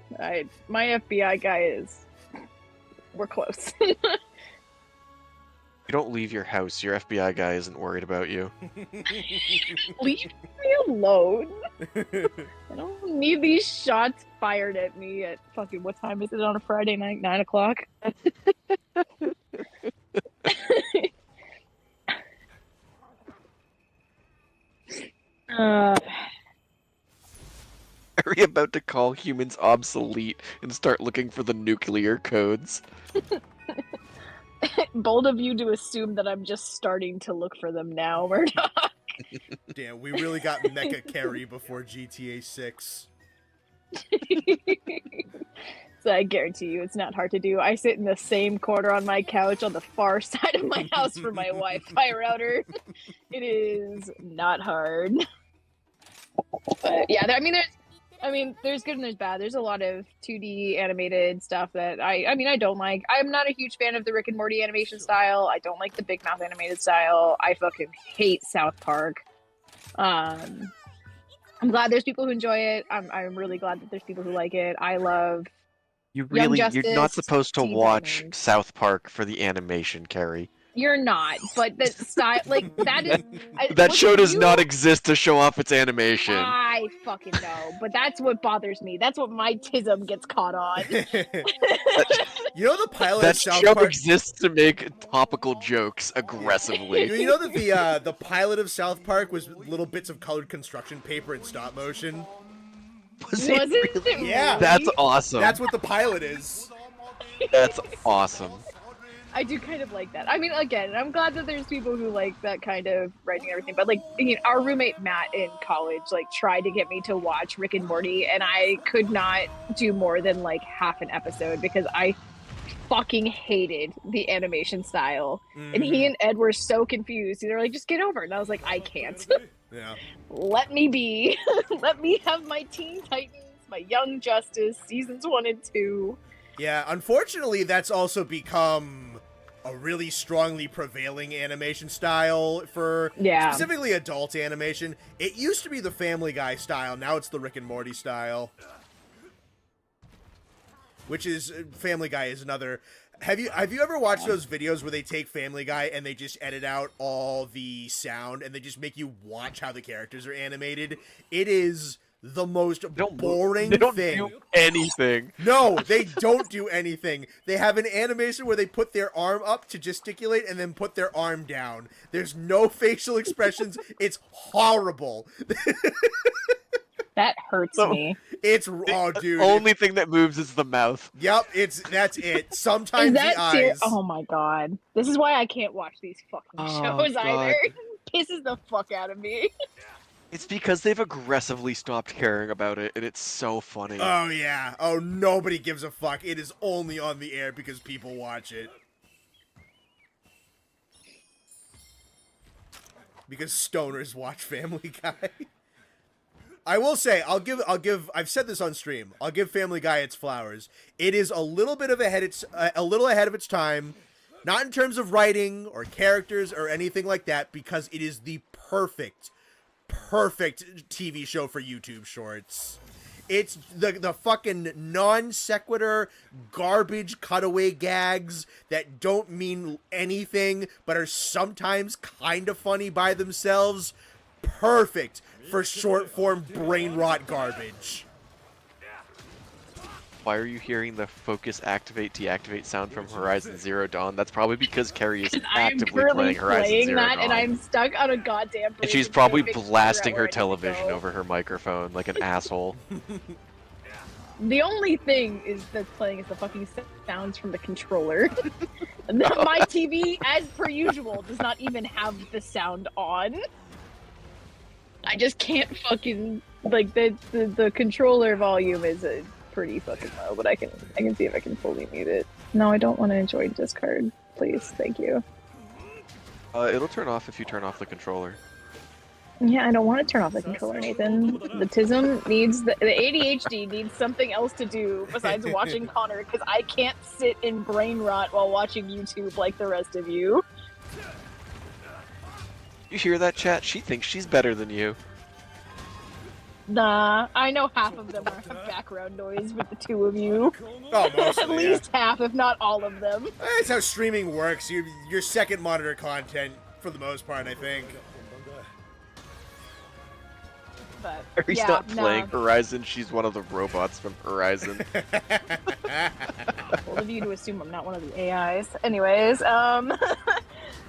My FBI guy is... We're close. You don't leave your house. Your FBI guy isn't worried about you. Leave me alone. I don't need these shots fired at me at fucking, what time is it on a Friday night? 9 o'clock? Are we about to call humans obsolete and start looking for the nuclear codes? Bold of you to assume that I'm just starting to look for them now, Murdoch. Damn, we really got Mecha Carry before GTA 6. So I guarantee you it's not hard to do. I sit in the same corner on my couch on the far side of my house for my Wi-Fi router. It is not hard. But yeah, there's good and there's bad. There's a lot of 2D animated stuff that I don't like. I'm not a huge fan of the Rick and Morty animation style. I don't like the Big Mouth animated style. I fucking hate South Park. I'm glad there's people who enjoy it. I'm really glad that there's people who like it. I love You're not Justice, supposed to Teen watch Titans. South Park for the animation, Carrie. You're not, but the style, like that is. That show does not exist to show off its animation. I fucking know, but that's what bothers me. That's what my tism gets caught on. You know the pilot That of South show Park. exists to make topical jokes aggressively. You know that the pilot of South Park was little bits of colored construction paper in stop motion. Was it really? Yeah. That's awesome. That's what the pilot is. That's awesome. I do kind of like that. I mean, again, I'm glad that there's people who like that kind of writing and everything. But like, you know, our roommate Matt in college like tried to get me to watch Rick and Morty, and I could not do more than like half an episode because I fucking hated the animation style. And he and Ed were so confused. They were like, "Just get over it." And I was like, "I can't." Yeah. Let me be. Let me have my Teen Titans, my Young Justice seasons 1 and 2. Yeah, unfortunately, that's also become a really strongly prevailing animation style for specifically adult animation. It used to be the Family Guy style, now it's the Rick and Morty style. Which is, Family Guy is another... Have you ever watched those videos where they take Family Guy and they just edit out all the sound and they just make you watch how the characters are animated? It is the most boring They don't thing. do anything. No, they don't do anything. They have an animation where they put their arm up to gesticulate and then put their arm down. There's no facial expressions. It's horrible. That hurts me. It's dude. The only thing that moves is the mouth. Yep, that's it. Sometimes Is that the eyes. Oh my god. This is why I can't watch these fucking shows either. It pisses the fuck out of me. It's because they've aggressively stopped caring about it, and it's so funny. Oh yeah. Oh, nobody gives a fuck. It is only on the air because people watch it. Because stoners watch Family Guy. I will say, I've said this on stream. I'll give Family Guy its flowers. It is a little bit ahead of its time, not in terms of writing or characters or anything like that, because it is the perfect TV show for YouTube Shorts. It's the fucking non sequitur garbage cutaway gags that don't mean anything but are sometimes kind of funny by themselves. Perfect for short form brain rot garbage. Why are you hearing the focus activate deactivate sound from Horizon Zero Dawn? That's probably because Carrie is actively playing Horizon Zero Dawn. And I'm stuck on a goddamn. And she's probably blasting her television over her microphone like an asshole. The only thing that's playing is the fucking sounds from the controller. My TV, as per usual, does not even have the sound on. I just can't fucking like the controller volume is pretty fucking low, but I can see if I can fully mute it. No, I don't want to enjoy Discard. Please, thank you. It'll turn off if you turn off the controller. Yeah, I don't want to turn off the controller, Nathan. The TISM needs the ADHD needs something else to do besides watching Connor, because I can't sit in brain rot while watching YouTube like the rest of you. You hear that, chat? She thinks she's better than you. Nah, I know half of them are background noise with the two of you. Oh, mostly, At least half, if not all of them. That's how streaming works. Your second monitor content, for the most part, I think. But, Harry's not playing Horizon, she's one of the robots from Horizon. Bold of you to assume I'm not one of the AIs. Anyways,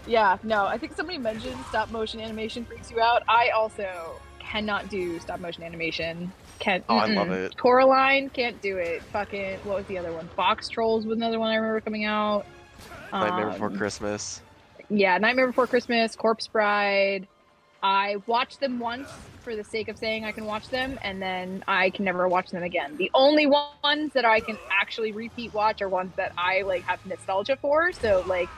yeah, no, I think somebody mentioned stop motion animation freaks you out. I also cannot do stop motion animation. Can't. I love it. Coraline can't do it. Fucking, what was the other one? Box Trolls was another one I remember coming out. Nightmare Before Christmas. Yeah, Nightmare Before Christmas, Corpse Bride. I watched them once for the sake of saying I can watch them, and then I can never watch them again. The only ones that I can actually repeat watch are ones that I like have nostalgia for. So like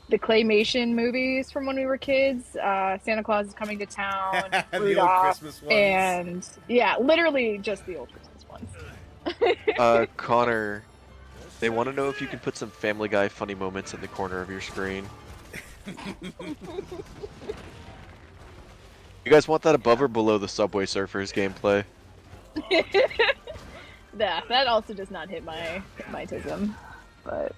the claymation movies from when we were kids, Santa Claus is Coming to Town, Rudolph, the old Christmas ones. and yeah, literally just the old Christmas ones. Connor, they want to know if you can put some Family Guy funny moments in the corner of your screen. You guys want that above or below the Subway Surfers gameplay? Yeah, that also does not hit my tism, but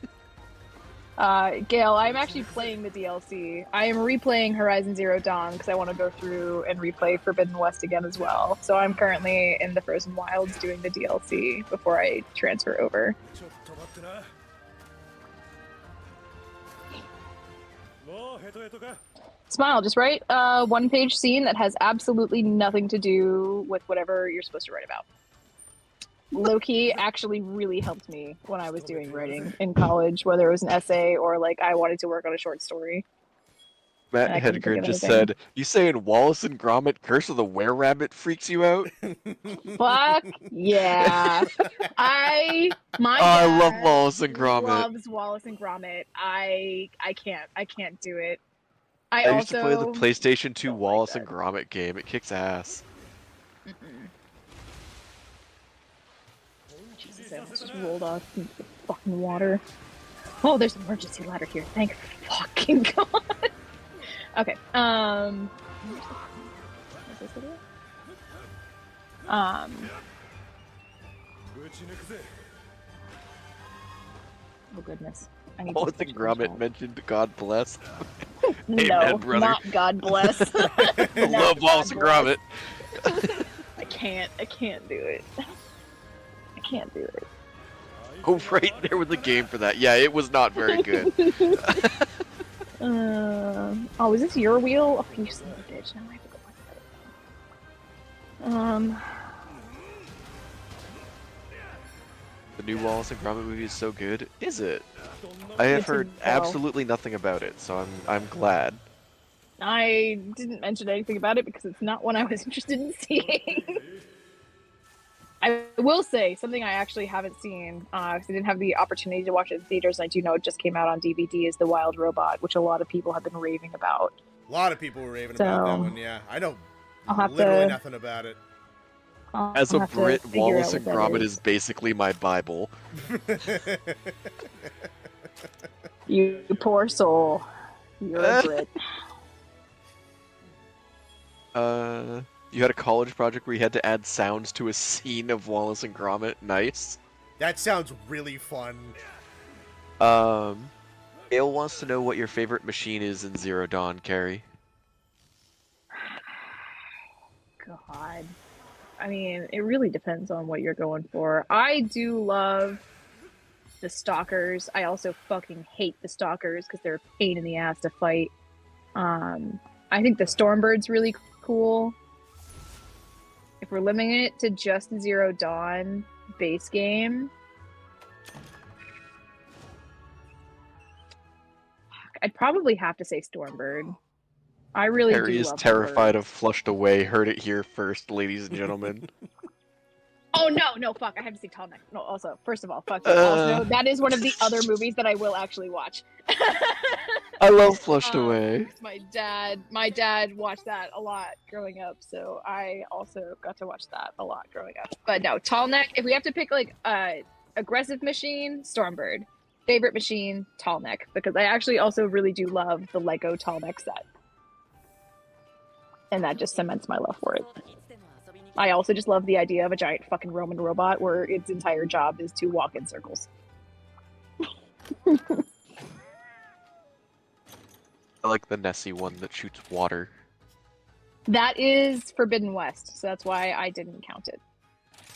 Gail, I'm actually playing the DLC. I am replaying Horizon Zero Dawn because I want to go through and replay Forbidden West again as well. So I'm currently in the Frozen Wilds doing the DLC before I transfer over. Smile, just write a one-page scene that has absolutely nothing to do with whatever you're supposed to write about. Low-key actually really helped me when I was doing writing in college, whether it was an essay or like I wanted to work on a short story. Matt I couldn't think Hedgren of just anything. said, "You saying Wallace and Gromit Curse of the Were-Rabbit freaks you out?" Fuck yeah! My I love dad Wallace and Gromit. loves Wallace and Gromit. I can't do it. I used to play the also PlayStation 2 don't Wallace like and Gromit game. It kicks ass. Jesus, I almost just rolled off into the fucking water. Oh, there's an emergency ladder here. Thank fucking god. Okay. Is this video? Oh goodness. I need Wallace to and Gromit mentioned God bless. No, Amen, brother. not God bless. I Not love Wallace and God Gromit. bless. I can't do it. I can't do it. Oh, right there with the game for that. Yeah, it was not very good. Oh, is this your wheel? Oh, you son of a bitch. Now I have to go back to The new Wallace and Gromit movie is so good. Is it? I have It's a heard no. absolutely nothing about it, so I'm glad. I didn't mention anything about it because it's not one I was interested in seeing. I will say something I actually haven't seen because I didn't have the opportunity to watch it in theaters. And I do know it just came out on DVD. Is The Wild Robot, which a lot of people have been raving about. A lot of people were raving about that one. Yeah, I know I'll have literally to- nothing about it. As a I'll have to Brit, figure Wallace out and what that Gromit is basically my Bible. You poor soul. You're a Brit. You had a college project where you had to add sounds to a scene of Wallace and Gromit. Nice. That sounds really fun. Ale wants to know what your favorite machine is in Zero Dawn, Carrie. God. I mean, it really depends on what you're going for. I do love the stalkers. I also fucking hate the stalkers because they're a pain in the ass to fight. I think the Stormbird's really cool. If we're limiting it to just Zero Dawn base game, I'd probably have to say Stormbird. I really Carrie do is love terrified the of Flushed Away. Heard it here first, ladies and gentlemen. Oh no, fuck! I have to see Tall Neck. No, also, first of all, fuck. Also, that is one of the other movies that I will actually watch. I love Flushed Away. My dad watched that a lot growing up, so I also got to watch that a lot growing up. But no, Tall Neck. If we have to pick like aggressive machine, Stormbird. Favorite machine, Tall Neck, because I actually also really do love the Lego Tall Neck set. And that just cements my love for it. I also just love the idea of a giant fucking Roman robot where its entire job is to walk in circles. I like the Nessie one that shoots water. That is Forbidden West, so that's why I didn't count it.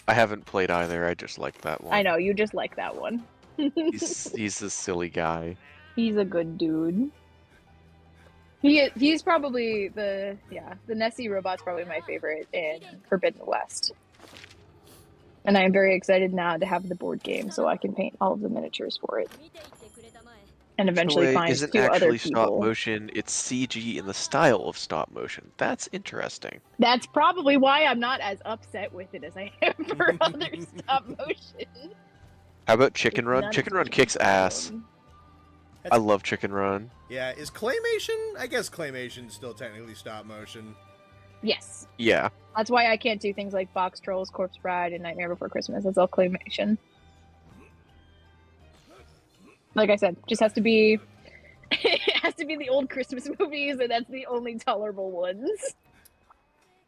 I haven't played either, I just like that one. I know, you just like that one. He's a silly guy. He's a good dude. He's probably the Nessie robot's probably my favorite in Forbidden West. And I'm very excited now to have the board game so I can paint all of the miniatures for it. And eventually find isn't two other actually people. stop motion, it's CG in the style of stop motion. That's interesting. That's probably why I'm not as upset with it as I am for other stop motion. How about Chicken Run? None Chicken of Run the kicks ass. problem. I love Chicken Run. Yeah, is claymation? I guess claymation's still technically stop motion. Yes. Yeah. That's why I can't do things like Box Trolls, Corpse Bride, and Nightmare Before Christmas. That's all claymation. Like I said, just has to be it has to be the old Christmas movies, and that's the only tolerable ones.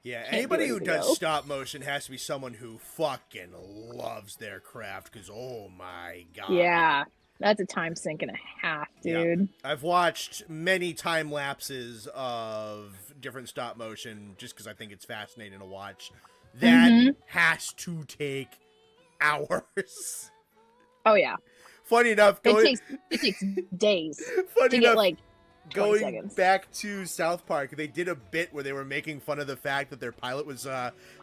Yeah, Can't anybody do who anything does else. stop motion has to be someone who fucking loves their craft, because oh my god. Yeah. That's a time sink and a half, Yeah. dude. I've watched many time lapses of different stop motion just because I think it's fascinating to watch. That has to take hours. Oh yeah. Funny enough, It takes days funny to enough, get like 20 going seconds. back to South Park, they did a bit where they were making fun of the fact that their pilot was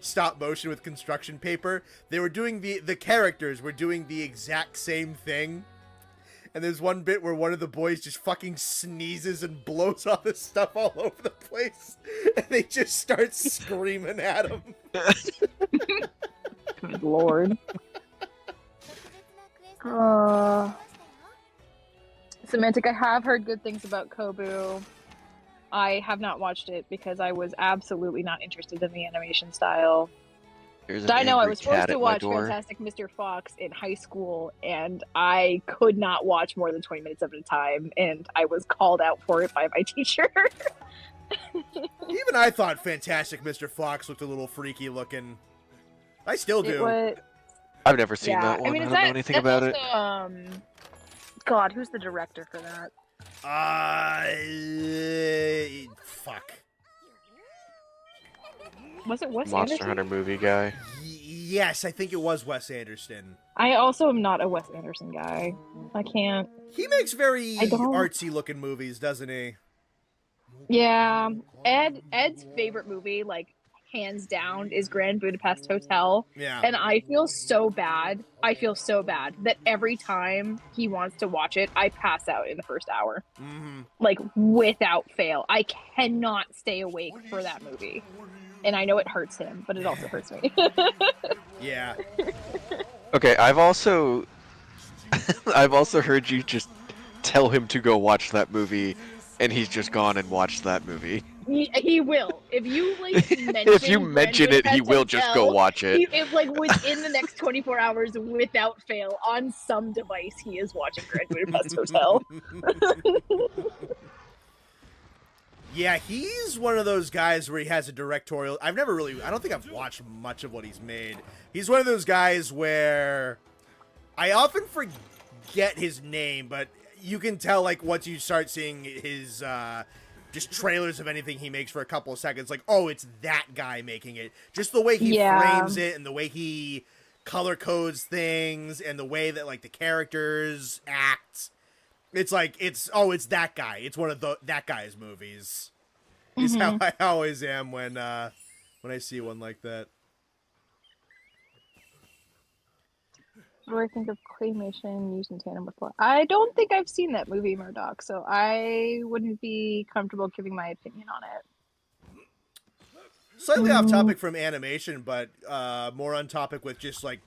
stop motion with construction paper. They were doing the characters were doing the exact same thing. And there's one bit where one of the boys just fucking sneezes and blows all this stuff all over the place. And they just start screaming at him. Good lord. Semantic, I have heard good things about Kobu. I have not watched it because I was absolutely not interested in the animation style. I know I was forced to watch Fantastic Mr. Fox in high school, and I could not watch more than 20 minutes at a time, and I was called out for it by my teacher. Even I thought Fantastic Mr. Fox looked a little freaky looking. I still do. I've never seen that one. I don't know anything about it. God, who's the director for that? Fuck. Was it Wes Monster Anderson? Hunter movie guy. Yes, I think it was Wes Anderson. I also am not a Wes Anderson guy. I can't. He makes very artsy looking movies, doesn't he? Yeah. Ed's favorite movie, like, hands down, is Grand Budapest Hotel. Yeah. And I feel so bad. That every time he wants to watch it, I pass out in the first hour. Mm-hmm. Like, without fail. I cannot stay awake for that movie. And I know it hurts him, but it also hurts me. Yeah. Okay, I've also heard you just tell him to go watch that movie, and he's just gone and watched that movie. He will. If you mention if you mention it, he will just go watch it. If within the next 24 hours, without fail, on some device, he is watching Grand Budapest Hotel. Yeah, he's one of those guys where he has a directorial. I don't think I've watched much of what he's made. He's one of those guys where I often forget his name, but you can tell, like, once you start seeing his just trailers of anything he makes for a couple of seconds, like, oh, it's that guy making it. Just the way he frames it and the way he color codes things and the way that, like, the characters act. It's like, it's that guy. It's one of that guy's movies. Is how I always am when I see one like that. What do I think of claymation used in tandem with plot? I don't think I've seen that movie, Murdoch, so I wouldn't be comfortable giving my opinion on it. Slightly off topic from animation, but more on topic with just, like,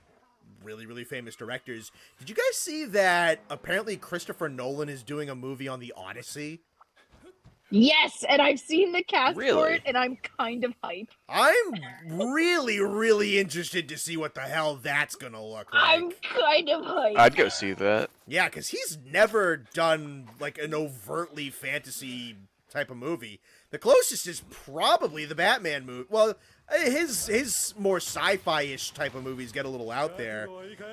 really, really famous directors. Did you guys see that apparently Christopher Nolan is doing a movie on the Odyssey? Yes, and I've seen the cast for Really? it, and I'm kind of hyped. I'm really, really interested to see what the hell that's gonna look like. I'm kind of hyped. I'd go see that. Yeah, because he's never done, like, an overtly fantasy type of movie. The closest is probably the Batman movie. Well, his more sci-fi-ish type of movies get a little out there.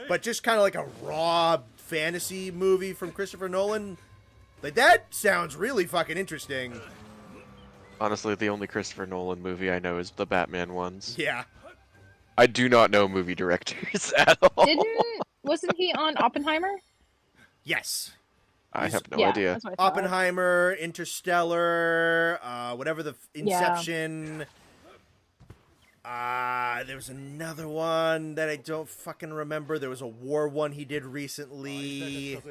But just kind of like a raw fantasy movie from Christopher Nolan, like, that sounds really fucking interesting. Honestly, the only Christopher Nolan movie I know is the Batman ones. Yeah. I do not know movie directors at all. Wasn't he on Oppenheimer? Yes. I have no idea. That's what I thought. Oppenheimer, Interstellar, whatever the Inception. There was another one that I don't fucking remember. There was a war one he did recently.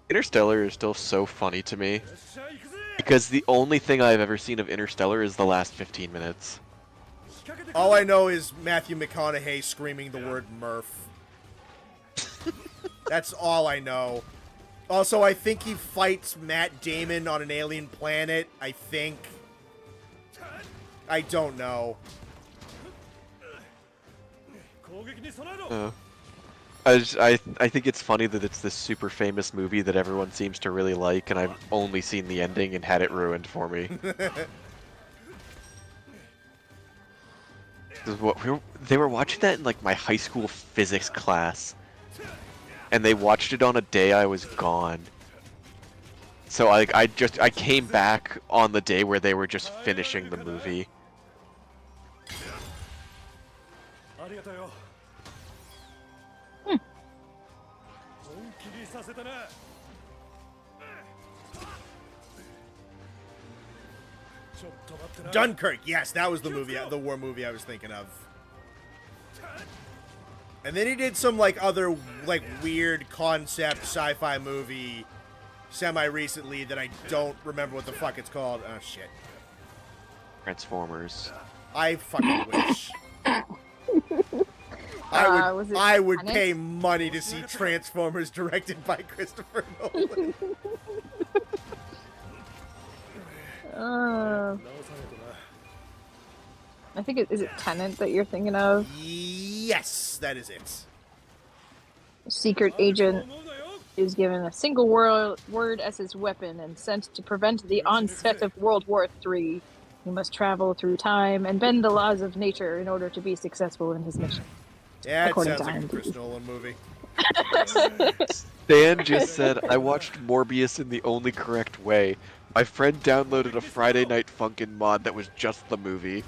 Interstellar is still so funny to me. Because the only thing I've ever seen of Interstellar is the last 15 minutes. All I know is Matthew McConaughey screaming the word Murph. That's all I know. Also, I think he fights Matt Damon on an alien planet. I think. I don't know. I think it's funny that it's this super famous movie that everyone seems to really like, and I've only seen the ending and had it ruined for me. They were watching that in, like, my high school physics class. and they watched it on a day I was gone. So I came back on the day where they were just finishing the movie. Dunkirk, yes, that was the movie, the war movie I was thinking of. And then he did some like other like weird concept sci-fi movie semi-recently that I don't remember what the fuck it's called. Oh shit. Transformers. I fucking wish. Was it I would Tenet? pay money to see Transformers directed by Christopher Nolan. I think is it Tenet that you're thinking of? Yes, that is it. A secret agent is given a single word as his weapon and sent to prevent the onset of World War III. He must travel through time and bend the laws of nature in order to be successful in his mission. Yeah, it According sounds to like a IMDb. Chris Nolan movie. Dan just said, I watched Morbius in the only correct way. My friend downloaded a Friday Night Funkin' mod that was just the movie.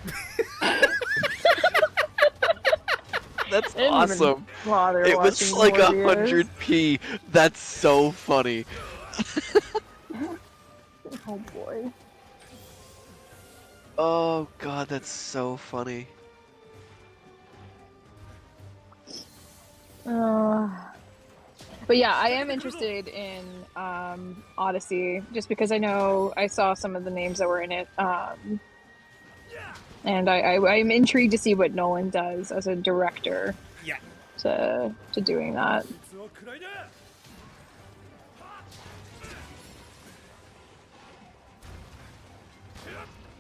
That's I didn't even awesome. bother It was watching like Morbius. 100p. That's so funny. Oh boy. Oh god, that's so funny. But yeah, I am interested in Odyssey just because I know I saw some of the names that were in it, and I'm intrigued to see what Nolan does as a director Yeah. to doing that.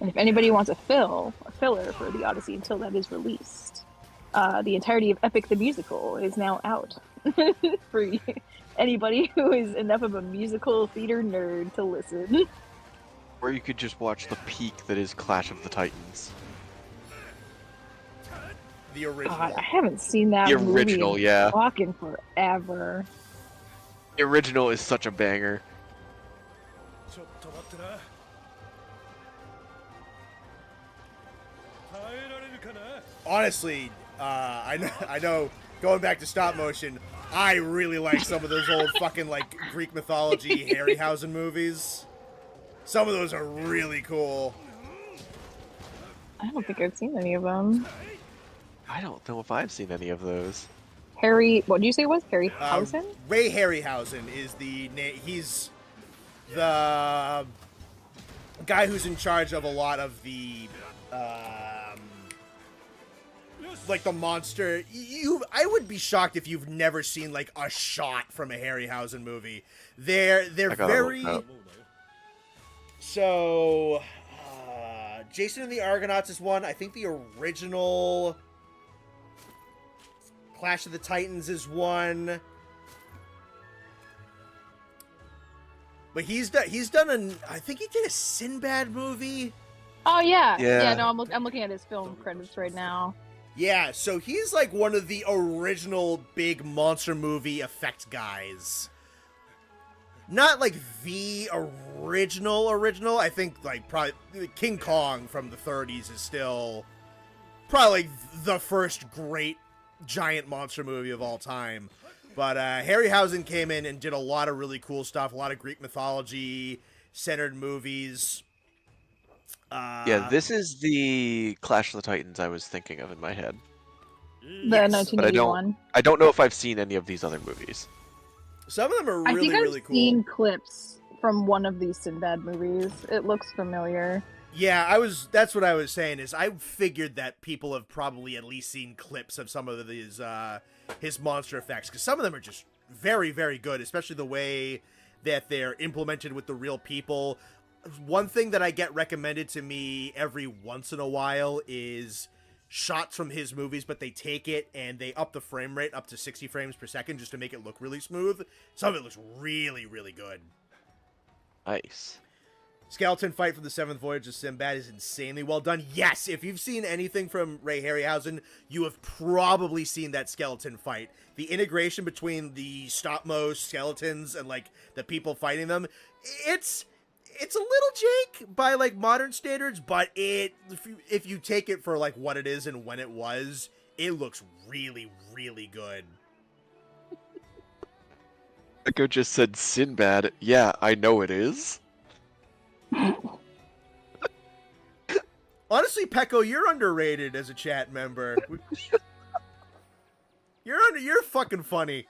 And if anybody wants a filler for the Odyssey until that is released, the entirety of Epic the Musical is now out for anybody who is enough of a musical theater nerd to listen. Or you could just watch the peak that is Clash of the Titans. The original. God, I haven't seen that The movie original, in yeah. fucking forever. The original is such a banger. Honestly, I know. Going back to stop motion, I really like some of those old fucking like Greek mythology Harryhausen movies. Some of those are really cool. I don't think I've seen any of them. I don't know if I've seen any of those. Harry, what did you say it was? Harryhausen? Ray Harryhausen is the name. He's the guy who's in charge of a lot of the like the monster. I would be shocked if you've never seen like a shot from a Harryhausen movie. They're I gotta very look up. so. Jason and the Argonauts is one. I think the original Clash of the Titans is one. But he's done I think he did a Sinbad movie. Oh yeah. Yeah. No, I'm looking at his film credits right now. Yeah, so he's like one of the original big monster movie effects guys. Not like the original. I think like probably King Kong from the 30s is still probably like the first great giant monster movie of all time. But Harryhausen came in and did a lot of really cool stuff, a lot of Greek mythology centered movies. Yeah, this is the Clash of the Titans I was thinking of in my head. The Yes, But I 1981. don't know if I've seen any of these other movies. some of them are I really, think I've really cool. seen clips from one of these Sinbad movies. It looks familiar. Yeah, that's what I was saying is I figured that people have probably at least seen clips of some of these his monster effects because some of them are just very, very good, especially the way that they're implemented with the real people. One thing that I get recommended to me every once in a while is shots from his movies, but they take it and they up the frame rate up to 60 frames per second just to make it look really smooth. Some of it looks really, really good. Nice. Skeleton fight from the Seventh Voyage of Sinbad is insanely well done. Yes, if you've seen anything from Ray Harryhausen, you have probably seen that skeleton fight. The integration between the stop-mo skeletons and like the people fighting them, it's a little jank by like modern standards, but if you take it for like what it is and when it was, it looks really, really good. Echo just said Sinbad. Yeah, I know it is. Honestly, Pecco, you're underrated as a chat member. You're fucking funny.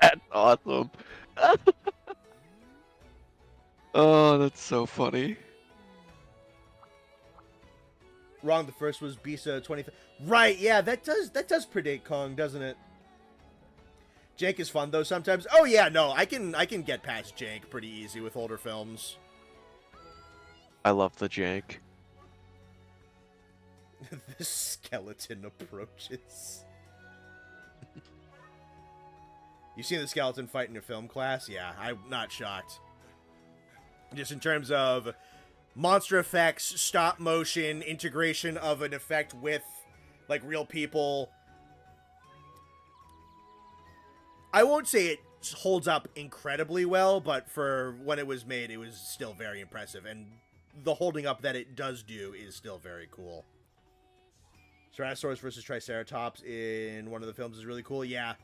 That's awesome. Oh, that's so funny. Wrong, the first was Bisa 20. Right, yeah, that does predate Kong, doesn't it? Jank is fun though sometimes. Oh yeah, no, I can get past Jank pretty easy with older films. I love the jank. The skeleton approaches. You seen the skeleton fight in your film class? Yeah, I'm not shocked. Just in terms of monster effects, stop motion, integration of an effect with like real people. I won't say it holds up incredibly well, but for when it was made, it was still very impressive. And the holding up that it does do is still very cool. Tyrannosaurus versus Triceratops in one of the films is really cool. Yeah.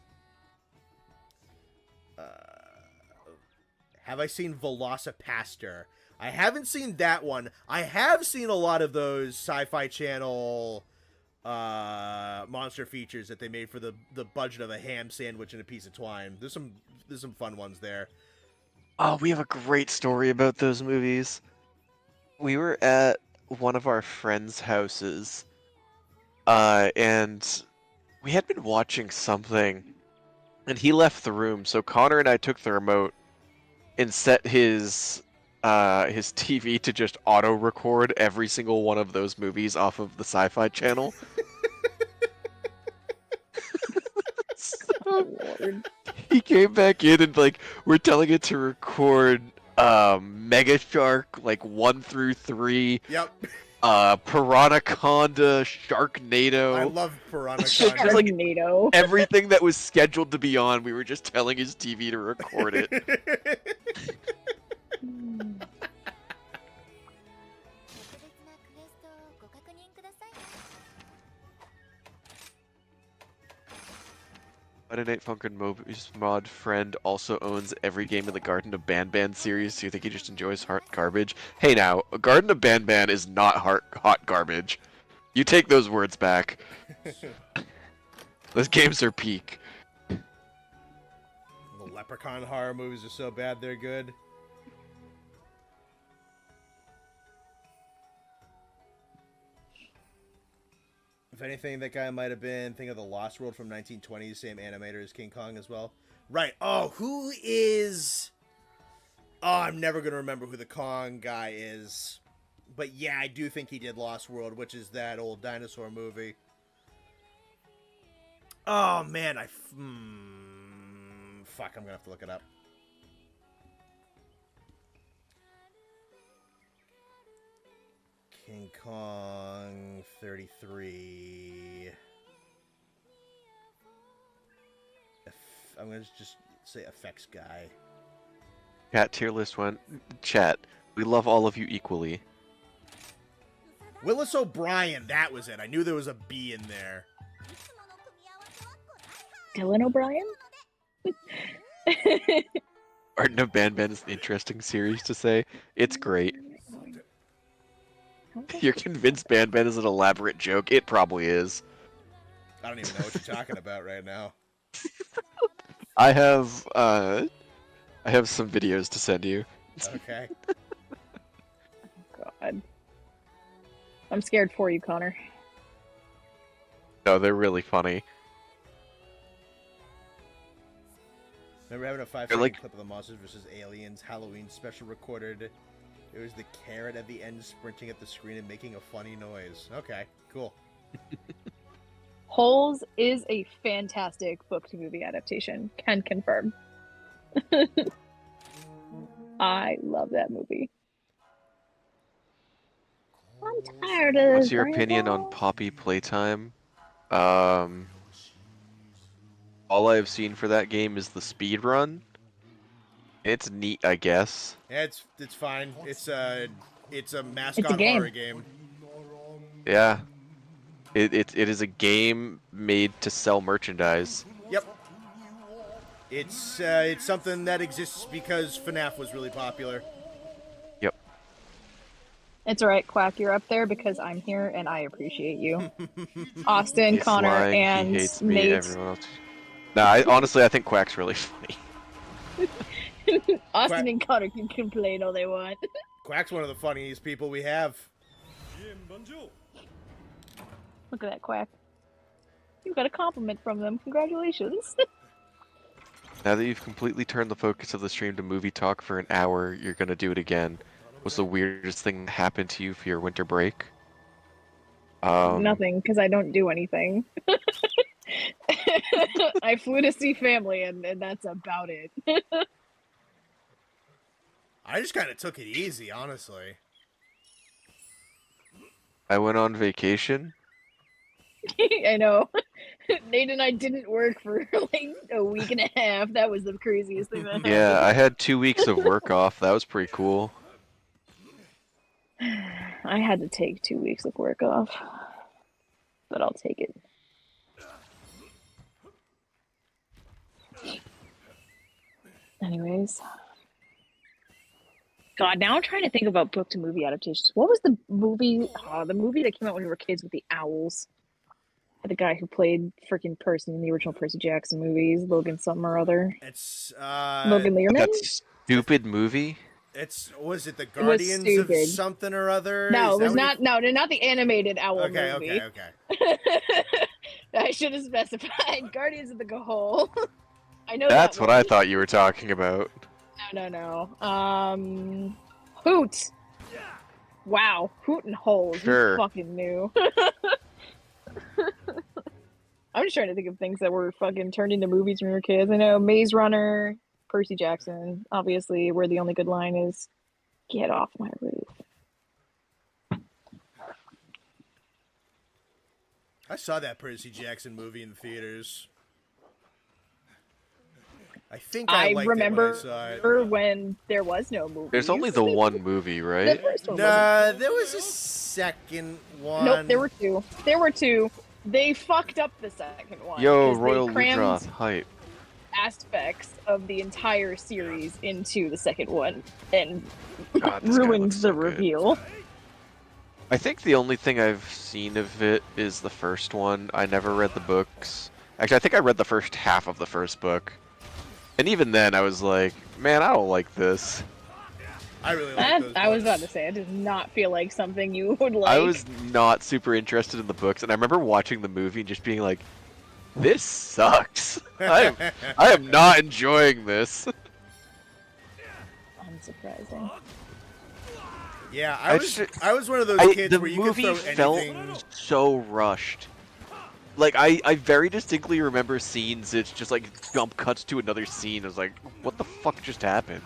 Have I seen Velocipaster? I haven't seen that one. I have seen a lot of those Sci-Fi Channel monster features that they made for the budget of a ham sandwich and a piece of twine. There's some fun ones there. Oh, we have a great story about those movies. We were at one of our friends' houses, and we had been watching something, and he left the room, so Connor and I took the remote and set his TV to just auto-record every single one of those movies off of the Sci-Fi Channel. So, he came back in and like we're telling it to record Mega Shark like 1 through 3. Yep. Piranhaconda, Sharknado. I love Piranhaconda. Just like Sharknado. everything that was scheduled to be on, we were just telling his TV to record it. But an 8 Funkin' Movies mod friend also owns every game in the Garden of Banban series. Do you think he just enjoys hot garbage? Hey now, a Garden of Banban is not hot garbage. You take those words back. Those games are peak. The Leprechaun horror movies are so bad they're good. If anything, that guy might have been thinking of the Lost World from 1920s, same animator as King Kong as well. Right. Oh, who is... Oh, I'm never going to remember who the Kong guy is. But yeah, I do think he did Lost World, which is that old dinosaur movie. Oh, man, fuck, I'm going to have to look it up. King Kong 33. I'm going to just say effects guy. Chat tier list went. Chat, we love all of you equally. Willis O'Brien, that was it. I knew there was a B in there. Dylan O'Brien? Garden of Banban is an interesting series to say. It's great. You're convinced Banban is an elaborate joke? It probably is. I don't even know what you're talking about right now. I have some videos to send you. Okay. God. I'm scared for you, Connor. No, they're really funny. Remember having a 5-second like... clip of the Monsters vs. Aliens Halloween special recorded. It was the carrot at the end sprinting at the screen and making a funny noise. Okay, cool. Holes is a fantastic book to movie adaptation. Can confirm. I love that movie. I'm tired of What's this, your opinion on Grandpa. Poppy Playtime? All I've seen for that game is the speed run. It's neat, I guess. Yeah, it's fine. It's a It's a mascot game. horror game. Yeah. It is a game made to sell merchandise. Yep. It's something that exists because FNAF was really popular. Yep. It's alright, Quack. You're up there because I'm here and I appreciate you. Austin, He's Connor, lying. and He hates me. Nate. Everyone else. Nah, honestly, I think Quack's really funny. Austin Quack. and Connor can complain all they want. Quack's one of the funniest people we have. Look at that, Quack. You got a compliment from them. Congratulations. Now that you've completely turned the focus of the stream to movie talk for an hour, you're gonna do it again. What's the weirdest thing that happened to you for your winter break? Nothing, because I don't do anything. I flew to see family, and that's about it. I just kind of took it easy, honestly. I went on vacation. I know. Nate and I didn't work for like a week and a half. That was the craziest thing that happened. Yeah, I had 2 weeks of work off. That was pretty cool. I had to take 2 weeks of work off, but I'll take it. Anyways. God, now I'm trying to think about book to movie adaptations. What was the movie? The movie that came out when we were kids with the owls. The guy who played freaking Percy in the original Percy Jackson movies, Logan something or other. It's Logan Learman. That stupid movie. was it the Guardians of stupid. something or other? No, Is it was that not. No, they're not the animated owl Okay, movie. okay. I should have specified Guardians of the Hole. I know That's that what one. I thought you were talking about. No. Hoot. Wow, Hoot and Holes. Sure. You fucking knew. I'm just trying to think of things that were fucking turned into movies when we were kids. I know Maze Runner, Percy Jackson, obviously, where the only good line is, "Get off my roof." I saw that Percy Jackson movie in the theaters. I think I liked remember it when I saw it. when there was no movie. There's only the one movie, The right? first one Nah, there was a second one. Nope, there were two. There were two. They fucked up the second one. Yo, 'cause they Royal crammed Ludroth, hype. aspects of the entire series into the second one and God, this guy ruined looks the so good. reveal. I think the only thing I've seen of it is the first one. I never read the books. Actually, I think I read the first half of the first book. And even then, I was like, man, I don't like this. I really like those I was books. about to say, it does not feel like something you would like. I was not super interested in the books, and I remember watching the movie and just being like, this sucks. I am not enjoying this. Unsurprising. Yeah, I I was one of those kids the where you could movie throw felt anything. so rushed. Like, I very distinctly remember scenes, it's just like jump cuts to another scene. I was like, what the fuck just happened?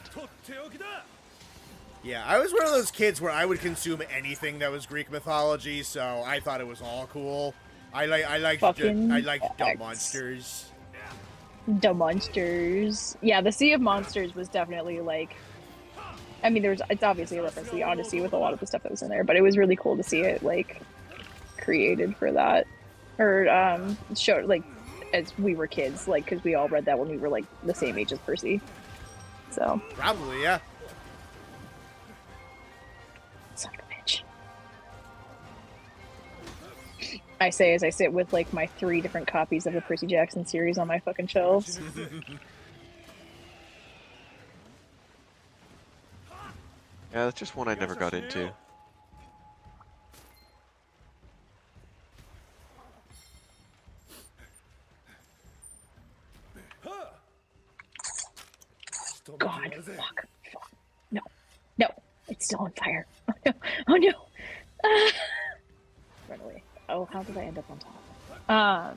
Yeah, I was one of those kids where I would consume anything that was Greek mythology, so I thought it was all cool. I liked Fucking Dumb X. Monsters. The Monsters. Yeah, the Sea of Monsters was definitely like. I mean, it's obviously a reference to the Odyssey with a lot of the stuff that was in there, but it was really cool to see it like created for that, or showed like as we were kids, like because we all read that when we were like the same age as Percy. So. Probably, yeah. Son of a bitch. I say as I sit with like my 3 different copies of the Percy Jackson series on my fucking shelves. Yeah, that's just one I never got into. God, fuck. No. No. It's still on fire. Oh no. Oh no. Run away. Oh, how did I end up on top?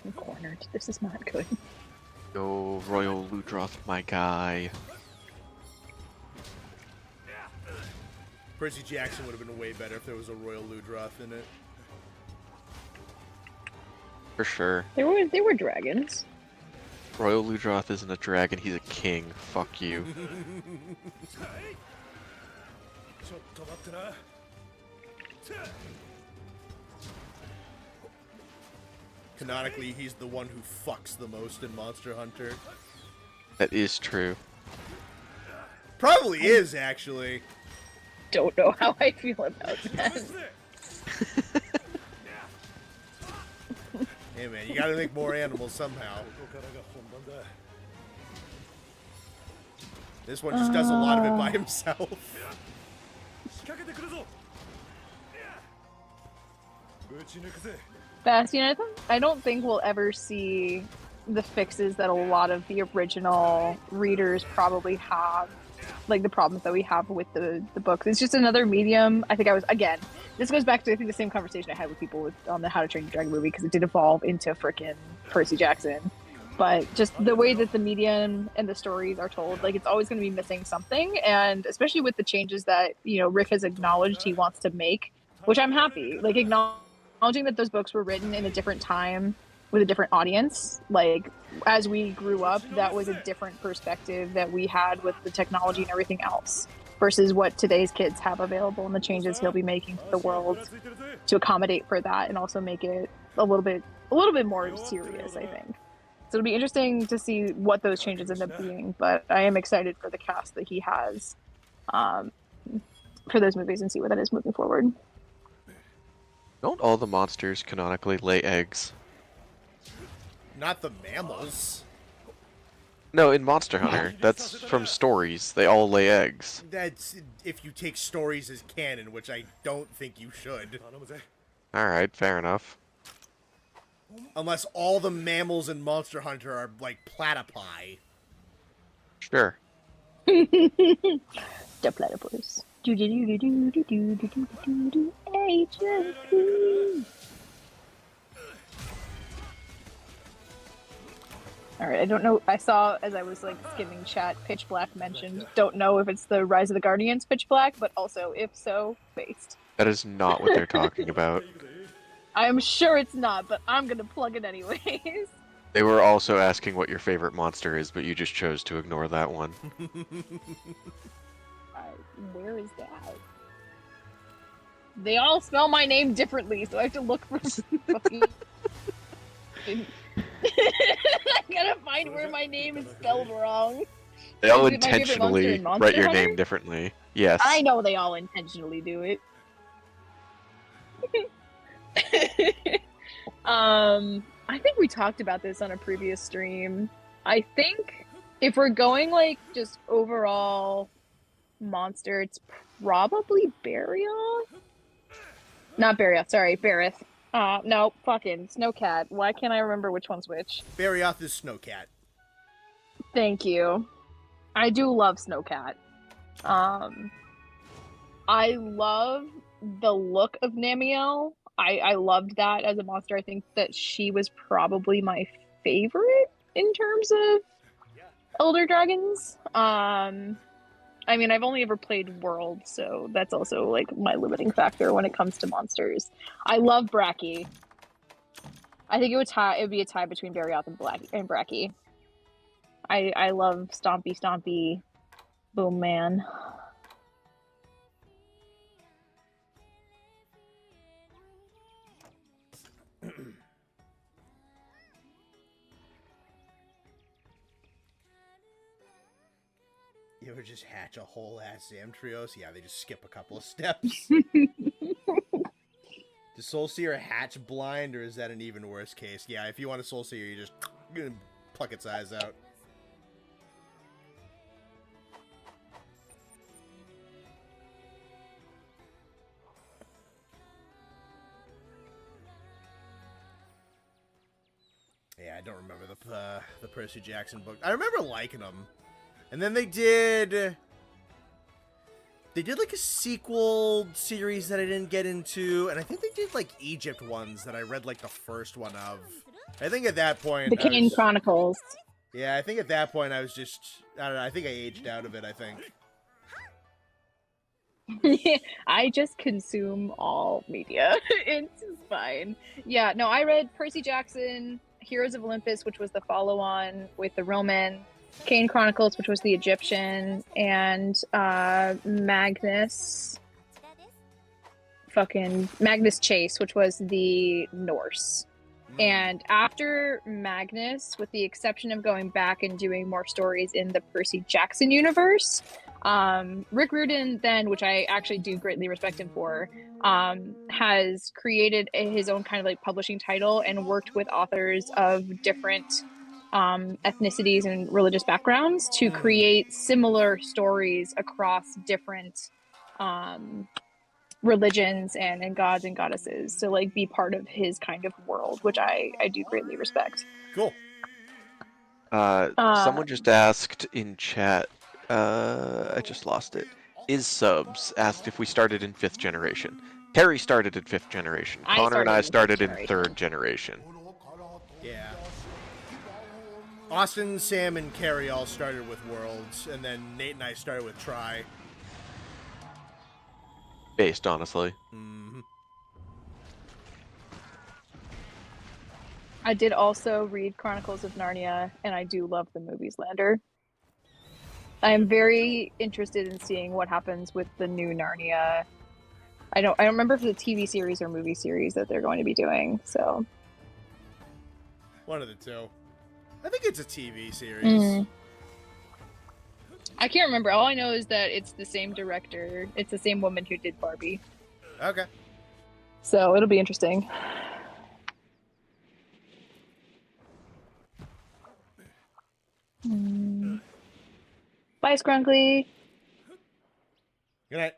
I'm cornered. This is not good. Yo, Royal Ludroth, my guy. Percy Jackson would have been way better if there was a Royal Ludroth in it. For sure. They were dragons. Royal Ludroth isn't a dragon, he's a king. Fuck you. Canonically, he's the one who fucks the most in Monster Hunter. That is true. Probably is, actually. Don't know how I feel about that. Hey man, you gotta make more animals somehow. This one just does a lot of it by himself. Bastian, I don't think we'll ever see the fixes that a lot of the original readers probably have, like the problems that we have with the books. It's just another medium. I think again, this goes back to I think the same conversation I had with people on the How to Train Your Dragon movie, because it did evolve into frickin' Percy Jackson. But just the way that the medium and the stories are told, like it's always going to be missing something. And especially with the changes that, you know, Rick has acknowledged he wants to make, which I'm happy, like acknowledging that those books were written in a different time with a different audience. Like as we grew up, that was a different perspective that we had with the technology and everything else versus what today's kids have available and the changes he'll be making to the world to accommodate for that and also make it a little bit more serious, I think. So it'll be interesting to see what those changes end up being, but I am excited for the cast that he has for those movies and see what that is moving forward. Don't all the monsters canonically lay eggs? Not the mammals. No, in Monster Hunter. That's from stories. They all lay eggs. That's if you take stories as canon, which I don't think you should. Alright, fair enough. Unless all the mammals in Monster Hunter are like platypi. Sure. The platypus. Alright, I don't know. I saw as I was like skimming chat, Pitch Black mentioned. Don't know if it's the Rise of the Guardians Pitch Black, but also if so, based. That is not what they're talking about. I'm sure it's not, but I'm gonna plug it anyways. They were also asking what your favorite monster is, but you just chose to ignore that one. Where is that? They all spell my name differently, so I have to look for fucking... I gotta find where my name is spelled wrong. They all Is it my favorite monster intentionally in Monster write your Hunter? name differently. Yes. I know they all intentionally do it. I think we talked about this on a previous stream. I think if we're going like just overall monster, it's probably Barioth. Not Barioth, sorry, Barith. No, fucking Snowcat. Why can't I remember which one's which? Barioth is Snowcat. Thank you. I do love Snowcat. I love the look of Namielle. I loved that as a monster. I think that she was probably my favorite in terms of Elder Dragons. I mean, I've only ever played World, so that's also like my limiting factor when it comes to monsters. I love Bracky. I think it would be a tie between Barioth and Bracky. I love Stompy Stompy Boom Man. You ever just hatch a whole ass Zamtrios? Yeah, they just skip a couple of steps. Does Soulseer hatch blind, or is that an even worse case? Yeah, if you want a Soulseer, you just pluck its eyes out. Yeah, Yeah, I don't remember the Percy Jackson book. I remember liking them, and then they did like a sequel series that I didn't get into, and I think they did like Egypt ones that I read like the first one of. I think at that point, The Kane Chronicles. Yeah, I think at that point I was just, I don't know, I think I aged out of it, I think. I just consume all media. It's fine. Yeah, no, I read Percy Jackson, Heroes of Olympus, which was the follow-on with the Roman, Kane Chronicles, which was the Egyptian, and Magnus Chase, which was the Norse. And after Magnus, with the exception of going back and doing more stories in the Percy Jackson universe, Rick Riordan then, which I actually do greatly respect him for, has created his own kind of like publishing title and worked with authors of different ethnicities and religious backgrounds to create similar stories across different religions and gods and goddesses to like be part of his kind of world, which I do greatly respect. Cool. Someone just asked in chat, I just lost it. Is Subs asked if we started in 5th generation. Terry started in 5th generation. Connor and I started in 3rd generation. Yeah. Austin, Sam, and Carrie all started with Worlds, and then Nate and I started with Tri. Based, honestly. Mm-hmm. I did also read Chronicles of Narnia, and I do love the movies Lander. I am very interested in seeing what happens with the new Narnia. I don't remember if it's a TV series or movie series that they're going to be doing. So one of the two. I think it's a TV series. I can't remember. All I know is that it's the same director. It's the same woman who did Barbie. Okay. So it'll be interesting. Bye, Scrunkly. Good night.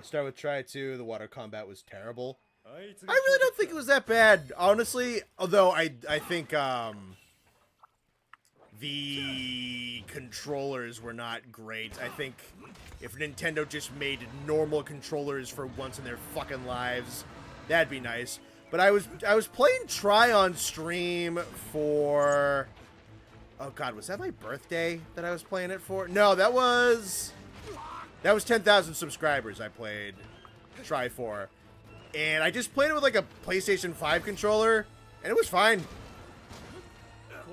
Start with Try 2. The water combat was terrible. I really don't think it was that bad, honestly. Although I think the controllers were not great. I think if Nintendo just made normal controllers for once in their fucking lives, that'd be nice. But I was playing Try on stream for, oh god, was that my birthday that I was playing it for? No, that was 10,000 subscribers I played Try for. And I just played it with like a PlayStation 5 controller, and it was fine.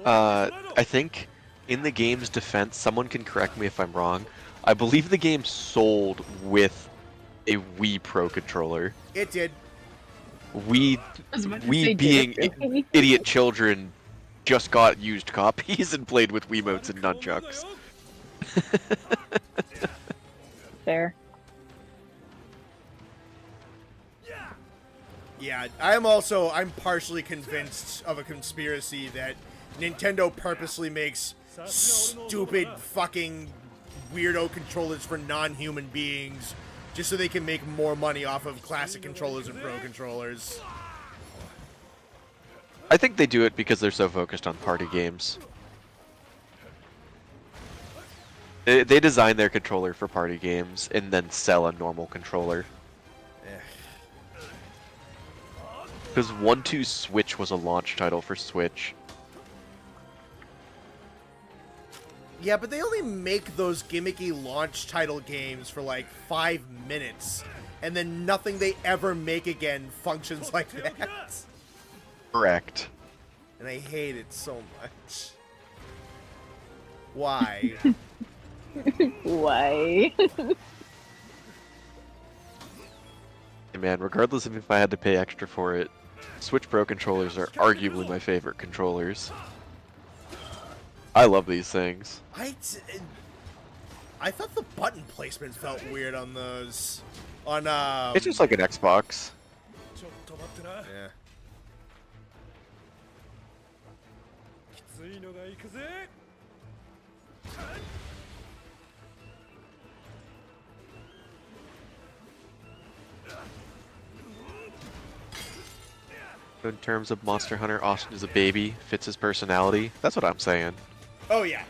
I think, in the game's defense, someone can correct me if I'm wrong, I believe the game sold with a Wii Pro controller. It did. We being idiot children just got used copies and played with Wiimotes and nunchucks. Fair. Yeah, I'm partially convinced of a conspiracy that Nintendo purposely makes stupid fucking weirdo controllers for non-human beings just so they can make more money off of classic controllers and pro controllers. I think they do it because they're so focused on party games. They design their controller for party games and then sell a normal controller. Because 1-2 Switch was a launch title for Switch. Yeah, but they only make those gimmicky launch title games for like 5 minutes, and then nothing they ever make again functions like that. Correct. And I hate it so much. Why? Why? Hey man, regardless of if I had to pay extra for it, Switch Pro controllers are arguably my favorite controllers. I love these things. I thought the button placement felt weird on those. It's just like an Xbox. Yeah. In terms of Monster Hunter, Austin is a baby, fits his personality. That's what I'm saying. Oh, yeah.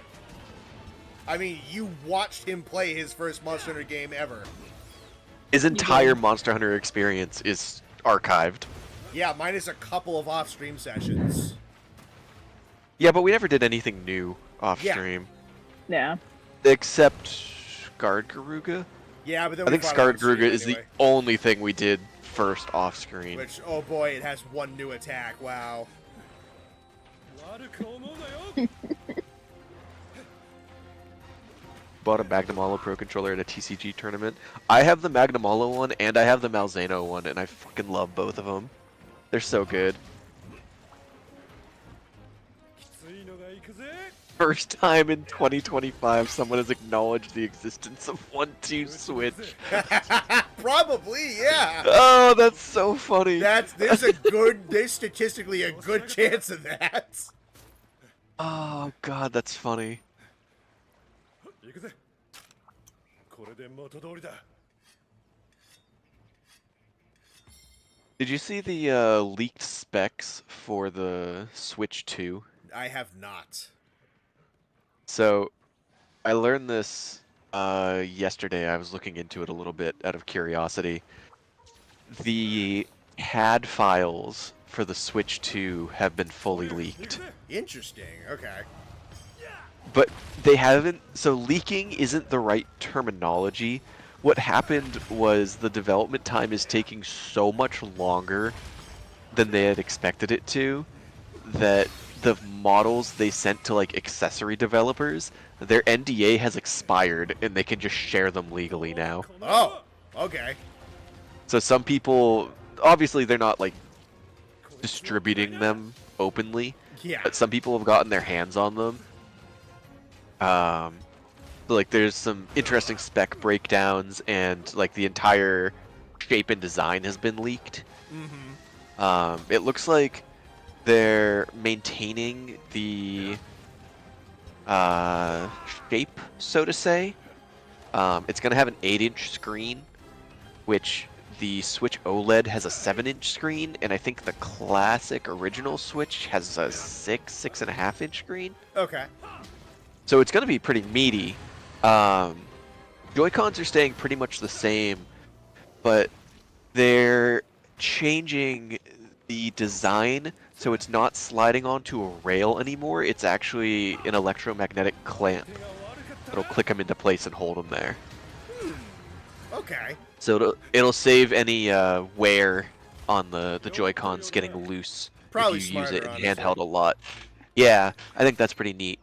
I mean, you watched him play his first Monster Hunter game ever. His entire Monster Hunter experience is archived. Yeah, minus a couple of off-stream sessions. Yeah, but we never did anything new off-stream. Yeah. Except Guard Garuga? Yeah, but then I think Scarred Garuga is the only thing we did first off-screen. Which, oh boy, it has one new attack. Wow. Bought a Magnamalo Pro Controller at a TCG tournament. I have the Magnamalo one, and I have the Malzeno one, and I fucking love both of them. They're so good. First time in 2025 someone has acknowledged the existence of 1-2 Switch. Probably, yeah. Oh, that's so funny. There's statistically a good chance of that. Oh god, that's funny. Did you see the leaked specs for the Switch 2? I have not. So, I learned this yesterday. I was looking into it a little bit out of curiosity. The CAD files for the Switch 2 have been fully leaked. Interesting, okay. But they haven't... So leaking isn't the right terminology. What happened was the development time is taking so much longer than they had expected it to, that the models they sent to like accessory developers, their NDA has expired and they can just share them legally now. Oh, okay. So some people, obviously they're not like distributing them openly, Yeah. but some people have gotten their hands on them. Like there's some interesting spec breakdowns, and like the entire shape and design has been leaked. Mm-hmm. It looks like they're maintaining the shape, so to say. It's going to have an 8-inch screen, which the Switch OLED has a 7-inch screen, and I think the classic original Switch has a 6.5-inch screen. Okay. So it's going to be pretty meaty. Joy-Cons are staying pretty much the same, but they're changing the design so it's not sliding onto a rail anymore. It's actually an electromagnetic clamp that'll click them into place and hold them there. Okay. So it'll save any wear on the Joy-Cons getting loose Probably if you use smarter, it in honestly. handheld a lot. Yeah, I think that's pretty neat.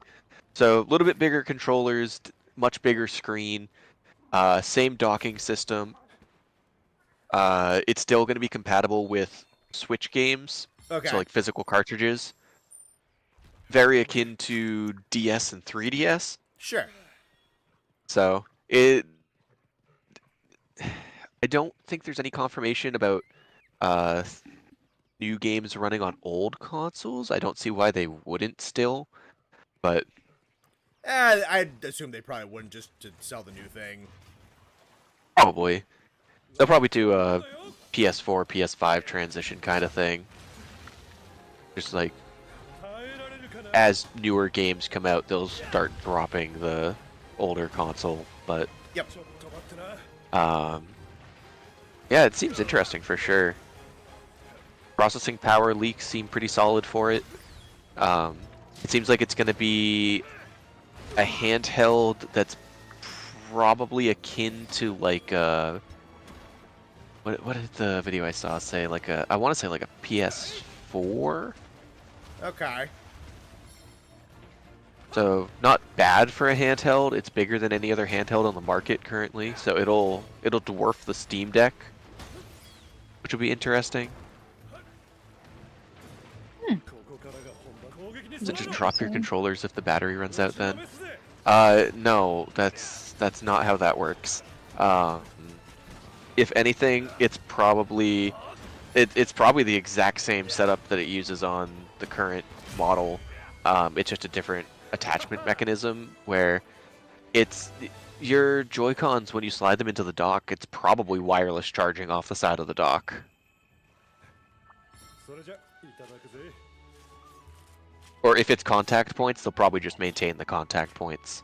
So a little bit bigger controllers, much bigger screen, same docking system. It's still going to be compatible with Switch games, Okay. so like physical cartridges. Very akin to DS and 3DS. Sure. So I don't think there's any confirmation about new games running on old consoles. I don't see why they wouldn't still, but I'd assume they probably wouldn't, just to sell the new thing. probably. They'll probably do a PS4, PS5 transition kind of thing. Just like, as newer games come out, they'll start dropping the older console, but Yep. yeah, it seems interesting for sure. Processing power leaks seem pretty solid for it. It seems like it's going to be a handheld that's probably akin to like what did the video I saw say? Like I want to say like a PS4. Okay. So not bad for a handheld. It's bigger than any other handheld on the market currently. So it'll dwarf the Steam Deck, which will be interesting. So just drop your controllers if the battery runs out then? No, that's not how that works. If anything, it's probably the exact same setup that it uses on the current model. It's just a different attachment mechanism where it's your Joy-Cons, when you slide them into the dock, it's probably wireless charging off the side of the dock. Or if it's contact points, they'll probably just maintain the contact points.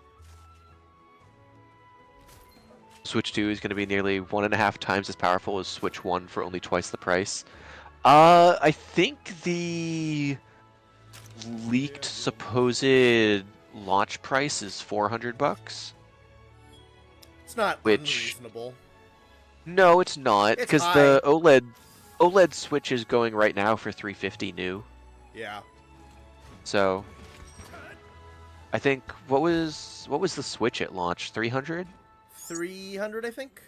Switch 2 is going to be nearly 1.5 times as powerful as Switch 1 for only twice the price. I think the leaked supposed launch price is $400. It's not unreasonable. No, it's not, because the OLED Switch is going right now for $350 new. Yeah. So I think what was the Switch at launch? 300? 300, I think.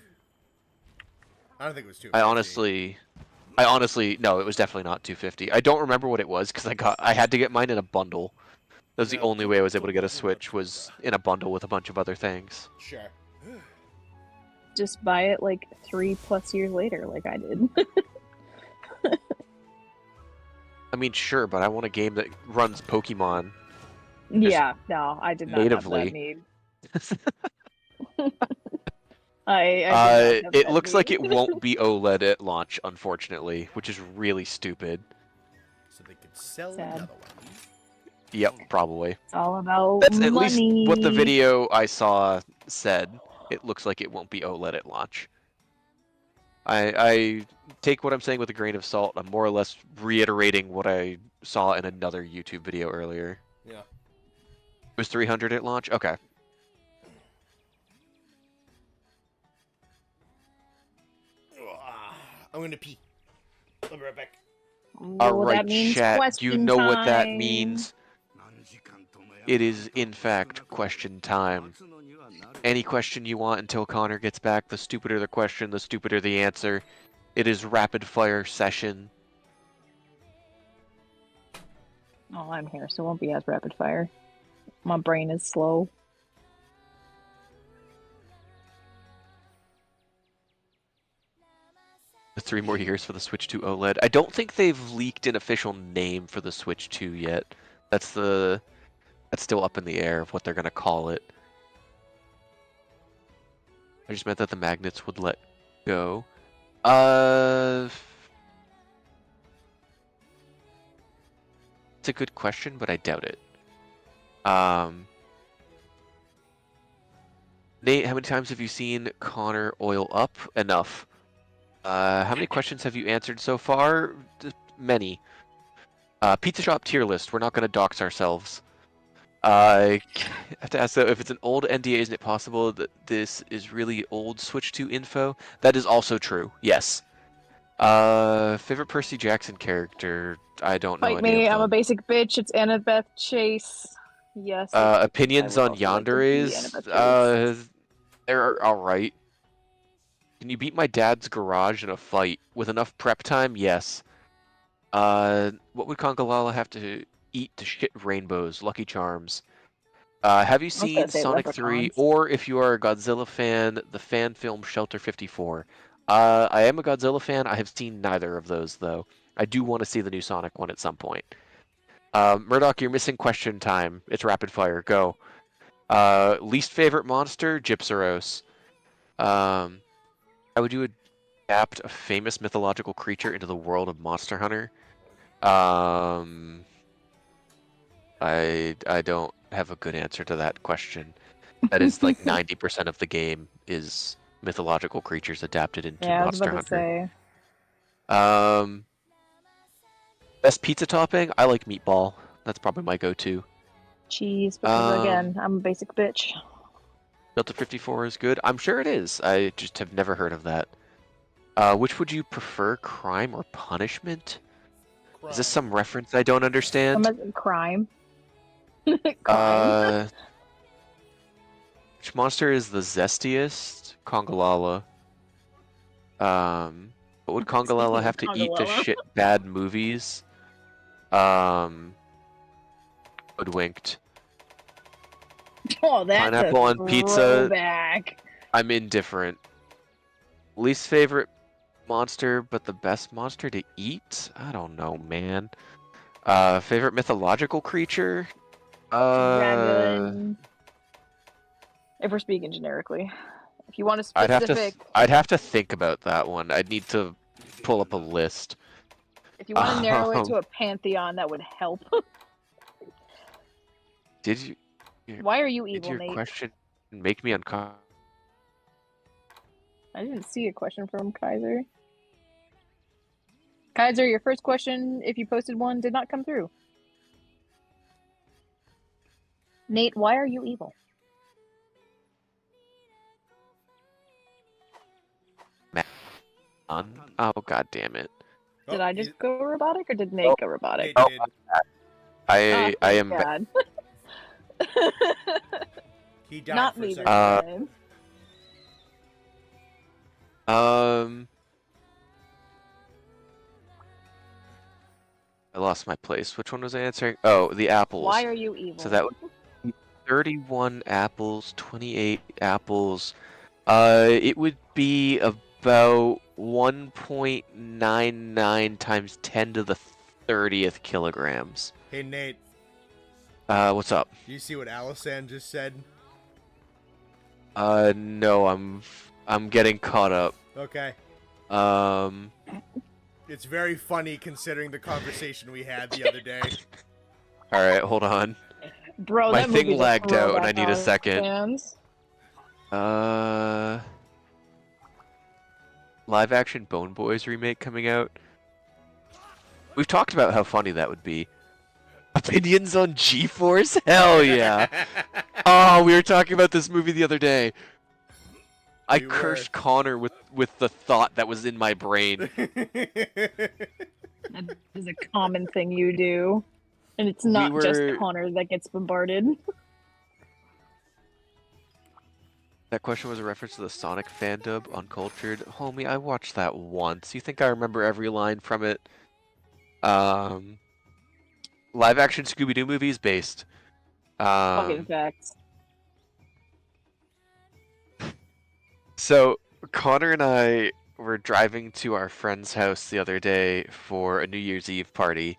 I don't think it was 250. I honestly, no, it was definitely not 250. I don't remember what it was because I had to get mine in a bundle. That was the only way I was able to get a Switch, was in a bundle with a bunch of other things. Sure. Just buy it like 3+ years later, like I did. I mean, sure, but I want a game that runs Pokemon. Yeah, no, I did not natively. have that need. It looks like it won't be OLED at launch, unfortunately, which is really stupid. So they could sell Sad. another one. Yep, probably. It's all about That's money. at least what the video I saw said. It looks like it won't be OLED at launch. I take what I'm saying with a grain of salt. I'm more or less reiterating what I saw in another YouTube video earlier. Yeah. It was 300 at launch? Okay. I'm gonna pee. I'll be right back. Alright, chat, you know what that means. It is, in fact, question time. Any question you want until Connor gets back. The stupider the question, the stupider the answer. It is rapid fire session. Oh, I'm here, so it won't be as rapid fire. My brain is slow. The 3 more years for the Switch 2 OLED. I don't think they've leaked an official name for the Switch 2 yet. That's still up in the air of what they're gonna call it. I just meant that the magnets would let go. It's a good question, but I doubt it. Nate, how many times have you seen Connor oil up? Enough. How many questions have you answered so far? Many. Pizza shop tier list. We're not going to dox ourselves. I have to ask though, if it's an old NDA, isn't it possible that this is really old Switch 2 info? That is also true. Yes. Favorite Percy Jackson character? I don't know. Fight me! I'm a basic bitch. It's Annabeth Chase. Yes. Opinions on Yandere's? They're all right. Can you beat my dad's garage in a fight with enough prep time? Yes. What would Congalala have to eat to shit rainbows? Lucky Charms. Have you seen Sonic 3, or if you are a Godzilla fan, the fan film Shelter 54? I am a Godzilla fan. I have seen neither of those, though. I do want to see the new Sonic one at some point. Murdoch, you're missing question time. It's rapid fire. Go. Least favorite monster? Gypsaros. How would you adapt a famous mythological creature into the world of Monster Hunter? I don't have a good answer to that question. That is like 90% of the game is mythological creatures adapted into Monster Hunter. Best pizza topping? I like meatball. That's probably my go-to. Cheese, because again, I'm a basic bitch. Delta 54 is good. I'm sure it is. I just have never heard of that. Which would you prefer, crime or punishment? Crime. Is this some reference I don't understand? Crime. Crime. Which monster is the zestiest? Congalala. What would Congalala have to eat to shit bad movies? Hoodwinked. Oh, that's Pineapple on pizza. Throwback. I'm indifferent. Least favorite monster, but the best monster to eat? I don't know, man. Favorite mythological creature? Dragon. If we're speaking generically. If you want a specific... I'd have to think about that one. I'd need to pull up a list. If you want to narrow it to a pantheon, that would help. Did you? Why are you Did evil, your Nate? question make me uncomfortable? I didn't see a question from Kaiser. Kaiser, your first question, if you posted one, did not come through. Nate, why are you evil? Oh, god damn it. Did I just go robotic, or did Nate go robotic? Nate did. I am. God. He died Not for me a this second. time. I lost my place. Which one was I answering? Oh, the apples. Why are you evil? So that would be 31 apples, 28 apples. It would be about 1.99 times 10 to the 30th kilograms. Hey, Nate. What's up? Do you see what Alisan just said? No, I'm getting caught up. Okay. It's very funny considering the conversation we had the other day. Alright, hold on. Bro, My that thing movie's a lagged out and I throwback need a on second. fans. Live action Bone Boys remake coming out. We've talked about how funny that would be. Opinions on G-Force? Hell yeah! Oh, we were talking about this movie the other day. I cursed Connor with the thought that was in my brain. That is a common thing you do. And it's not just Connor that gets bombarded. That question was a reference to the Sonic fan dub, Uncultured. Homie, I watched that once. You think I remember every line from it? Live action Scooby-Doo movies based. Fucking facts. So, Connor and I were driving to our friend's house the other day for a New Year's Eve party,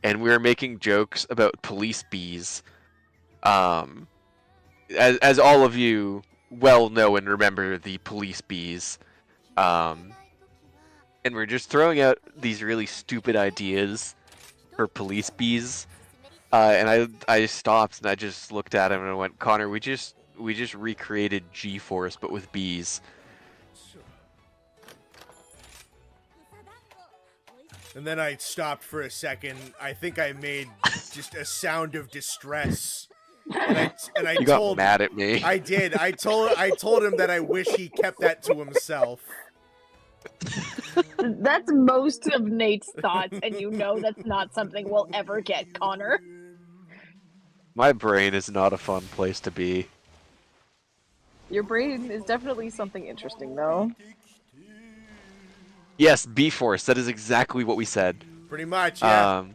and we were making jokes about police bees. As all of you well know and remember the police bees. And we're just throwing out these really stupid ideas for police bees. And I stopped and I just looked at him and I went, Connor, we just recreated G-Force but with bees. And then I stopped for a second. I think I made just a sound of distress. And I you got mad at me. I did. I told him that I wish he kept that to himself. That's most of Nate's thoughts, and you know that's not something we'll ever get, Connor. My brain is not a fun place to be. Your brain is definitely something interesting, though. Yes, B-Force. That is exactly what we said. Pretty much, yeah.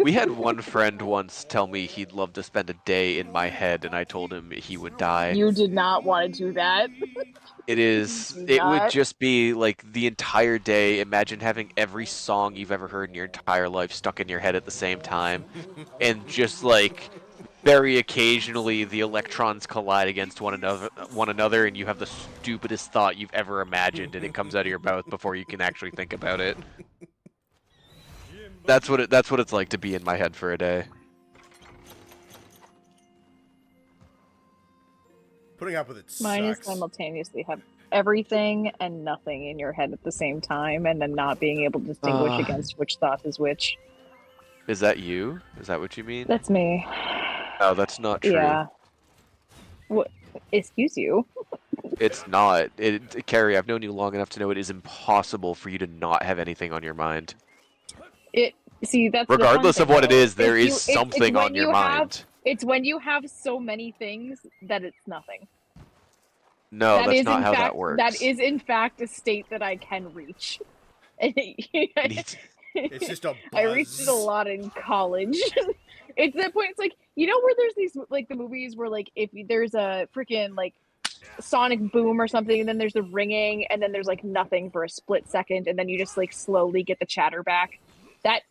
We had one friend once tell me he'd love to spend a day in my head, and I told him he would die. You did not want to do that. It would just be like the entire day. Imagine having every song you've ever heard in your entire life stuck in your head at the same time. And just like very occasionally the electrons collide against one another and you have the stupidest thought you've ever imagined and it comes out of your mouth before you can actually think about it. That's what it's like to be in my head for a day. Putting up with it sucks. Mine is simultaneously have everything and nothing in your head at the same time, and then not being able to distinguish against which thought is which. Is that you? Is that what you mean? That's me. No, that's not true. Yeah. What? Excuse you? It's not. Carrie, I've known you long enough to know it is impossible for you to not have anything on your mind. See, that's regardless of what it is, there is it's something on your mind. It's when you have so many things that it's nothing. No, that's not how that works. That is, in fact, a state that I can reach. It's just a buzz. I reached it a lot in college. It's that point. It's like, you know, where there's these like the movies where like if there's a freaking like sonic boom or something, and then there's the ringing, and then there's like nothing for a split second, and then you just like slowly get the chatter back.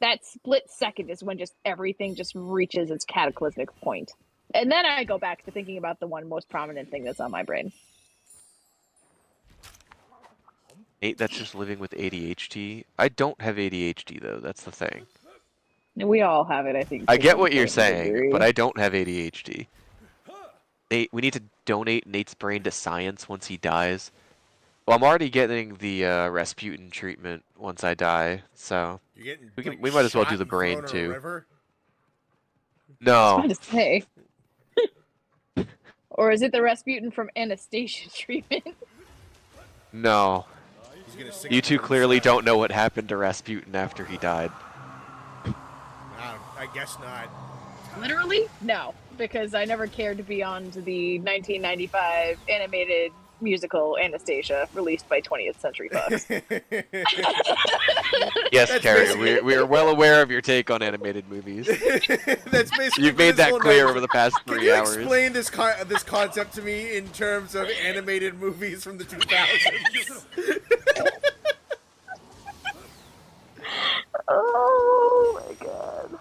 That split second is when just everything just reaches its cataclysmic point. And then I go back to thinking about the one most prominent thing that's on my brain. Nate that's just living with ADHD. I don't have ADHD though. That's the thing. We all have it, I think. I to get some what you're certain saying, degree. but I don't have ADHD. Nate, we need to donate Nate's brain to science once he dies. Well, I'm already getting the Rasputin treatment once I die, so You're getting, we might as well shot do the and brain thrown in a too. river? I No, was about to say. Or is it the Rasputin from Anastasia treatment? no. He's gonna sing You it two for clearly himself. don't know what happened to Rasputin after he died. I guess not. Literally? No, because I never cared to be on to the 1995 animated musical Anastasia, released by 20th Century Fox. Yes, That's Carrie, basically- we are well aware of your take on animated movies. That's basically You've made this that whole clear night. over the past Can 3 you hours. explain this this concept to me in terms of animated movies from the 2000s? Oh my god.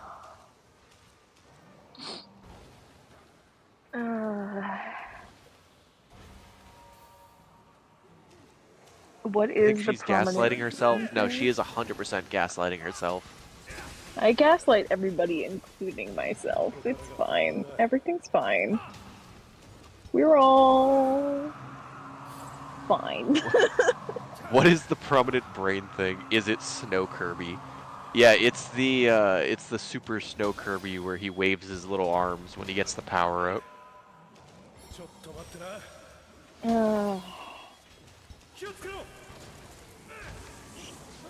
What I is think the she's prominent... gaslighting herself. No, she is 100% gaslighting herself. I gaslight everybody, including myself. It's fine. Everything's fine. We're all fine. What is the prominent brain thing? Is it Snow Kirby? Yeah, it's the Super Snow Kirby where he waves his little arms when he gets the power up.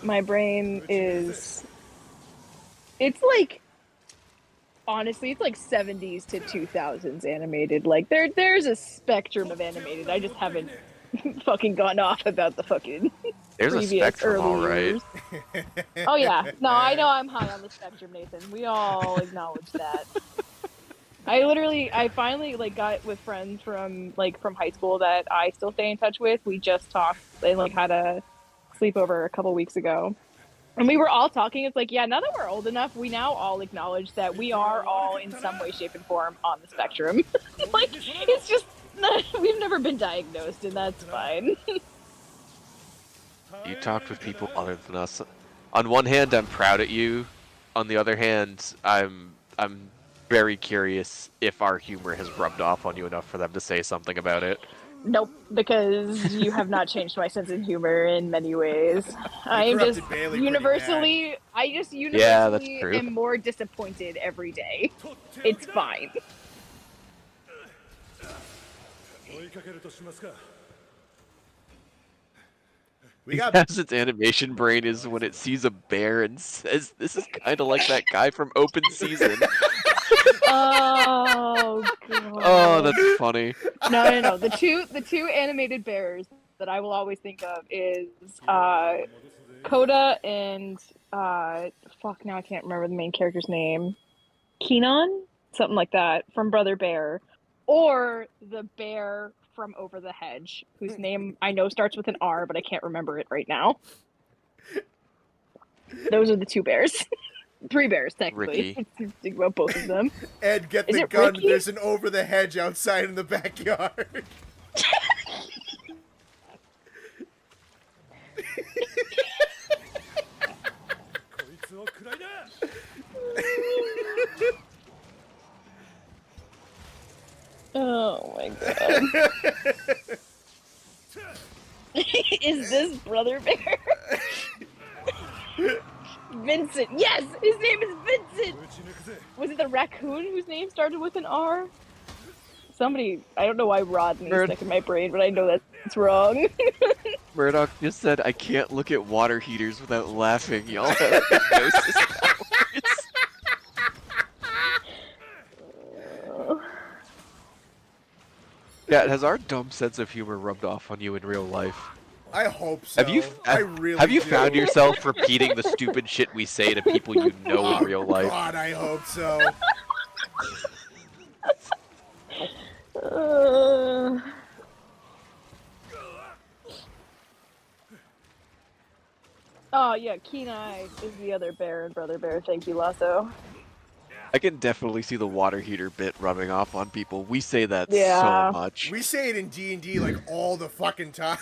My brain is... It's like... Honestly, it's like 70s to 2000s animated. Like, there's a spectrum of animated. I just haven't fucking gone off about the fucking There's a previous spectrum, early all right. years. Oh yeah, no, I know I'm high on the spectrum, Nathan. We all acknowledge that. I finally like got with friends from high school that I still stay in touch with. We just talked and like had a sleepover a couple weeks ago. And we were all talking, it's like, yeah, now that we're old enough, we now all acknowledge that we are all in some way, shape, and form on the spectrum. Like, it's just, we've never been diagnosed, and that's fine. You talked with people other than us. On one hand, I'm proud at you. On the other hand, I'm very curious if our humor has rubbed off on you enough for them to say something about it. Nope, because you have not changed my sense of humor in many ways. I am just Bailey universally, Yeah, that's true. am more disappointed every day. It's fine. We got As its animation brain is when it sees a bear and says, "This is kind of like that guy from Open Season." Oh god. Oh, that's funny. No. The two animated bears that I will always think of is Coda and fuck, now I can't remember the main character's name. Keenan? Something like that, from Brother Bear. Or the bear from Over the Hedge, whose name I know starts with an R, but I can't remember it right now. Those are the two bears. 3 bears, technically. Think about both of them. Ed, get Is the it gun. Ricky? There's an over the hedge outside in the backyard. Oh my god. Is this Brother Bear? Vincent. Yes, his name is Vincent. Was it the raccoon whose name started with an R? Somebody, I don't know why Rodney's stuck in my brain, but I know that's wrong. Murdoch just said, "I can't look at water heaters without laughing." Y'all have hypnosis powers. Yeah, has our dumb sense of humor rubbed off on you in real life? I hope so. I really have you do. found yourself repeating the stupid shit we say to people you know in real life? God, I hope so. Oh yeah, Kenai is the other bear and Brother Bear. Thank you, Lasso. I can definitely see the water heater bit rubbing off on people. We say that Yeah. so much. We say it in D&D like all the fucking time.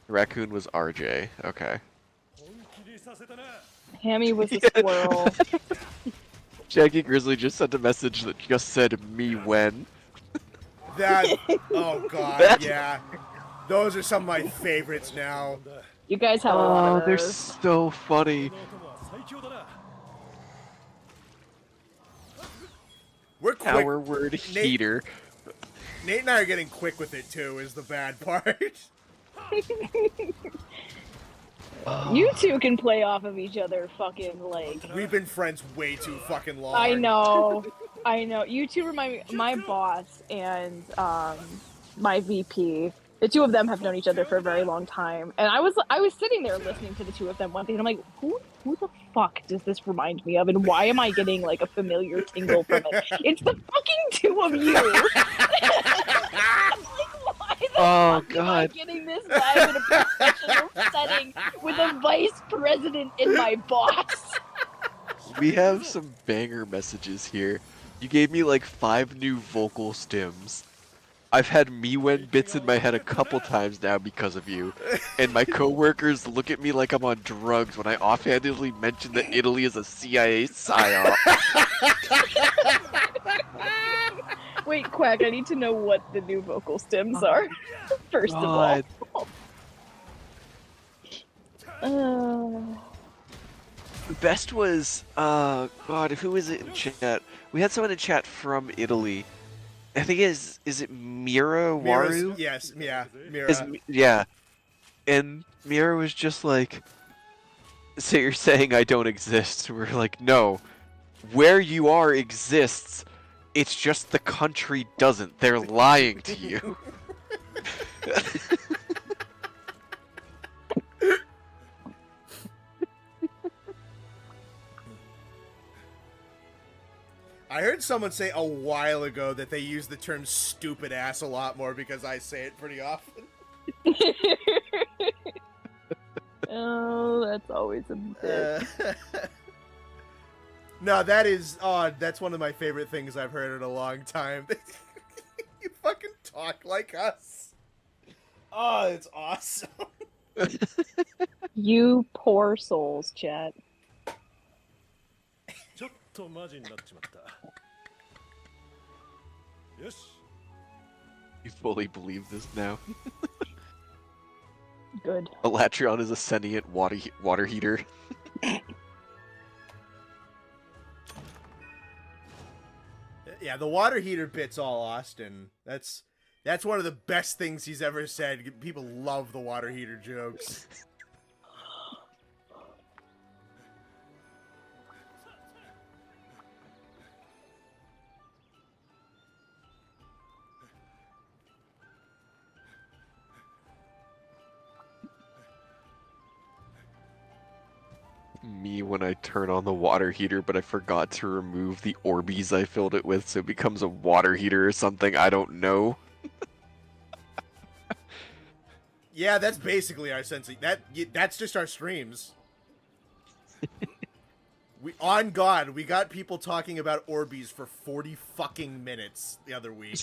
Raccoon was RJ. Okay. Hammy was a squirrel. Jackie Grizzly just sent a message that just said "me when." That, oh god, yeah. Those are some of my favorites now. You guys have a lot of they're those. so funny. We're quick. Power word heater. Nate and I are getting quick with it too, is the bad part. You two can play off of each other fucking like. We've been friends way too fucking long. I know. You two remind me, my boss and my VP. The two of them have known each other for a very long time, and I was sitting there listening to the two of them one day, and I'm like, who the fuck does this remind me of, and why am I getting like a familiar tingle from it? It's the fucking two of you. Oh Am I getting this vibe in a professional setting with a vice president and my boss? We have some banger messages here. You gave me like 5 new vocal stems. I've had me when bits in my head a couple times now because of you. And my coworkers look at me like I'm on drugs when I offhandedly mention that Italy is a CIA psyop. Wait, Quack, I need to know what the new vocal stems are, first of all. The best was, God, who is it in chat? We had someone in chat from Italy. I think is it Mira Waru? Yes, yeah, Mira. Yeah. And Mira was just like, so you're saying I don't exist? We're like, no. Where you are exists. It's just the country doesn't. They're lying to you. I heard someone say a while ago that they use the term stupid ass a lot more because I say it pretty often. Oh, that's always a bit. No, that is that's one of my favorite things I've heard in a long time. You fucking talk like us. Oh, it's awesome. You poor souls, chat. You fully believe this now? Good. Elatrion is a sentient water heater. Yeah, the water heater bit's all Austin. That's one of the best things he's ever said. People love the water heater jokes. Me when I turn on the water heater, but I forgot to remove the Orbeez I filled it with, so it becomes a water heater or something. I don't know. Yeah, that's basically our sense. That's just our streams. On God, we got people talking about Orbeez for 40 fucking minutes the other week.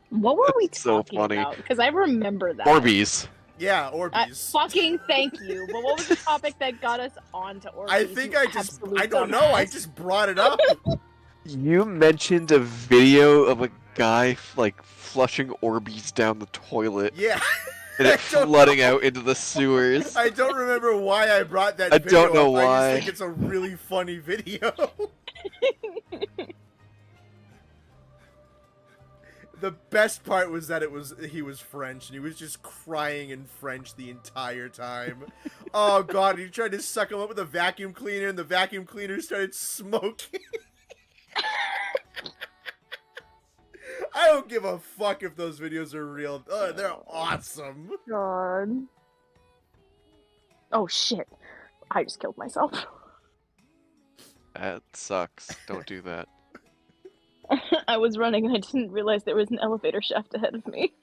What were we That's so talking funny. about? Because I remember that. Orbeez. Yeah, Orbeez. Fucking thank you. But what was the topic that got us onto Orbeez? I think I don't know, I just brought it up. You mentioned a video of a guy like flushing Orbeez down the toilet. Yeah. And it flooding out into the sewers. I don't remember why I brought that I video don't know up. why. I just think it's a really funny video. The best part was that he was French and he was just crying in French the entire time. Oh God, he tried to suck him up with a vacuum cleaner and the vacuum cleaner started smoking. I don't give a fuck if those videos are real. They're awesome. God. Oh shit. I just killed myself. That sucks. Don't do that. I was running and I didn't realize there was an elevator shaft ahead of me.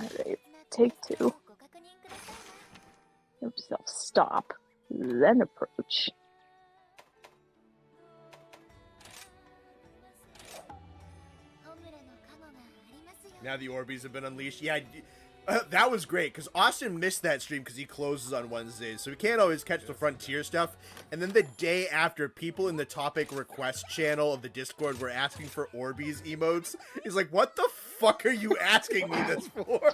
Alright, take 2. Stop. Then approach. Now the Orbeez have been unleashed. Yeah, that was great, because Austin missed that stream because he closes on Wednesdays, so we can't always catch the Frontier stuff. And then the day after, people in the topic request channel of the Discord were asking for Orbeez emotes. He's like, what the fuck are you asking me this for?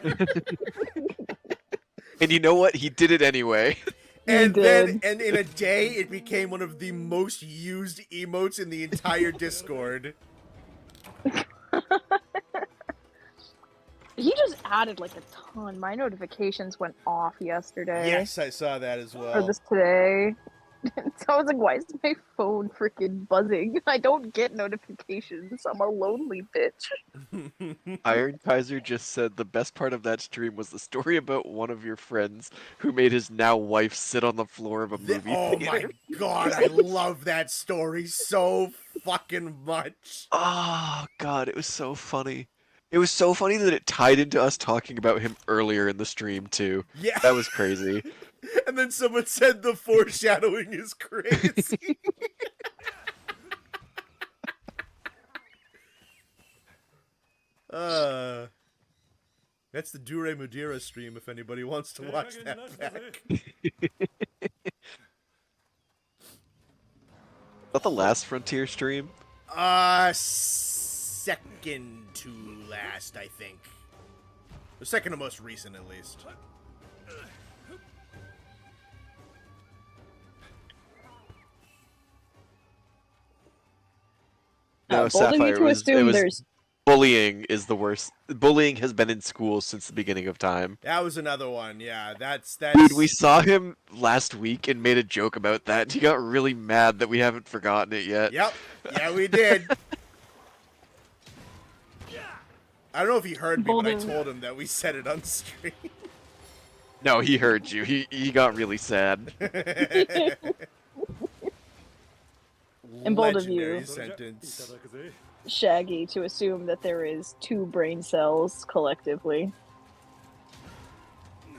And you know what? He did it anyway. And then, and in a day, it became one of the most used emotes in the entire Discord. He just added like a ton. My notifications went off yesterday. Yes, I saw that as well. Or this today. So I was like, why is my phone freaking buzzing? I don't get notifications. I'm a lonely bitch. Iron Kaiser just said the best part of that stream was the story about one of your friends who made his now wife sit on the floor of a movie Oh theater. my god, I love that story so fucking much. Oh god, it was so funny. It was so funny that it tied into us talking about him earlier in the stream too. Yeah. That was crazy. And then someone said the foreshadowing is crazy. That's the Dure Madeira stream if anybody wants to watch that back. Is that the last Frontier stream? Second to last, I think. The second to most recent, at least. No, bold of you Sapphire, to assume there's bullying is the worst. Bullying has been in school since the beginning of time. That was another one, yeah. That's Dude, we saw him last week and made a joke about that, and he got really mad that we haven't forgotten it yet. Yep. Yeah, we did. I don't know if he heard me, but I told him that we said it on stream. No, he heard you. He got really sad. And bold of Legendary you. sentence. Shaggy to assume that there is 2 brain cells collectively.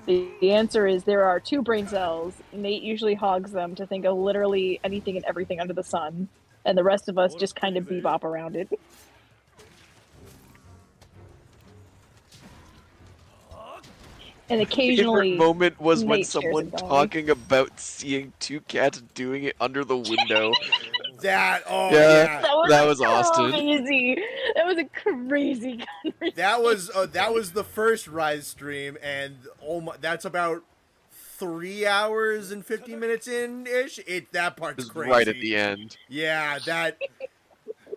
The answer is there are 2 brain cells. Nate usually hogs them to think of literally anything and everything under the sun, and the rest of us just kind of bebop around it. And occasionally, favorite moment was when Nate shares someone it, don't we? talking about seeing 2 cats doing it under the window. That, oh Yeah. yeah. That was Austin. Crazy. That was a crazy conversation. That was the first Rise stream, and oh my, that's about 3 hours and 50 minutes in ish. That part's It was crazy. right at the end. Yeah, that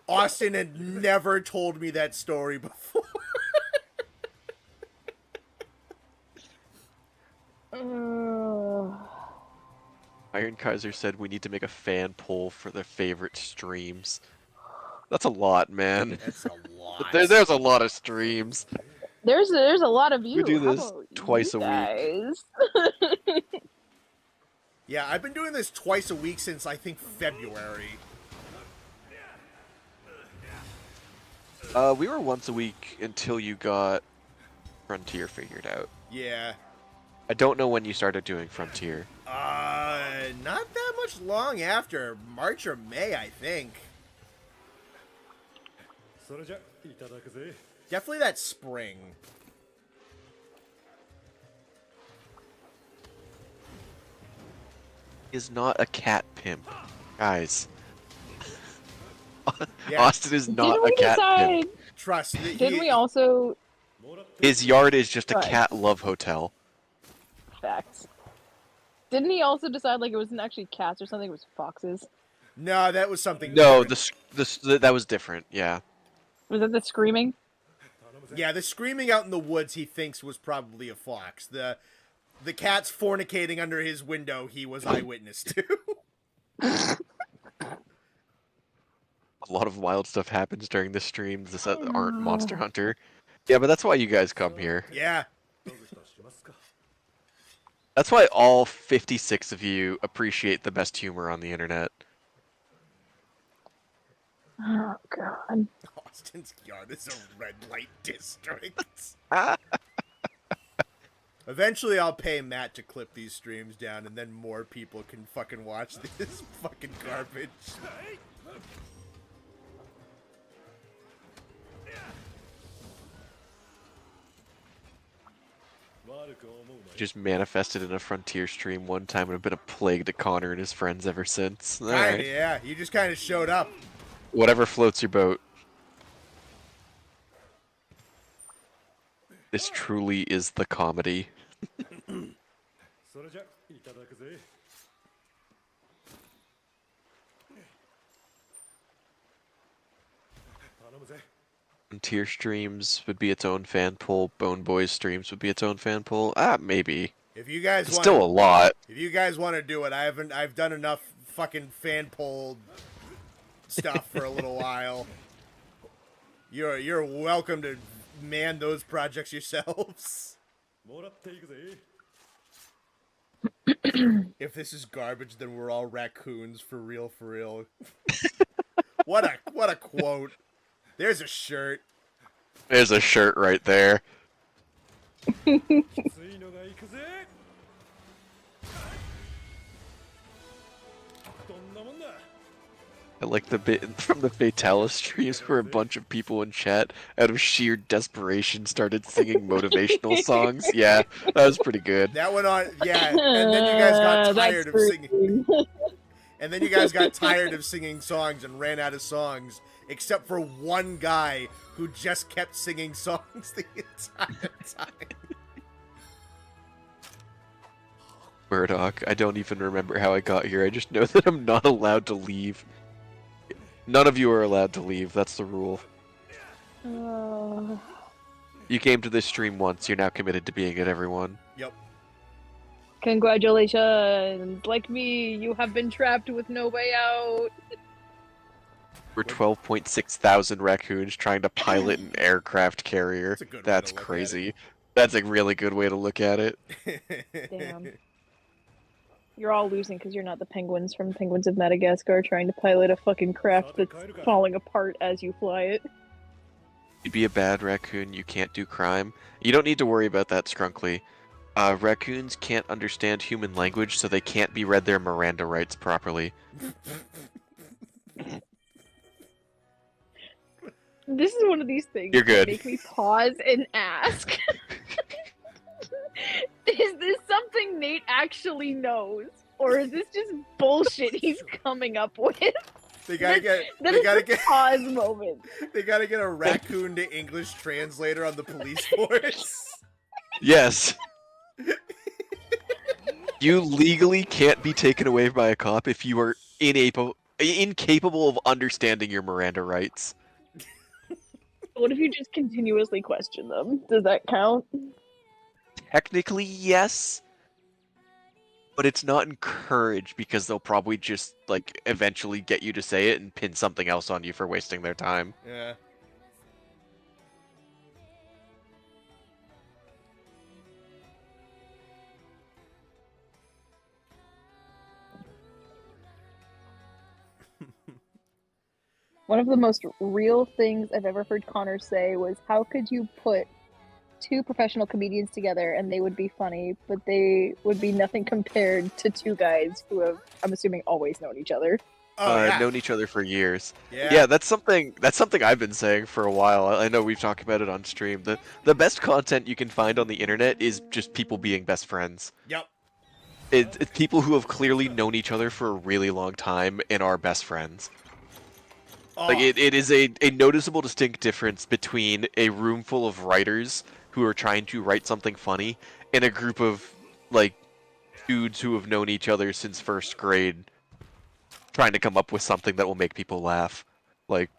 Austin had never told me that story before. Iron Kaiser said we need to make a fan poll for their favorite streams. That's a lot, man. That's a lot. There's a lot of streams. There's a lot of you. We do this How about twice you a week. Yeah, I've been doing this twice a week since I think February. We were once a week until you got Frontier figured out. Yeah. I don't know when you started doing Frontier. Not that much long after. March or May, I think. Definitely that spring. Is not a cat pimp. Guys. Yeah. Austin is not Didn't we a cat decide? pimp. Trust. Didn't we also? His yard is just a Right. cat love hotel. Facts. Didn't he also decide like it wasn't actually cats or something? It was foxes. No, that was something No, different. that was different. Yeah. Was that the screaming? Yeah, the screaming out in the woods he thinks was probably a fox. The cats fornicating under his window he was eyewitness to. A lot of wild stuff happens during the streams. This aren't Monster Hunter. Yeah, but that's why you guys come here. Yeah. That's why all 56 of you appreciate the best humor on the internet. Oh god. Austin's yard is a red light district. Eventually I'll pay Matt to clip these streams down and then more people can fucking watch this fucking garbage. Just manifested in a Frontier stream one time and have been a plague to Connor and his friends ever since. Kinda, Alright. yeah. You just kind of showed up. Whatever floats your boat. This truly is the comedy. Frontier streams would be its own fan poll. Bone Boys streams would be its own fan poll. Maybe. If you guys It's want, still a lot. If you guys want to do it, I've done enough fucking fan poll stuff for a little while. You're welcome to man those projects yourselves. If this is garbage, then we're all raccoons for real, for real. What a quote. There's a shirt. There's a shirt right there. I like the bit from the Fatalis streams where a bunch of people in chat, out of sheer desperation, started singing motivational songs. Yeah, that was pretty good. That went on, yeah, and then you guys got tired of singing. And then you guys got tired of singing songs and ran out of songs, except for one guy who just kept singing songs the entire time. Murdoch, I don't even remember how I got here. I just know that I'm not allowed to leave. None of you are allowed to leave. That's the rule. You came to this stream once. You're now committed to being it, everyone. Yep. Congratulations! Like me, you have been trapped with no way out. We're 12.6 thousand raccoons trying to pilot an aircraft carrier. That's a good way That's to look at crazy. That's a really good way to look at it. Damn. You're all losing because you're not the penguins from Penguins of Madagascar trying to pilot a fucking craft that's falling apart as you fly it. You be a bad raccoon, you can't do crime. You don't need to worry about that, Skrunkly. Raccoons can't understand human language, so they can't be read their Miranda rights properly. This is one of these things You're good. that make me pause and ask. Is this something Nate actually knows? Or is this just bullshit he's coming up with? They gotta get. That They is gotta the get. pause moment. They gotta get a raccoon to English translator on the police force. Yes! You legally can't be taken away by a cop if you are incapable of understanding your Miranda rights. What if you just continuously question them? Does that count? Technically, yes. But it's not encouraged because they'll probably just, like, eventually get you to say it and pin something else on you for wasting their time. Yeah. One of the most real things I've ever heard Connor say was, how could you put two professional comedians together and they would be funny, but they would be nothing compared to two guys who have, I'm assuming, always known each other. Oh, yeah. Known each other for years. Yeah. Yeah, that's something I've been saying for a while. I know we've talked about it on stream. The best content you can find on the internet is just people being best friends. Yep. It's people who have clearly known each other for a really long time and are best friends. Oh, Like, it is a noticeable distinct difference between a room full of writers who are trying to write something funny and a group of, like, dudes who have known each other since first grade trying to come up with something that will make people laugh. Like,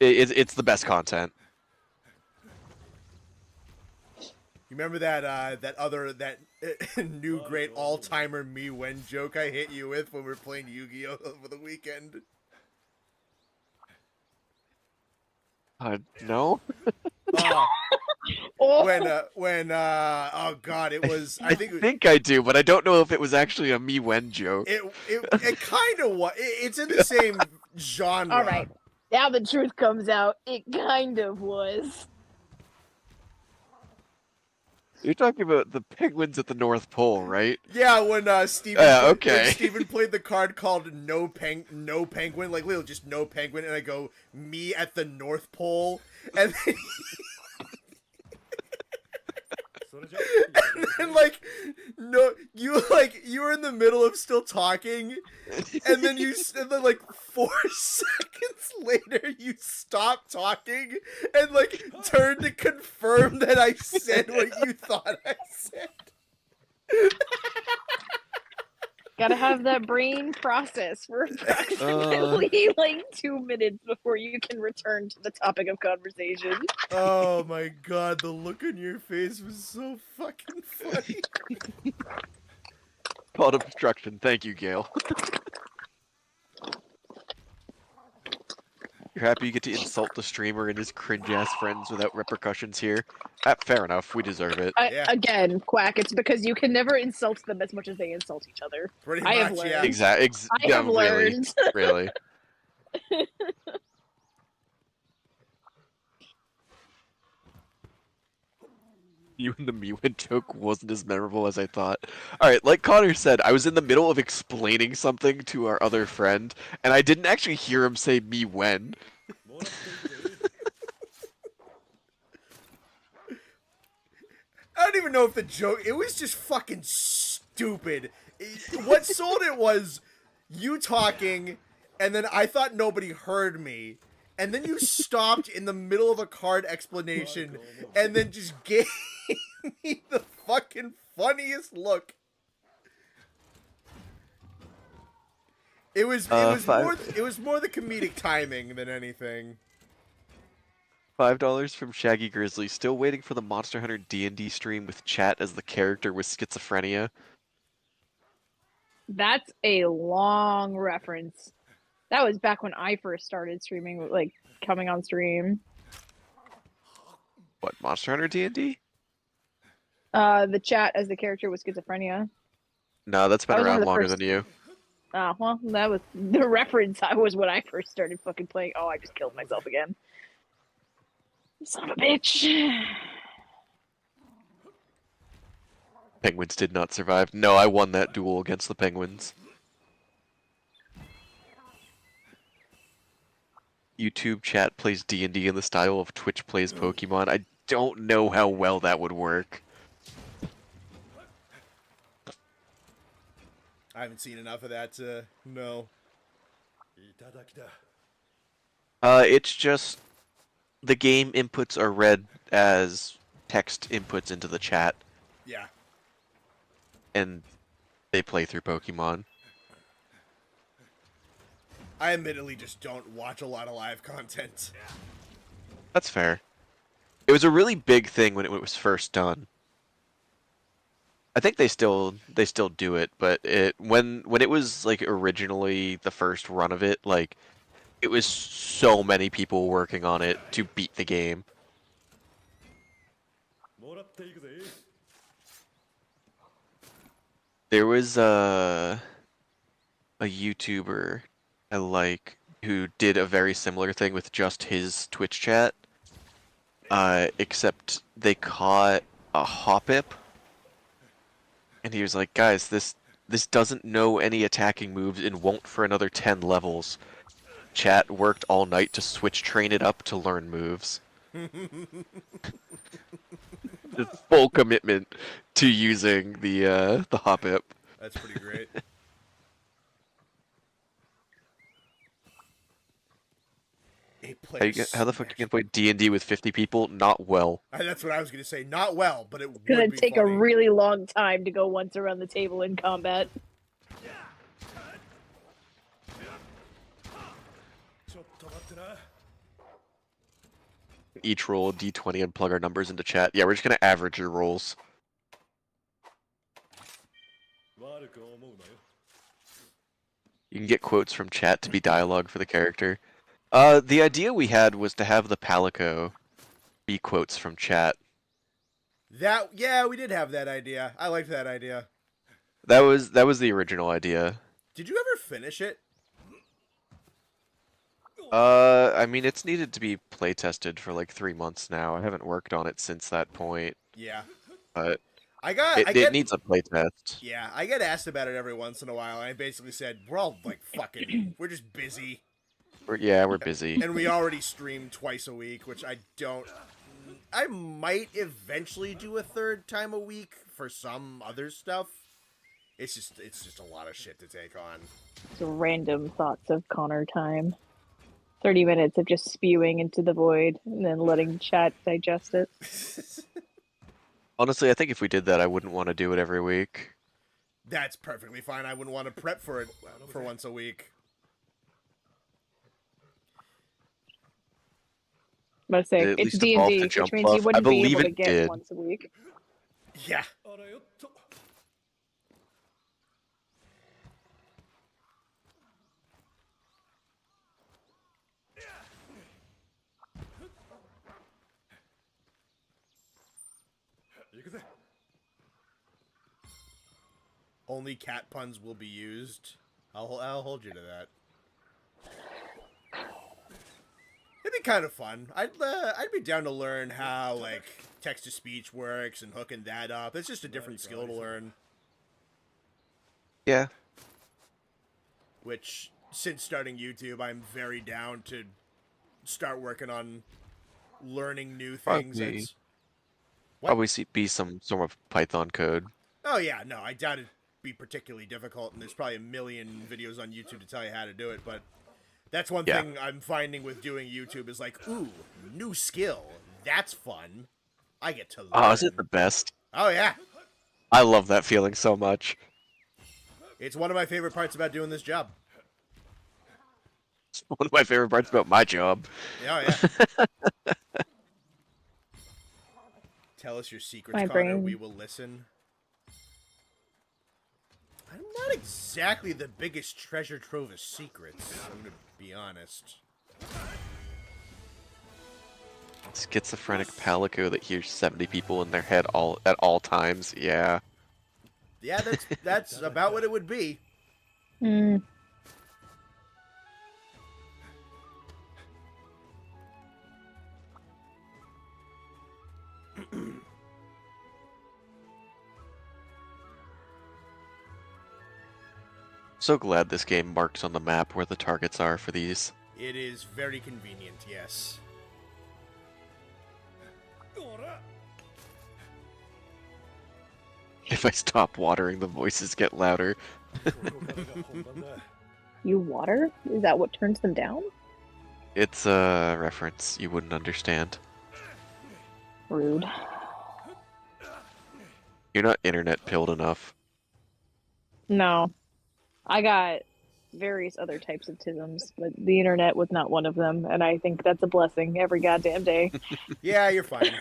it's the best content. You remember that new great all-timer me when joke I hit you with when we were playing Yu-Gi-Oh over the weekend? No? Oh god, it was. I think I do, but I don't know if it was actually a me when joke. It kind of was. It's in the same genre. All right, now the truth comes out. It kind of was. You're talking about the penguins at the North Pole, right? Yeah, when Steven, okay. when Steven played the card called no penguin, like literally just no penguin, and I go, me at the North Pole, and then And then, like, no, you were in the middle of still talking, and then like 4 seconds later you stopped talking and like turned to confirm that I said what you thought I said. Gotta have that brain process for approximately like 2 minutes before you can return to the topic of conversation. Oh my god, the look on your face was so fucking funny. Called obstruction. Thank you, Gail. You're happy you get to insult the streamer and his cringe-ass friends without repercussions here? Fair enough. We deserve it. Yeah. Again, Quack, it's because you can never insult them as much as they insult each other. Pretty I have much, learned. yeah. Exactly. I have learned. Really. You and the Mewin joke wasn't as memorable as I thought. Alright, like Connor said, I was in the middle of explaining something to our other friend, and I didn't actually hear him say me when. I don't even know if the joke, it was just fucking stupid. What sold it was you talking, and then I thought nobody heard me, and then you stopped in the middle of a card explanation, and then just gave me the fucking funniest look. It was more the comedic timing than anything. $5 from Shaggy Grizzly. Still waiting for the Monster Hunter D&D stream with chat as the character with schizophrenia. That's a long reference. That was back when I first started streaming, like coming on stream. What, Monster Hunter D&D? The chat as the character with schizophrenia. No, that's been I was one around of the longer first- than you. Well, that was the reference. I was when I first started fucking playing. Oh, I just killed myself again. Son of a bitch. Penguins did not survive. No, I won that duel against the Penguins. YouTube chat plays D&D in the style of Twitch plays Pokemon. I don't know how well that would work. I haven't seen enough of that to know. It's just the game inputs are read as text inputs into the chat, Yeah. and they play through Pokemon. I admittedly just don't watch a lot of live content. That's fair. It was a really big thing when it was first done. I think they still do it, but when it was like originally the first run of it, like it was so many people working on it to beat the game. There was a YouTuber I like who did a very similar thing with just his Twitch chat. Except they caught a Hoppip, and he was like, "Guys, this doesn't know any attacking moves and won't for another 10 levels." Chat worked all night to switch train it up to learn moves. Just full commitment to using the Hoppip. That's pretty great. How the fuck you can play D&D with 50 people? Not well. That's what I was gonna say. Not well, but it It's gonna would be take funny. a really long time to go once around the table in combat. Each roll a d20 and plug our numbers into chat. Yeah, we're just gonna average your rolls. You can get quotes from chat to be dialogue for the character. The idea we had was to have the Palico be quotes from chat. Yeah, we did have that idea. I liked that idea. That was the original idea. Did you ever finish it? I mean, it's needed to be play tested for like 3 months now. I haven't worked on it since that point, Yeah. but It needs a play test. Yeah, I get asked about it every once in a while, and I basically said, we're all, like, fucking, we're just busy. We're busy. And we already stream twice a week, which I don't I might eventually do a third time a week for some other stuff. It's just a lot of shit to take on. So random thoughts of Connor time. 30 minutes of just spewing into the void and then letting chat digest it. Honestly, I think if we did that, I wouldn't want to do it every week. That's perfectly fine. I wouldn't want to prep for it for once a week. But say It at it's least D and evolved D, to which jump means buff. you I wouldn't be believe able to it get did. once a week. Yeah. Only cat puns will be used. I'll hold you to that. It'd be kind of fun. I'd be down to learn how like text to speech works and hooking that up. It's just a different skill to learn. Yeah. Which since starting YouTube, I'm very down to start working on learning new things. Probably, What? probably be some sort of Python code. Oh yeah, no, I doubt it'd be particularly difficult, and there's probably a million videos on YouTube to tell you how to do it, but that's one thing I'm finding with doing YouTube is like, ooh, new skill. That's fun. I get to learn. Oh, is it the best? Oh yeah. I love that feeling so much. It's one of my favorite parts about doing this job. It's one of my favorite parts about my job. Oh yeah. Tell us your secrets, My Connor. brain. We will listen. I'm not exactly the biggest treasure trove of secrets, I'm gonna be honest. Schizophrenic palico that hears 70 people in their head at all times. Yeah. Yeah, that's about what it would be. Hmm. So glad this game marks on the map where the targets are for these. It is very convenient, yes. If I stop watering, the voices get louder. You water? Is that what turns them down? It's a reference you wouldn't understand. Rude. You're not internet pilled enough. No. I got various other types of tisms, but the internet was not one of them, and I think that's a blessing every goddamn day. Yeah, you're fine.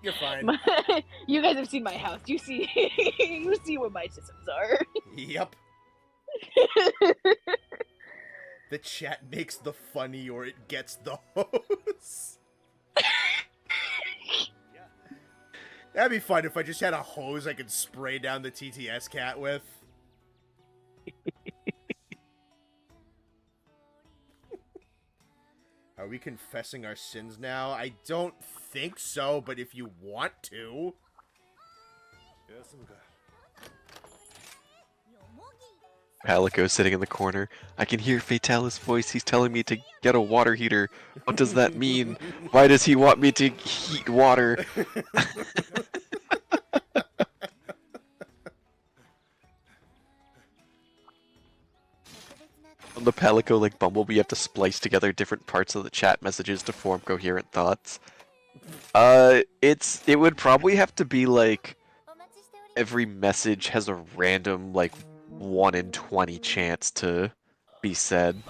You're fine. You guys have seen my house. You see you see what my tisms are. Yep. The chat makes the funny or it gets the hose. That'd be fun if I just had a hose I could spray down the TTS cat with. Are we confessing our sins now? I don't think so, but if you want to. Palico sitting in the corner. I can hear Fatalis' voice. He's telling me to get a water heater. What does that mean? Why does he want me to heat water? On the Palico, like Bumblebee, you have to splice together different parts of the chat messages to form coherent thoughts. It would probably have to be like every message has a random like 1 in 20 chance to be said.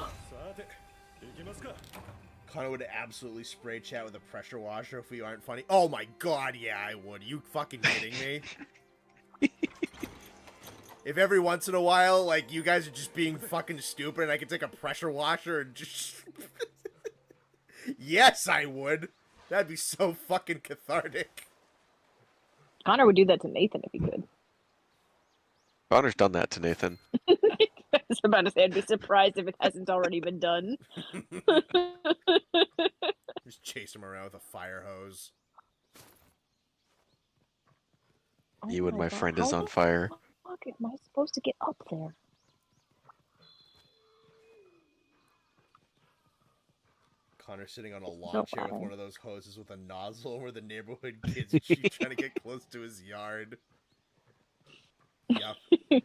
Connor would absolutely spray chat with a pressure washer if we aren't funny. Oh my god, yeah, I would. Are you fucking kidding me? If every once in a while, like, you guys are just being fucking stupid and I could take a pressure washer and just... Yes, I would. That'd be so fucking cathartic. Connor would do that to Nathan if he could. Connor's done that to Nathan. I was about to say, I'd be surprised if it hasn't already been done. Just chase him around with a fire hose. You and my God, friend how is on the fire. fuck am I supposed to get up there? Connor sitting on a lawn So chair with funny. one of those hoses with a nozzle where the neighborhood kids are trying to get close to his yard. Yep.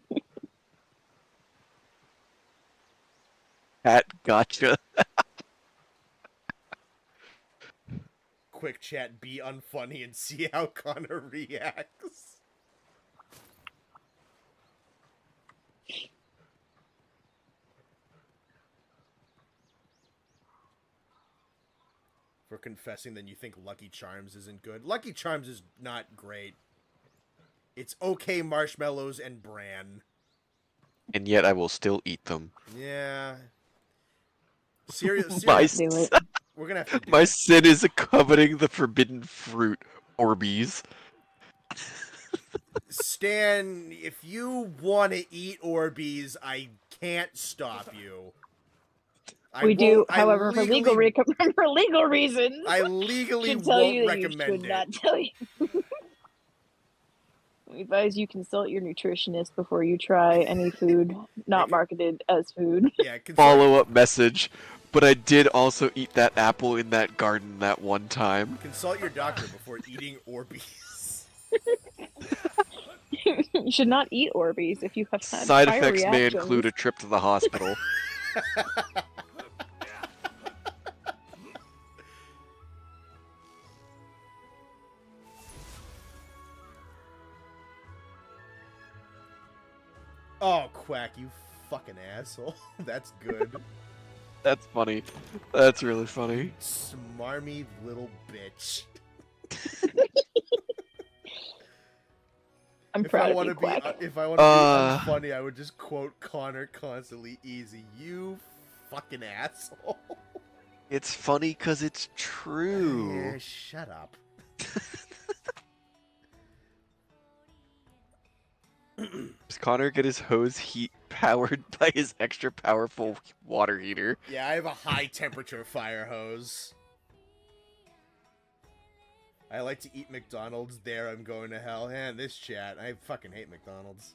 Pat, gotcha. Quick chat, be unfunny and see how Connor reacts. For confessing, then you think Lucky Charms isn't good. Lucky Charms is not great. It's okay marshmallows and bran. And yet I will still eat them. Yeah. Cereal. My, Do it. We're gonna have to do my it. sin is coveting the forbidden fruit, Orbeez. Stan, if you want to eat Orbeez, I can't stop you. We do, won't- I however, for legal legally- for legal reasons. I legally should tell won't you that you recommend should it. not tell you. We advise you consult your nutritionist before you try any food not marketed as food. Yeah, Follow-up message. But I did also eat that apple in that garden that one time. consult your doctor before eating Orbeez. You should not eat Orbeez if you have had Side fire effects may reactions. include a trip to the hospital. Oh, Quack, you fucking asshole. That's good. That's funny. That's really funny. Smarmy little bitch. I'm If proud I of want you, to be, Quack. if I want to be unfunny, I would just quote Connor constantly. Easy, you fucking asshole. It's funny because it's true. Yeah, shut up. Does Connor get his hose heat powered by his extra powerful water heater? Yeah, I have a high temperature fire hose. I like to eat McDonald's. There, I'm going to hell. And this chat, I fucking hate McDonald's.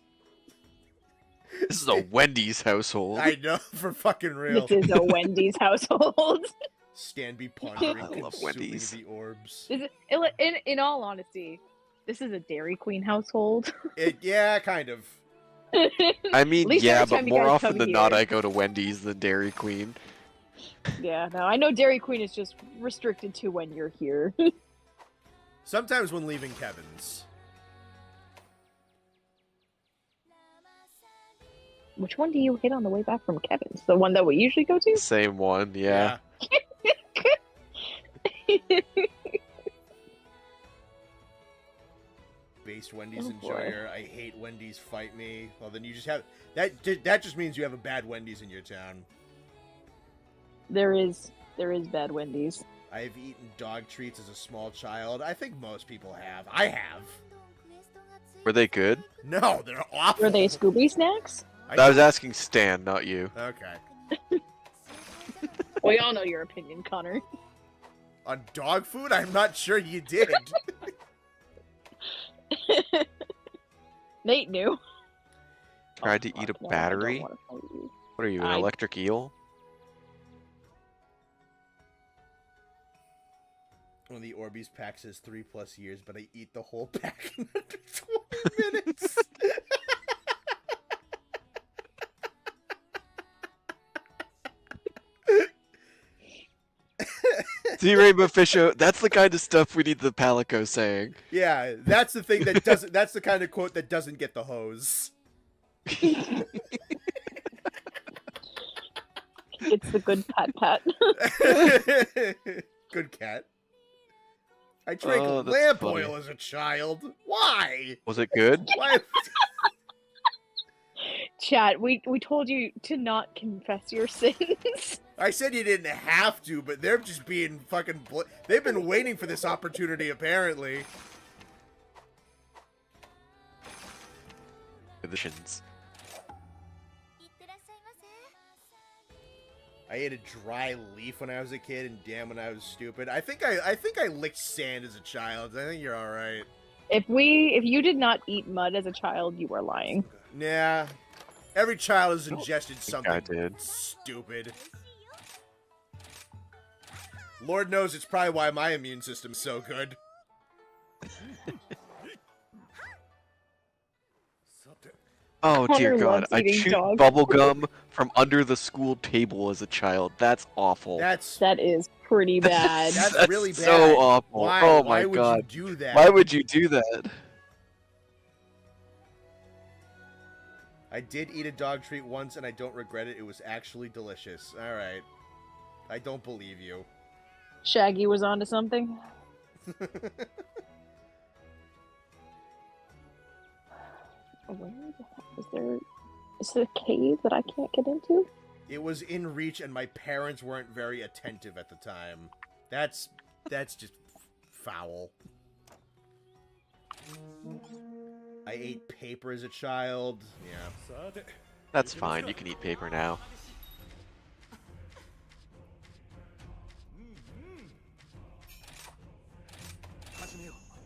This is a Wendy's household. I know, for fucking real. This is a Wendy's household. Stan be pondering, I love consuming Wendy's. the orbs. Is it, in all honesty, this is a Dairy Queen household. Yeah, kind of. I mean, At least yeah, every but time you more guys often come than not, here- I go to Wendy's than Dairy Queen. Yeah, no, I know Dairy Queen is just restricted to when you're here. Sometimes when leaving Kevin's. Which one do you hit on the way back from Kevin's? The one that we usually go to? Same one, yeah. Based Wendy's Oh, boy. enjoyer. I hate Wendy's. Fight me. Well, then you just have that. That just means you have a bad Wendy's in your town. There is bad Wendy's. I've eaten dog treats as a small child. I think most people have. I have. Were they good? No, they're awful. Were they Scooby snacks? I was asking Stan, not you. Okay. We all know your opinion, Connor. On dog food? I'm not sure you did. Nate knew. Tried to eat a fuck, no, I don't battery? wanna fight you. What are you, an I- electric eel? One of the Orbeez packs says 3+ years, but I eat the whole pack in under 20 minutes. See, Rainbow Fisho, that's the kind of stuff we need the Palico saying. Yeah, that's the thing that doesn't. That's the kind of quote that doesn't get the hose. It's the good pat. Good cat. I drank Oh, that's lamp funny. oil as a child. Why? Was it good? Why? Chat, we told you to not confess your sins. I said you didn't have to, but they're just being fucking. They've been waiting for this opportunity, apparently. Conditions. I ate a dry leaf when I was a kid, and damn, when I was stupid. I think I licked sand as a child. I think you're all right. If you did not eat mud as a child, you are lying. Yeah, every child has ingested think I something did. stupid. Lord knows it's probably why my immune system's so good. Oh dear Connor God! loves I eating chewed dog bubblegum from under the school table as a child. That's awful. That is pretty bad. That's really so bad. awful. Why? Oh Why my would God! you do that? Why would you do that? I did eat a dog treat once, and I don't regret it. It was actually delicious. All right. I don't believe you. Shaggy was onto something. Where the hell is there a cave that I can't get into? It was in reach, and my parents weren't very attentive at the time. That's just foul. I ate paper as a child. Yeah. That's fine. You can eat paper now.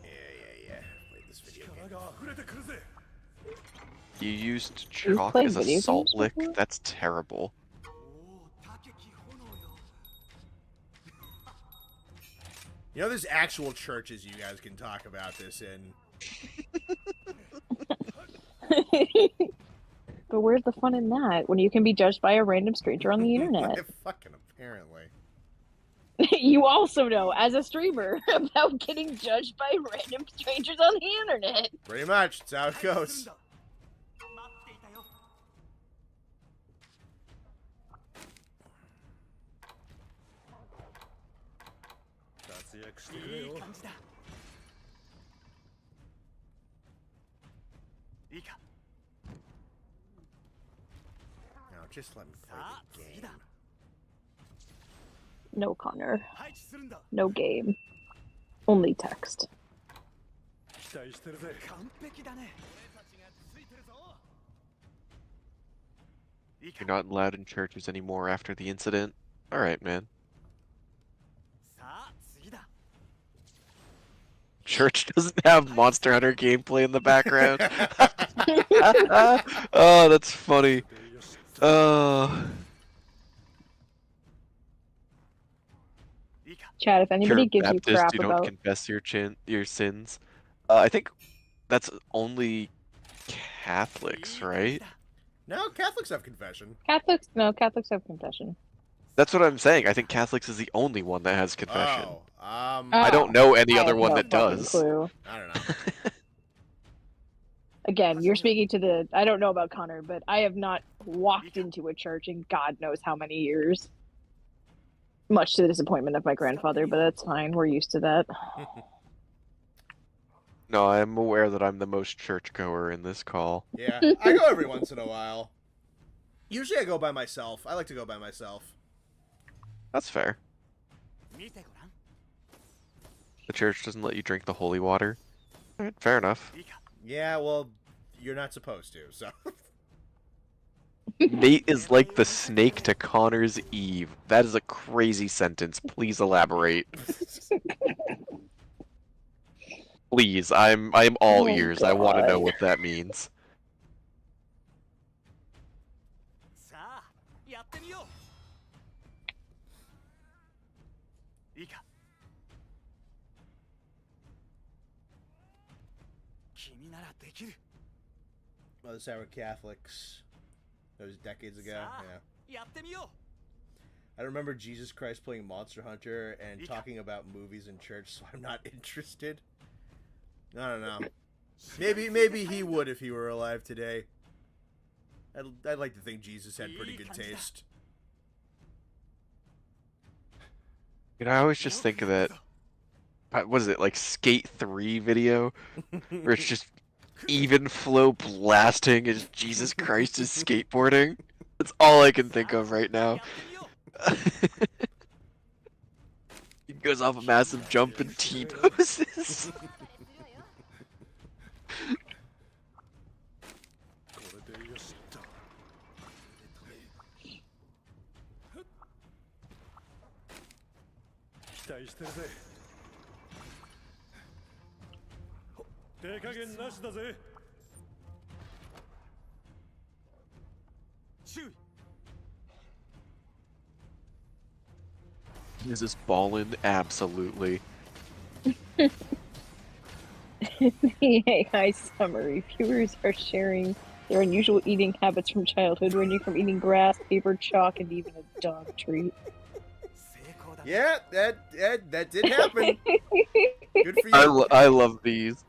Yeah. Played this video game. You used You've chalk played as a video salt games lick? before? That's terrible. You know, there's actual churches you guys can talk about this in. But where's the fun in that when you can be judged by a random stranger on the internet? Fucking apparently. You also know, as a streamer, about getting judged by random strangers on the internet. Pretty much. That's how it goes. Now, just let me play the game. No, Connor. No game. Only text. You're not allowed in churches anymore after the incident? Alright, man. Church doesn't have Monster Hunter gameplay in the background. Oh, that's funny. Oh. Chad, if anybody You're gives Baptist, you crap you don't about confess your sins. I think that's only Catholics, right? No, Catholics have confession. Catholics, no, Catholics have confession. That's what I'm saying. I think Catholics is the only one that has confession. Oh, I don't know any I other have one no that fucking does. Clue. I don't know. Again, you're speaking to the. I don't know about Connor, but I have not walked into a church in God knows how many years. Much to the disappointment of my grandfather, but that's fine. We're used to that. No, I'm aware that I'm the most churchgoer in this call. Yeah, I go every once in a while. Usually I go by myself. I like to go by myself. That's fair. The church doesn't let you drink the holy water. Alright, fair enough. Yeah, well, you're not supposed to, so. Nate is like the snake to Connor's Eve. That is a crazy sentence. Please elaborate. Please, I'm all Oh, ears. I want to God. know what that means. Well, the Sour Catholics. That was decades ago, yeah. I remember Jesus Christ playing Monster Hunter and talking about movies in church, so I'm not interested. I don't know. Maybe he would if he were alive today. I'd like to think Jesus had pretty good taste. You know, I always just think of that. What is it, like Skate 3 video? Where it's just even flow blasting as Jesus Christ is skateboarding? That's all I can think of right now. He goes off a massive jump and T-poses. Is this ballin'? Absolutely. The AI summary. Viewers are sharing their unusual eating habits from childhood, ranging from eating grass, paper, chalk, and even a dog treat. Yeah, that did happen. Good for you. I love these.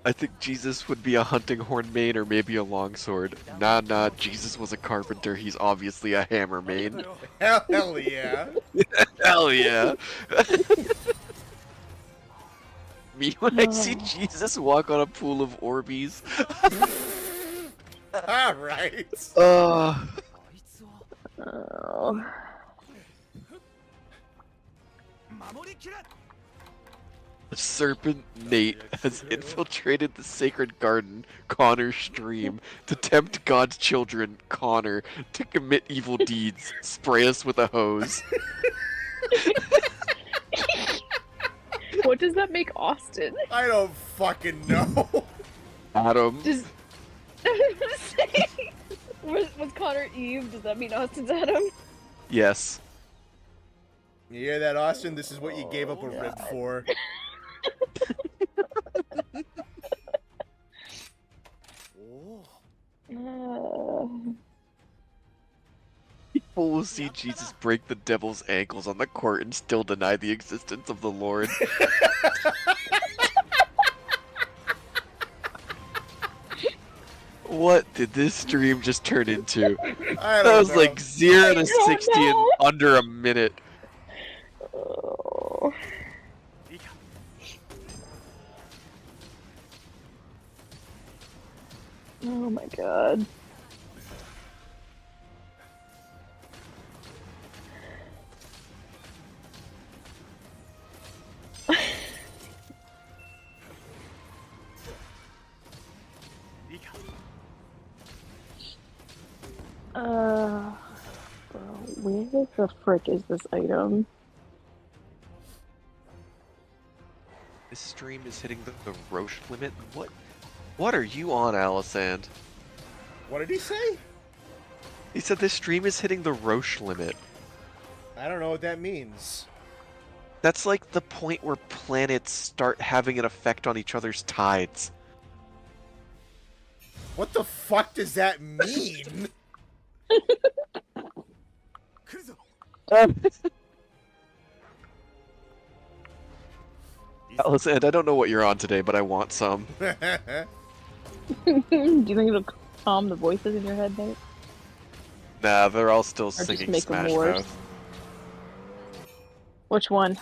I think Jesus would be a hunting horn main or maybe a longsword. Nah, Jesus was a carpenter. He's obviously a hammer main. Hell yeah. Hell yeah. Me when I see Jesus walk on a pool of Orbeez. All right. Oh. The serpent Nate has infiltrated the sacred garden, Connor's stream, to tempt God's children, Connor, to commit evil deeds, spray us with a hose. What does that make Austin? I don't fucking know. Adam. Does was Connor Eve? Does that mean Austin's Adam? Yes. You hear that, Austin? This is what you gave up a rib for. People will see Jesus break the devil's ankles on the court and still deny the existence of the Lord. What did this stream just turn into? I That don't was know. like 0 to I don't 60 in know. under a minute. Oh. Oh my god. Bro, where the frick is this item? This stream is hitting the Roche limit. What are you on, Alisand? What did he say? He said this stream is hitting the Roche limit. I don't know what that means. That's like the point where planets start having an effect on each other's tides. What the fuck does that mean? Alisand, I don't know what you're on today, but I want some. Do you think it'll calm the voices in your head, Nate? Nah, they're all still just singing make them Smash worse? Mouth. Which one?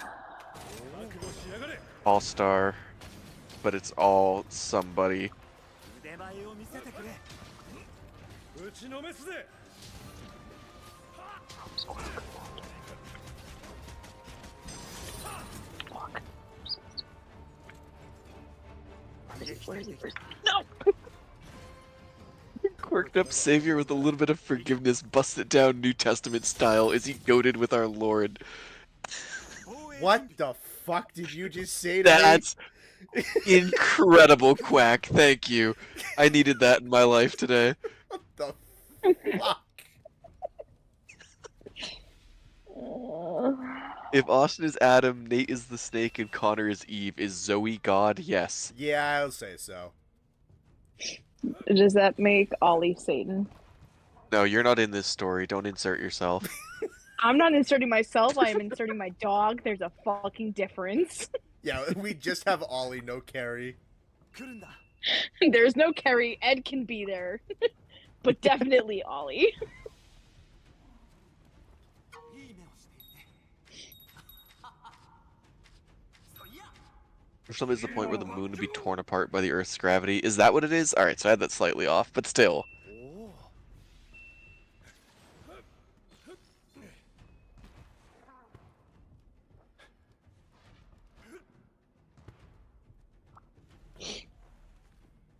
All-Star, but it's all somebody. Where is he? No! Quirked up savior with a little bit of forgiveness, busted down New Testament style. Is he goaded with our Lord? What the fuck did you just say to That's incredible, Quack. Thank you. I needed that in my life today. me? What the fuck? If Austin is Adam, Nate is the snake, and Connor is Eve, is Zoe God? Yes. Yeah, I'll say so. Does that make Ollie Satan? No, you're not in this story. Don't insert yourself. I'm not inserting myself, I am inserting my dog. There's a fucking difference. Yeah, we just have Ollie, no Carrie. There's no Kerry. Ed can be there. But definitely Ollie. For some is the point where the moon would be torn apart by the Earth's gravity. Is that what it is? Alright, so I had that slightly off, but still.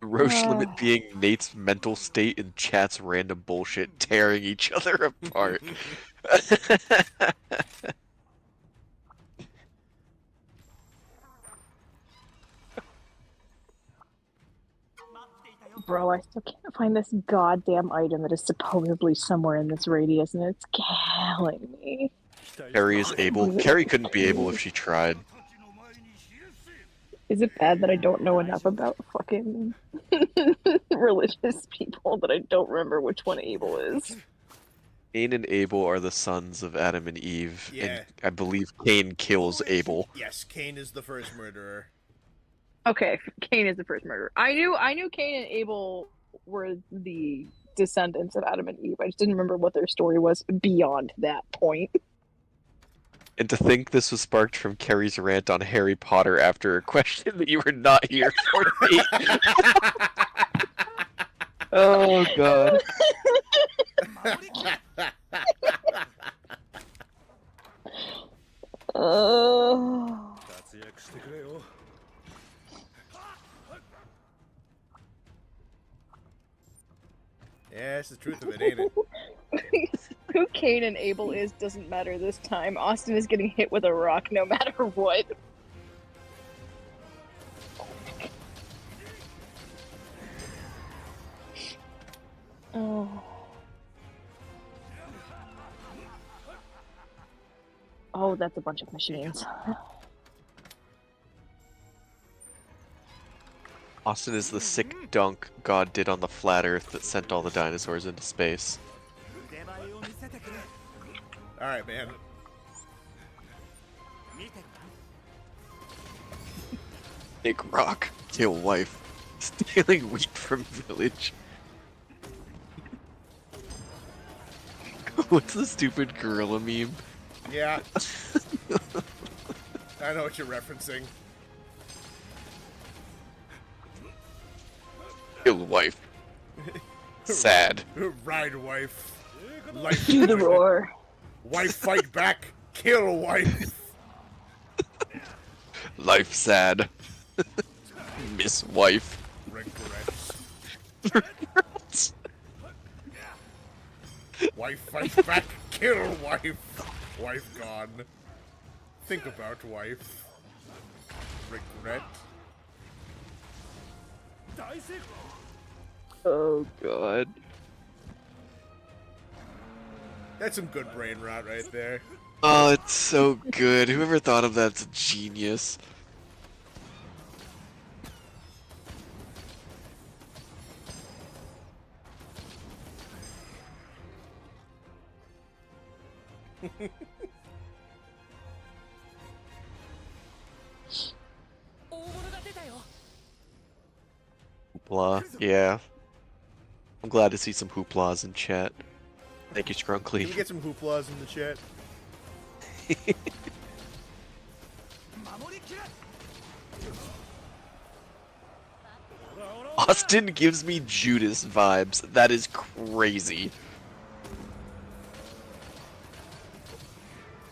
Roche limit being Nate's mental state and chat's random bullshit tearing each other apart. Bro, I still can't find this goddamn item that is supposedly somewhere in this radius, and it's killing me. Carrie is able. Carrie couldn't be able if she tried. Is it bad that I don't know enough about fucking religious people that I don't remember which one Abel is? Cain and Abel are the sons of Adam and Eve, Yeah. and I believe Cain kills Abel. Yes, Cain is the first murderer. Okay, Cain is the first murderer. I knew Cain and Abel were the descendants of Adam and Eve. I just didn't remember what their story was beyond that point. And to think this was sparked from Carrie's rant on Harry Potter after a question that you were not here for, Nate. Oh, God. Yeah, it's the truth of it, ain't it? Who Cain and Abel is doesn't matter this time. Austin is getting hit with a rock no matter what. Oh. Oh, that's a bunch of machines. Austin is the sick dunk God did on the flat Earth that sent all the dinosaurs into space. Alright, man. Big rock, kill wife, stealing wheat from village. What's the stupid gorilla meme? Yeah. I know what you're referencing. Kill wife. Sad. Ride, wife. Life. Do the roar. Wife fight back. Kill wife. Life sad. Miss wife. Regrets. Wife fight back. Kill wife. Wife gone. Think about wife. Regret. Oh, God. That's some good brain rot right there. Oh, it's so good. Whoever thought of that's a genius. Hoopla, yeah. I'm glad to see some hooplas in chat. Thank you, Can we Scrunkly. get some hooplas in the chat? Austin gives me Judas vibes. That is crazy.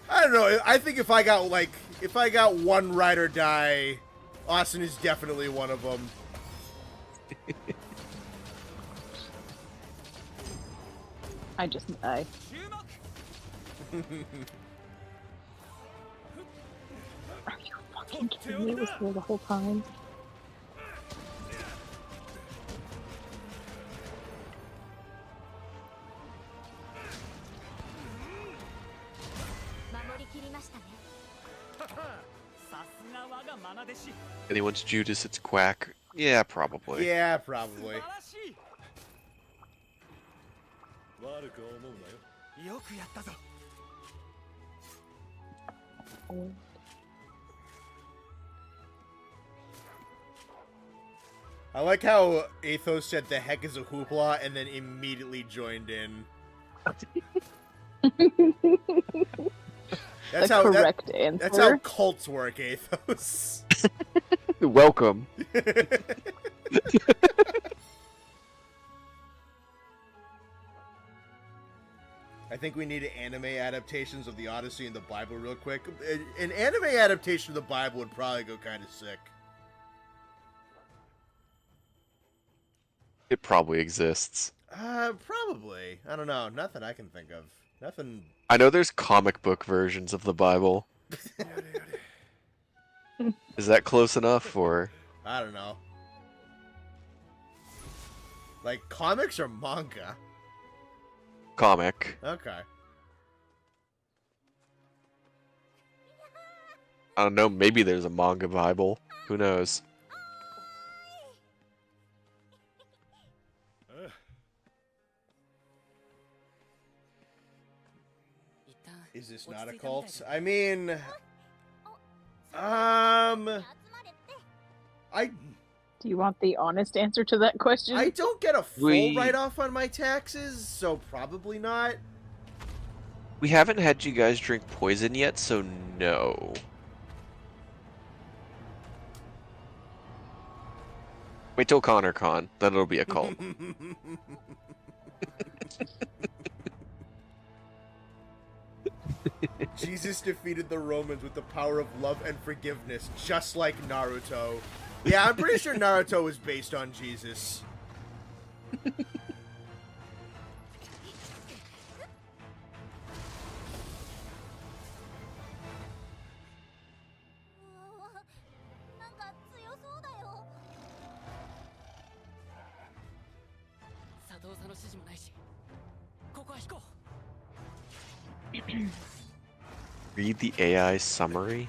I don't know. I think if I got one ride or die, Austin is definitely one of them. I just die. Are you fucking kidding me? It was here the whole time. Anyone's Judas, it's Quack. Yeah, probably. Yeah, probably. I like how Athos said the heck is a hoopla and then immediately joined in. That's The how correct answer. That's how cults work, Athos. Welcome. I think we need anime adaptations of the Odyssey and the Bible real quick. An anime adaptation of the Bible would probably go kind of sick. It probably exists. Probably. I don't know. Nothing I can think of. Nothing. I know there's comic book versions of the Bible. Is that close enough, or? I don't know. Like comics or manga? Comic. Okay. I don't know, maybe there's a manga Bible. Who knows? Is this not a cult? I mean, Do you want the honest answer to that question? I don't get a full We- write-off on my taxes, so probably not. We haven't had you guys drink poison yet, so no. Wait till ConnorCon, then it'll be a cult. Jesus defeated the Romans with the power of love and forgiveness, just like Naruto. Yeah, I'm pretty sure Naruto was based on Jesus. Read the AI summary?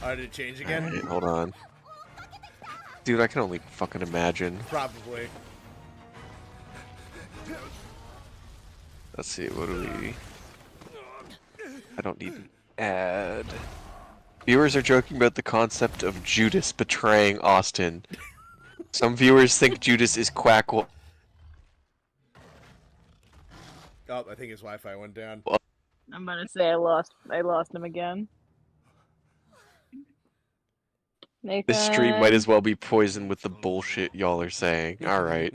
Oh, did it change again? Alright, hold on. Dude, I can only fucking imagine. Probably. Let's see, what do we... I don't need an ad. Viewers are joking about the concept of Judas betraying Austin. Some viewers think Judas is Quackle. Oh, I think his Wi-Fi went down. I'm gonna say I lost him again. Nathan. This stream might as well be poisoned with the bullshit y'all are saying. Alright.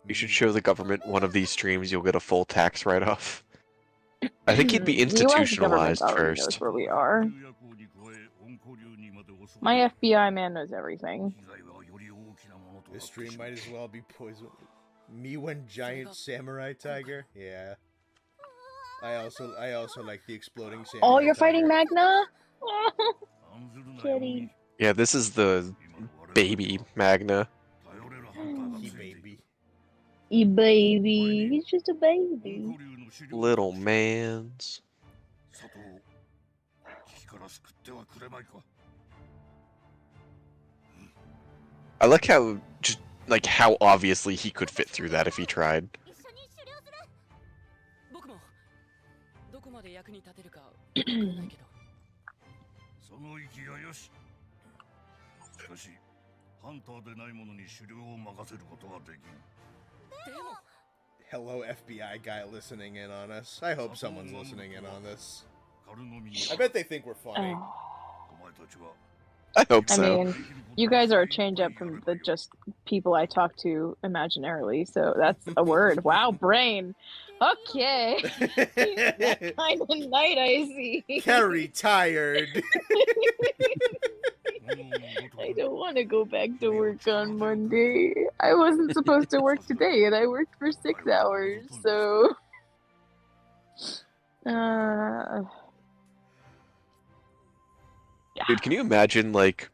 You should show the government one of these streams, you'll get a full tax write-off. I think he'd be institutionalized first. Where we are. My FBI man knows everything. This stream might as well be poisoned. Me when giant samurai tiger? Yeah. I also like the exploding samurai Oh, you're tiger. fighting Magna? Oh, kitty. Yeah, this is the baby Magna. He baby. E baby. He's just a baby. Little mans. I like how just like how obviously he could fit through that if he tried. Hello, FBI guy listening in on us. I hope someone's listening in on this. I bet they think we're funny. Oh. I hope I so. mean, you guys are a change up from the just people I talk to imaginarily, so that's a word. Wow, brain. Okay. That kind of night I see. Carrie tired. I don't want to go back to work on Monday. I wasn't supposed to work today, and I worked for 6 hours, so... Dude, can you imagine, like,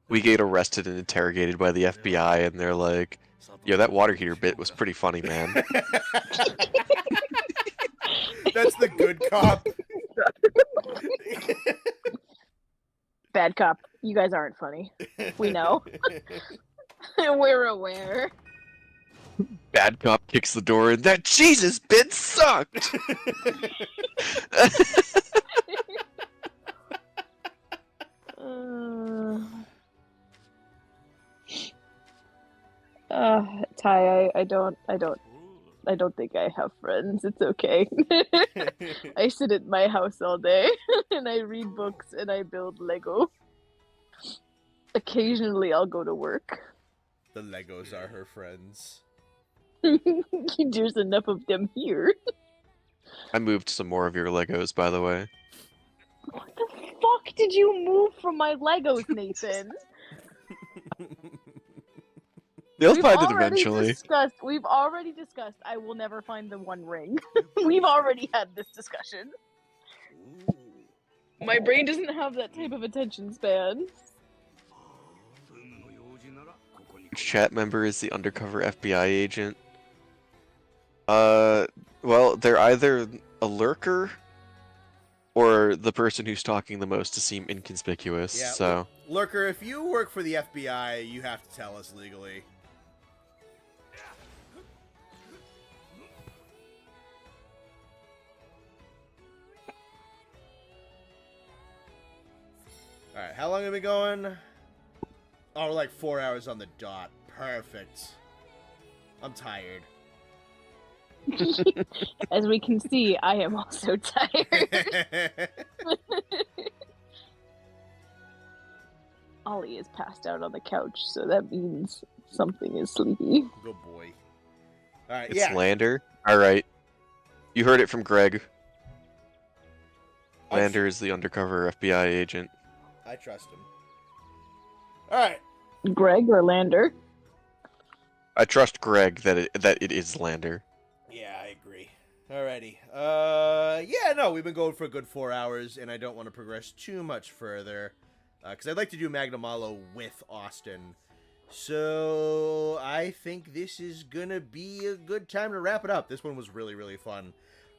we get arrested and interrogated by the FBI and they're like, yo, that water heater bit was pretty funny, man. That's the good cop. Bad cop. You guys aren't funny. We know. We're aware. Bad cop kicks the door and that Jesus bit sucked! Ty, I don't think I have friends. It's okay. I sit at my house all day and I read books and I build Lego. Occasionally I'll go to work. The Legos are her friends. There's enough of them here. I moved some more of your Legos, by the way. What the fuck did you move from my Legos, Nathan? They'll find it eventually. We've already discussed I will never find the One Ring. We've already had this discussion. My brain doesn't have that type of attention span. Which chat member is the undercover FBI agent? Well, they're either a lurker or the person who's talking the most to seem inconspicuous. Yeah, So, Lurker, if you work for the FBI, you have to tell us legally. Alright, how long have we been going? Oh, we're like 4 hours on the dot. Perfect. I'm tired. As we can see, I am also tired. Ollie is passed out on the couch, so that means something is sleepy. Good boy. Alright, it's yeah. Lander. Alright. You heard it from Greg. Lander is the undercover FBI agent. I trust him. Alright. Greg or Lander? I trust Greg that it is Lander. Yeah, I agree. Alrighty. Yeah, no, we've been going for a good 4 hours, and I don't want to progress too much further, because I'd like to do Magnum Malo with Austin. So, I think this is gonna be a good time to wrap it up. This one was really, really fun.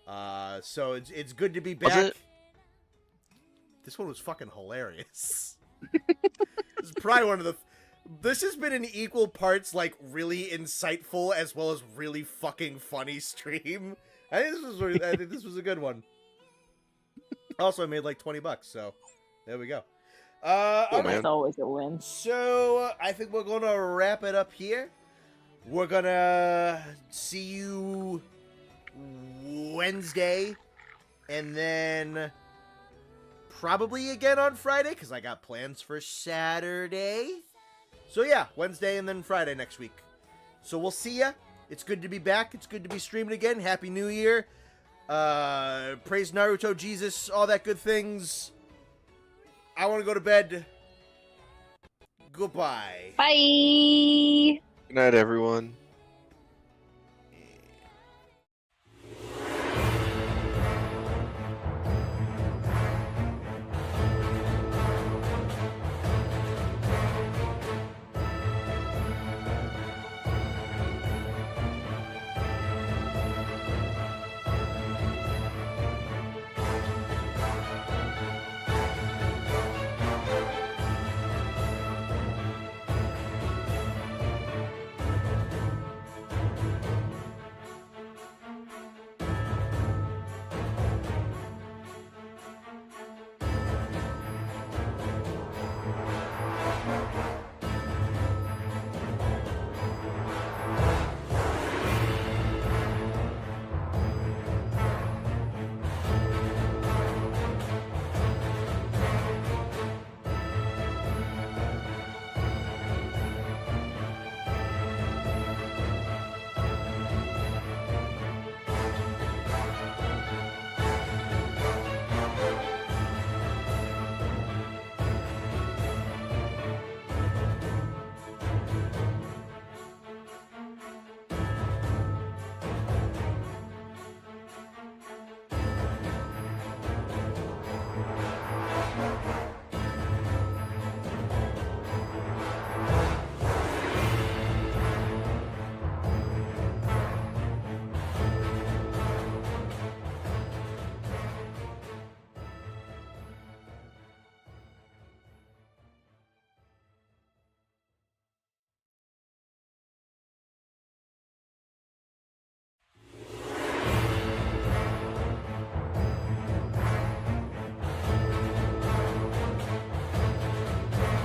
So it's good to be back. Was it? This one was fucking hilarious. This is probably one of the... This has been an equal parts, like, really insightful as well as really fucking funny stream. I think this was a good one. Also, I made like $20, so there we go. Cool, man. That's always a win. So, I think we're going to wrap it up here. We're going to see you Wednesday, and then probably again on Friday, because I got plans for Saturday. So yeah, Wednesday and then Friday next week. So we'll see ya. It's good to be back. It's good to be streaming again. Happy New Year. Praise Naruto, Jesus, all that good things. I want to go to bed. Goodbye. Bye! Good night, everyone.